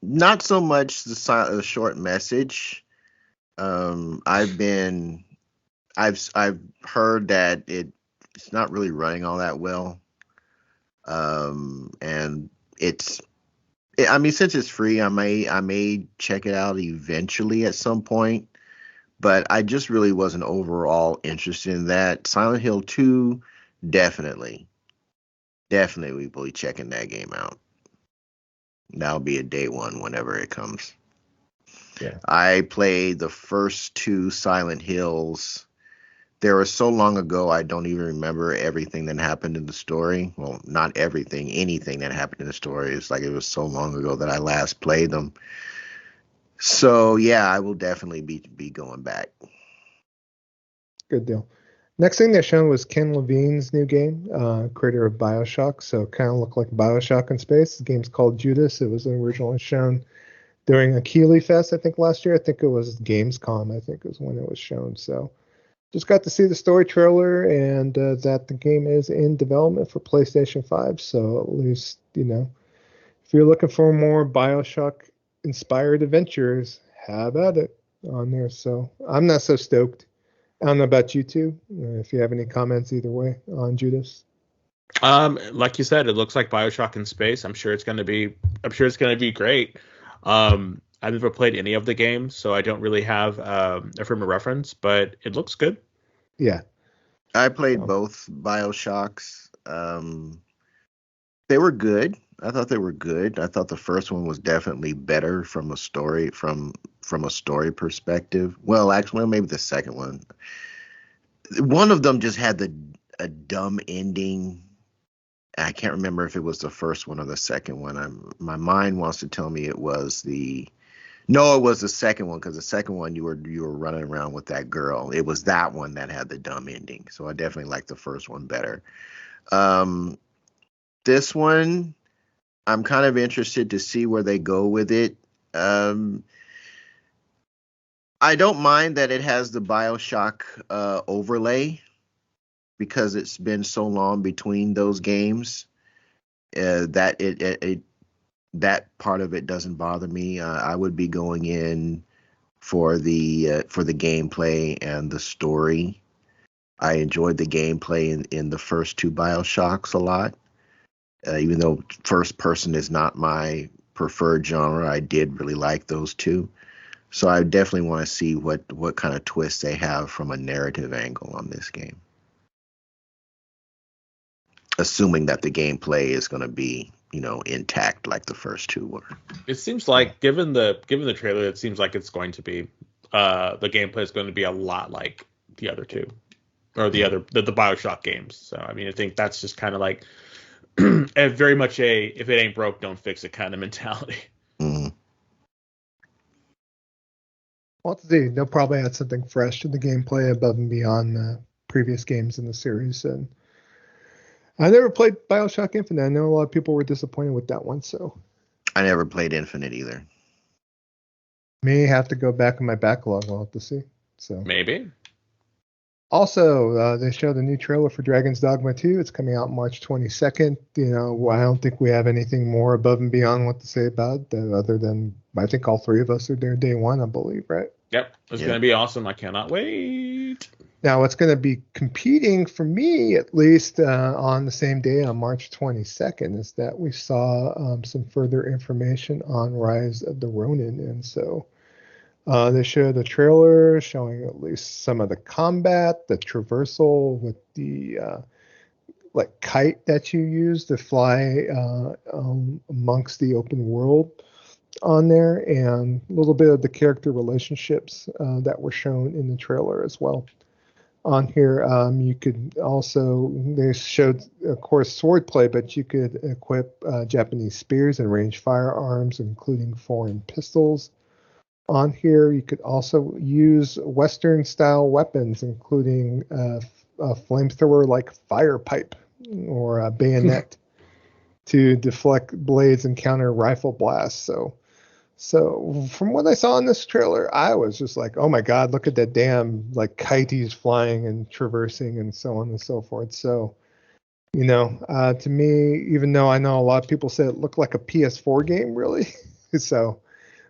Not so much the short message. I've heard that it's not really running all that well. And I mean, since it's free, I may check it out eventually at some point, but I just really wasn't overall interested in that. Silent Hill 2, definitely will be checking that game out. That'll be a day one whenever it comes. Yeah. I played the first two Silent Hills. They were so long ago, I don't even remember everything that happened in the story. Well, not everything, anything that happened in the story. It's like it was so long ago that I last played them. So, yeah, I will definitely be going back. Good deal. Next thing they shown was Ken Levine's new game, creator of BioShock. So kind of looked like BioShock in space. The game's called Judas. It was originally shown during Akili Fest, I think, last year. I think it was Gamescom, I think is when it was shown. So just got to see the story trailer and that the game is in development for PlayStation 5. So at least, if you're looking for more BioShock-inspired adventures, have at it on there. So I'm not so stoked. I don't know about you two, if you have any comments either way on Judas. Like you said, it looks like BioShock in space. I'm sure it's going to be great. I've never played any of the games, so I don't really have a frame of reference, but it looks good. Yeah. I played both BioShocks. They were good. I thought they were good. I thought the first one was definitely better from a story perspective. Well, actually, maybe the second one. One of them just had a dumb ending. I can't remember if it was the first one or the second one. My mind wants to tell me it was no, it was the second one, because the second one you were running around with that girl. It was that one that had the dumb ending. So I definitely like the first one better. This one, I'm kind of interested to see where they go with it. I don't mind that it has the BioShock overlay, because it's been so long between those games that that part of it doesn't bother me. I would be going in for the gameplay and the story. I enjoyed the gameplay in the first two BioShocks a lot. Even though first person is not my preferred genre, I did really like those two. So I definitely want to see what kind of twists they have from a narrative angle on this game. Assuming that the gameplay is going to be, intact like the first two were. It seems like, given the trailer, it seems like it's going to be the gameplay is going to be a lot like the other two, or the BioShock games. So I mean, I think that's just kind of like very much if it ain't broke, don't fix it kind of mentality. Mm-hmm. Well, they'll probably add something fresh to the gameplay above and beyond the previous games in the series. And I never played BioShock Infinite. I know a lot of people were disappointed with that one, so I never played Infinite either. May have to go back in my backlog. We'll have to see. So maybe. Also, they showed a new trailer for Dragon's Dogma 2. It's coming out March 22nd. I don't think we have anything more above and beyond what to say about it, other than I think all three of us are there day one, I believe, right? Yep. It's going to be awesome. I cannot wait. Now, what's going to be competing for me, at least on the same day on March 22nd, is that we saw some further information on Rise of the Ronin. And so they showed a trailer showing at least some of the combat, the traversal with the kite that you use to fly amongst the open world on there, and a little bit of the character relationships that were shown in the trailer as well. On here, you could also, they showed, of course, swordplay, but you could equip Japanese spears and range firearms, including foreign pistols. On here, you could also use Western-style weapons, including a flamethrower like fire pipe or a bayonet to deflect blades and counter rifle blasts. So from what I saw in this trailer, I was just like, oh my God, look at that damn kite he's flying and traversing and so on and so forth. So, to me, even though I know a lot of people say it looked like a PS4 game, really, so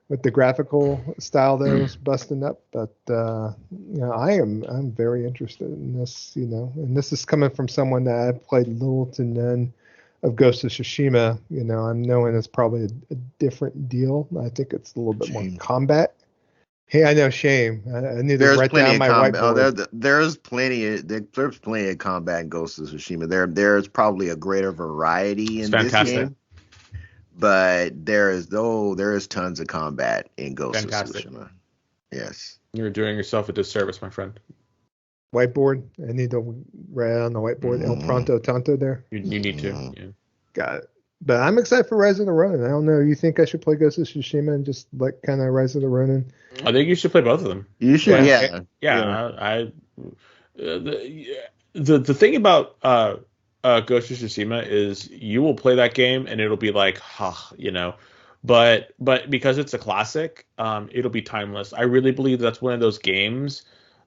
with the graphical style that was busting up, but I'm very interested in this, and this is coming from someone that I've played little to none of Ghost of Tsushima. I'm knowing it's probably a different deal. I think it's a little bit more combat. Hey, I know, shame. I need to write down my whiteboard. There's plenty of combat in Ghost of Tsushima. There's probably a greater variety in this game. But there is tons of combat in Ghost of Tsushima. Yes. You're doing yourself a disservice, my friend. Whiteboard. I need to write on the whiteboard. El Pronto Tanto there. You need to. Yeah. Got it. But I'm excited for Rise of the Ronin. I don't know. You think I should play Ghost of Tsushima and just kind of Rise of the Ronin? I think you should play both of them. You should. Yeah. The thing about Ghost of Tsushima is you will play that game and it'll be like, but because it's a classic, it'll be timeless. I really believe that's one of those games,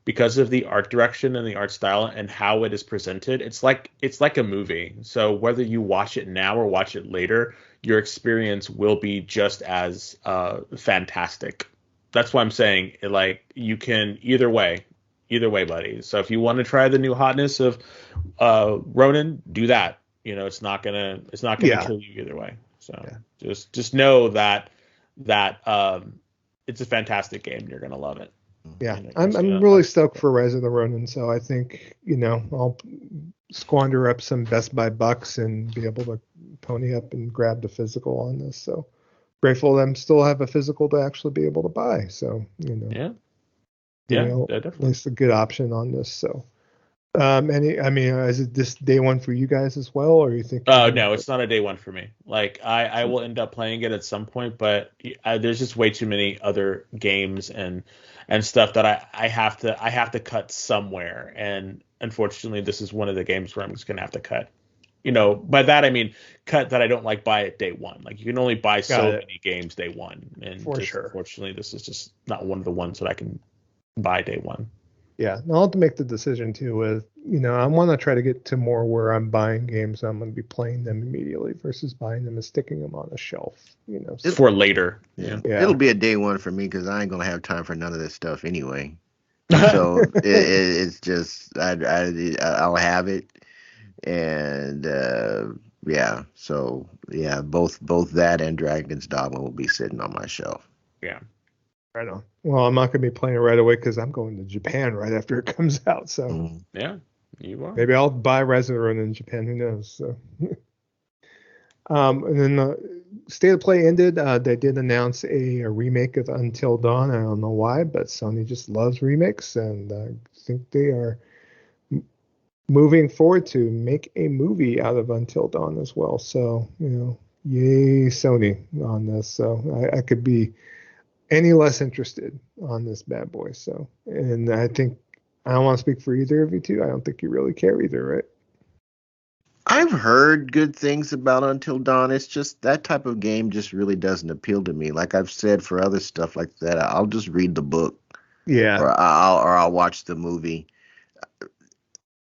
because of the art direction and the art style and how it is presented. It's like a movie. So whether you watch it now or watch it later, your experience will be just as fantastic. That's why I'm saying, you can either way, buddy. So if you want to try the new hotness of Ronin, do that. it's not gonna Yeah. kill you either way. So Yeah. just know that it's a fantastic game. You're gonna love it. Yeah, And you're just I'm gonna really stoked for Rise of the Ronin, so I think I'll squander up some Best Buy bucks and be able to pony up and grab the physical on this. So grateful that I'm still have a physical to actually be able to buy. So yeah, giving at definitely. least a good option on this. So is it this day one for you guys as well, or you think? No, it's not a day one for me. Like I will end up playing it at some point, but there's just way too many other games and stuff that I have to cut somewhere. And unfortunately, this is one of the games where I'm just gonna have to cut. By that I mean cut that I don't like buy it day one. Like you can only buy Got so it. many games day one, and For just sure. unfortunately, this is just not one of the ones that I can buy day one. Yeah, and I'll have to make the decision too. With I want to try to get to more where I'm buying games, I'm going to be playing them immediately versus buying them and sticking them on a shelf. So, For later. Yeah. Yeah. It'll be a day one for me because I ain't gonna have time for none of this stuff anyway. So it's just I'll have it, and yeah. So yeah, both that and Dragon's Dogma will be sitting on my shelf. Yeah. Right on. Well, I'm not going to be playing it right away because I'm going to Japan right after it comes out. So Yeah, you are. maybe I'll buy Resident in Japan. Who knows? So. And then the State of Play ended. They did announce a remake of Until Dawn. I don't know why, but Sony just loves remakes, and I think they are moving forward to make a movie out of Until Dawn as well. So, yay Sony on this. So I could be any less interested on this bad boy. So, and I think I don't want to speak for either of you two. I don't think you really care either, right? I've heard good things about Until Dawn. It's just that type of game just really doesn't appeal to me. Like I've said for other stuff like that, I'll just read the book Yeah. or I'll watch the movie.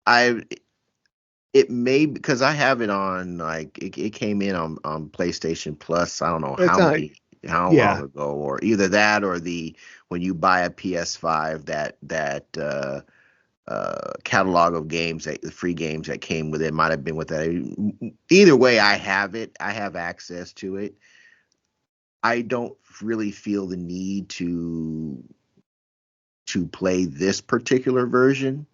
It may because I have it on like it came in on PlayStation Plus. I don't know It's not, how yeah. long ago, or either that or when you buy a PS5 that catalog of games, the free games that came with it might have been with that. Either way, I have it. I have access to it. I don't really feel the need to play this particular version.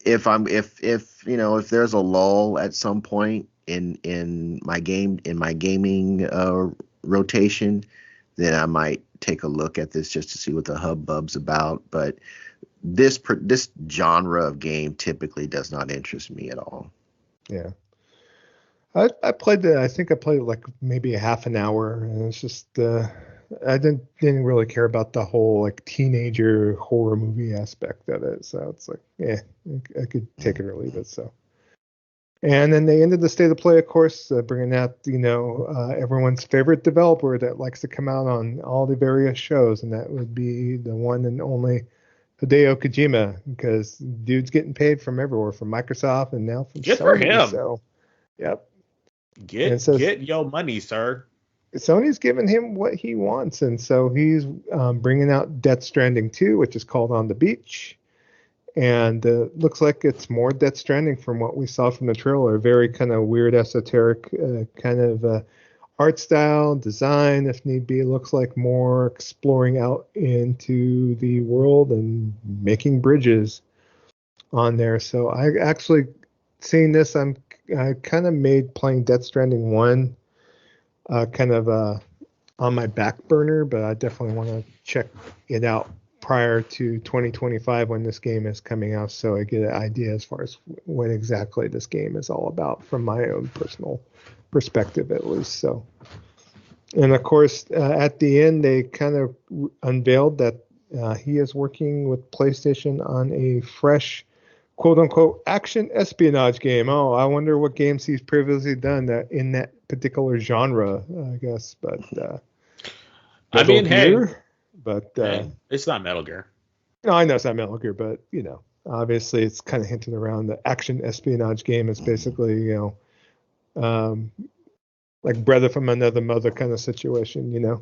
If there's a lull at some point in my gaming rotation, then I might take a look at this just to see what the hubbub's about. But this genre of game typically does not interest me at all. Yeah. I played I think I played like maybe a half an hour, and it's just I didn't really care about the whole like teenager horror movie aspect of it. So it's like, yeah, I could take it or leave it. So, and then they ended the State of Play, of course, bringing out everyone's favorite developer that likes to come out on all the various shows, and that would be the one and only Hideo Kojima, because dude's getting paid from everywhere, from Microsoft and now from Good Sony. for him. So, yep. Get your money, sir. Sony's giving him what he wants, and so he's bringing out Death Stranding 2, which is called On the Beach, and looks like it's more Death Stranding from what we saw from the trailer. Very kind of weird, esoteric kind of art style, design, if need be. It looks like more exploring out into the world and making bridges on there. So I actually, seeing this, I kind of made playing Death Stranding 1 kind of on my back burner, but I definitely want to check it out prior to 2025 when this game is coming out, so I get an idea as far as what exactly this game is all about from my own personal perspective, at least. So, and of course, at the end, they kind of unveiled that he is working with PlayStation on a fresh, quote unquote, action espionage game. Oh, I wonder what games he's previously done in that particular genre, I guess. But I mean, hey, it's not Metal Gear. No, I know it's not Metal Gear, but obviously it's kind of hinted around the action espionage game is basically like brother from another mother kind of situation,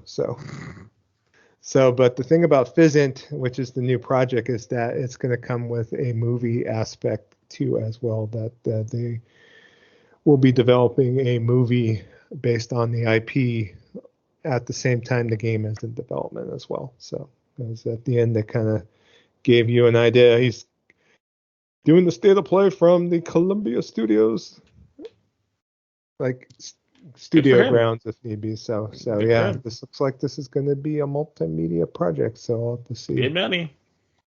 So, but the thing about Fizzint, which is the new project, is that it's going to come with a movie aspect too as well, that they will be developing a movie based on the IP at the same time the game is in development as well. So at the end, they kind of gave you an idea. He's doing the state of play from the Columbia Studios, like studio grounds if need be. So yeah, this looks like this is going to be a multimedia project. So I'll have to see. Good money.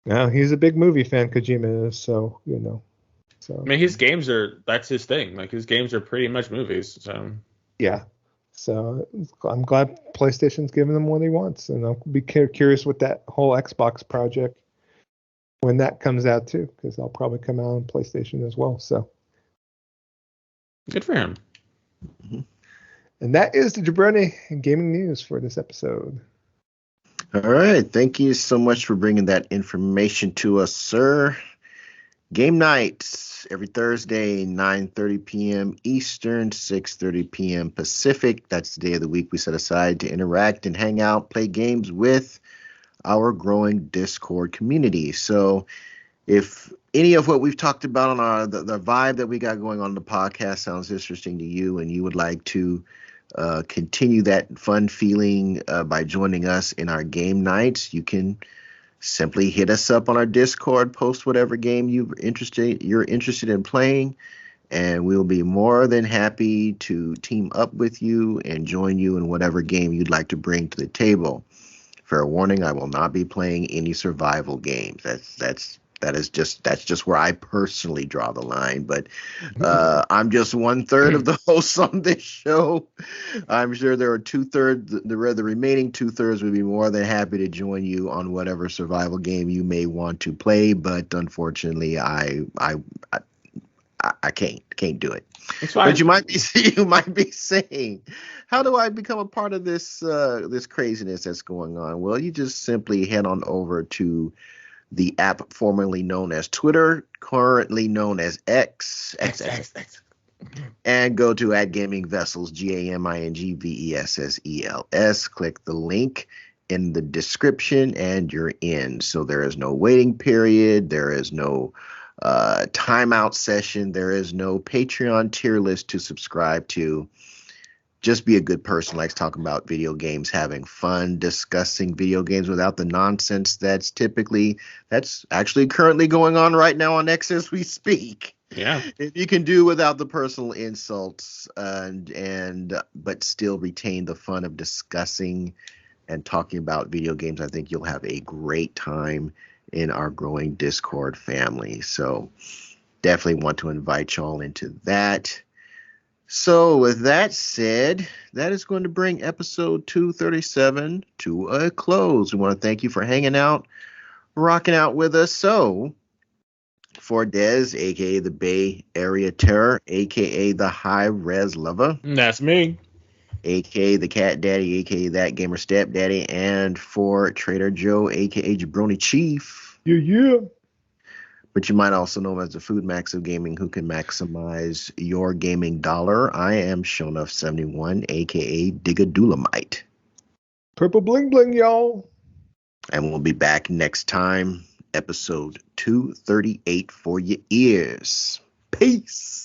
Now he's a big movie fan, Kojima is. So So I mean, his games that's his thing. Like his games are pretty much movies. So yeah. So I'm glad PlayStation's giving him what he wants, and I'll be curious with that whole Xbox project when that comes out too, because I'll probably come out on PlayStation as well. So good for him. Mm-hmm. And that is the Jabroni gaming news for this episode. All right, thank you so much for bringing that information to us, sir. Game nights every Thursday, 9:30 p.m. Eastern, 6:30 p.m. Pacific. That's the day of the week we set aside to interact and hang out, play games with our growing Discord community. So if any of what we've talked about on the vibe that we got going on the podcast sounds interesting to you and you would like to continue that fun feeling by joining us in our game nights, you can simply hit us up on our Discord, post whatever game you're interested in playing, and we'll be more than happy to team up with you and join you in whatever game you'd like to bring to the table. Fair warning, I will not be playing any survival games. That's just where I personally draw the line. But I'm just 1/3 of the hosts on this show. I'm sure there are 2/3. The remaining 2/3 would be more than happy to join you on whatever survival game you may want to play. But unfortunately, I can't do it. But you might be saying, how do I become a part of this craziness that's going on? Well, you just simply head on over to the app formerly known as Twitter, currently known as X, and go to @GamingVessels, GAMINGVESSELS. Click the link in the description, and you're in. So there is no waiting period. There is no timeout session. There is no Patreon tier list to subscribe to. Just be a good person, likes talking about video games, having fun, discussing video games without the nonsense that's actually currently going on right now on X as we speak. Yeah. If you can do without the personal insults but still retain the fun of discussing and talking about video games, I think you'll have a great time in our growing Discord family. So definitely want to invite y'all into that. So with that said, that is going to bring episode 237 to a close. We want to thank you for hanging out, rocking out with us. So for Dez, a.k.a. the Bay Area Terror, a.k.a. the High Res Lover. That's me. A.k.a. the Cat Daddy, a.k.a. that Gamer Stepdaddy. And for Trader Joe, a.k.a. Jabroni Chief. Yeah. But you might also know him as the Food Max of Gaming, who can maximize your gaming dollar. I am Shonuff71, a.k.a. Digadulamite. Purple bling bling, y'all. And we'll be back next time, episode 238 for your ears. Peace.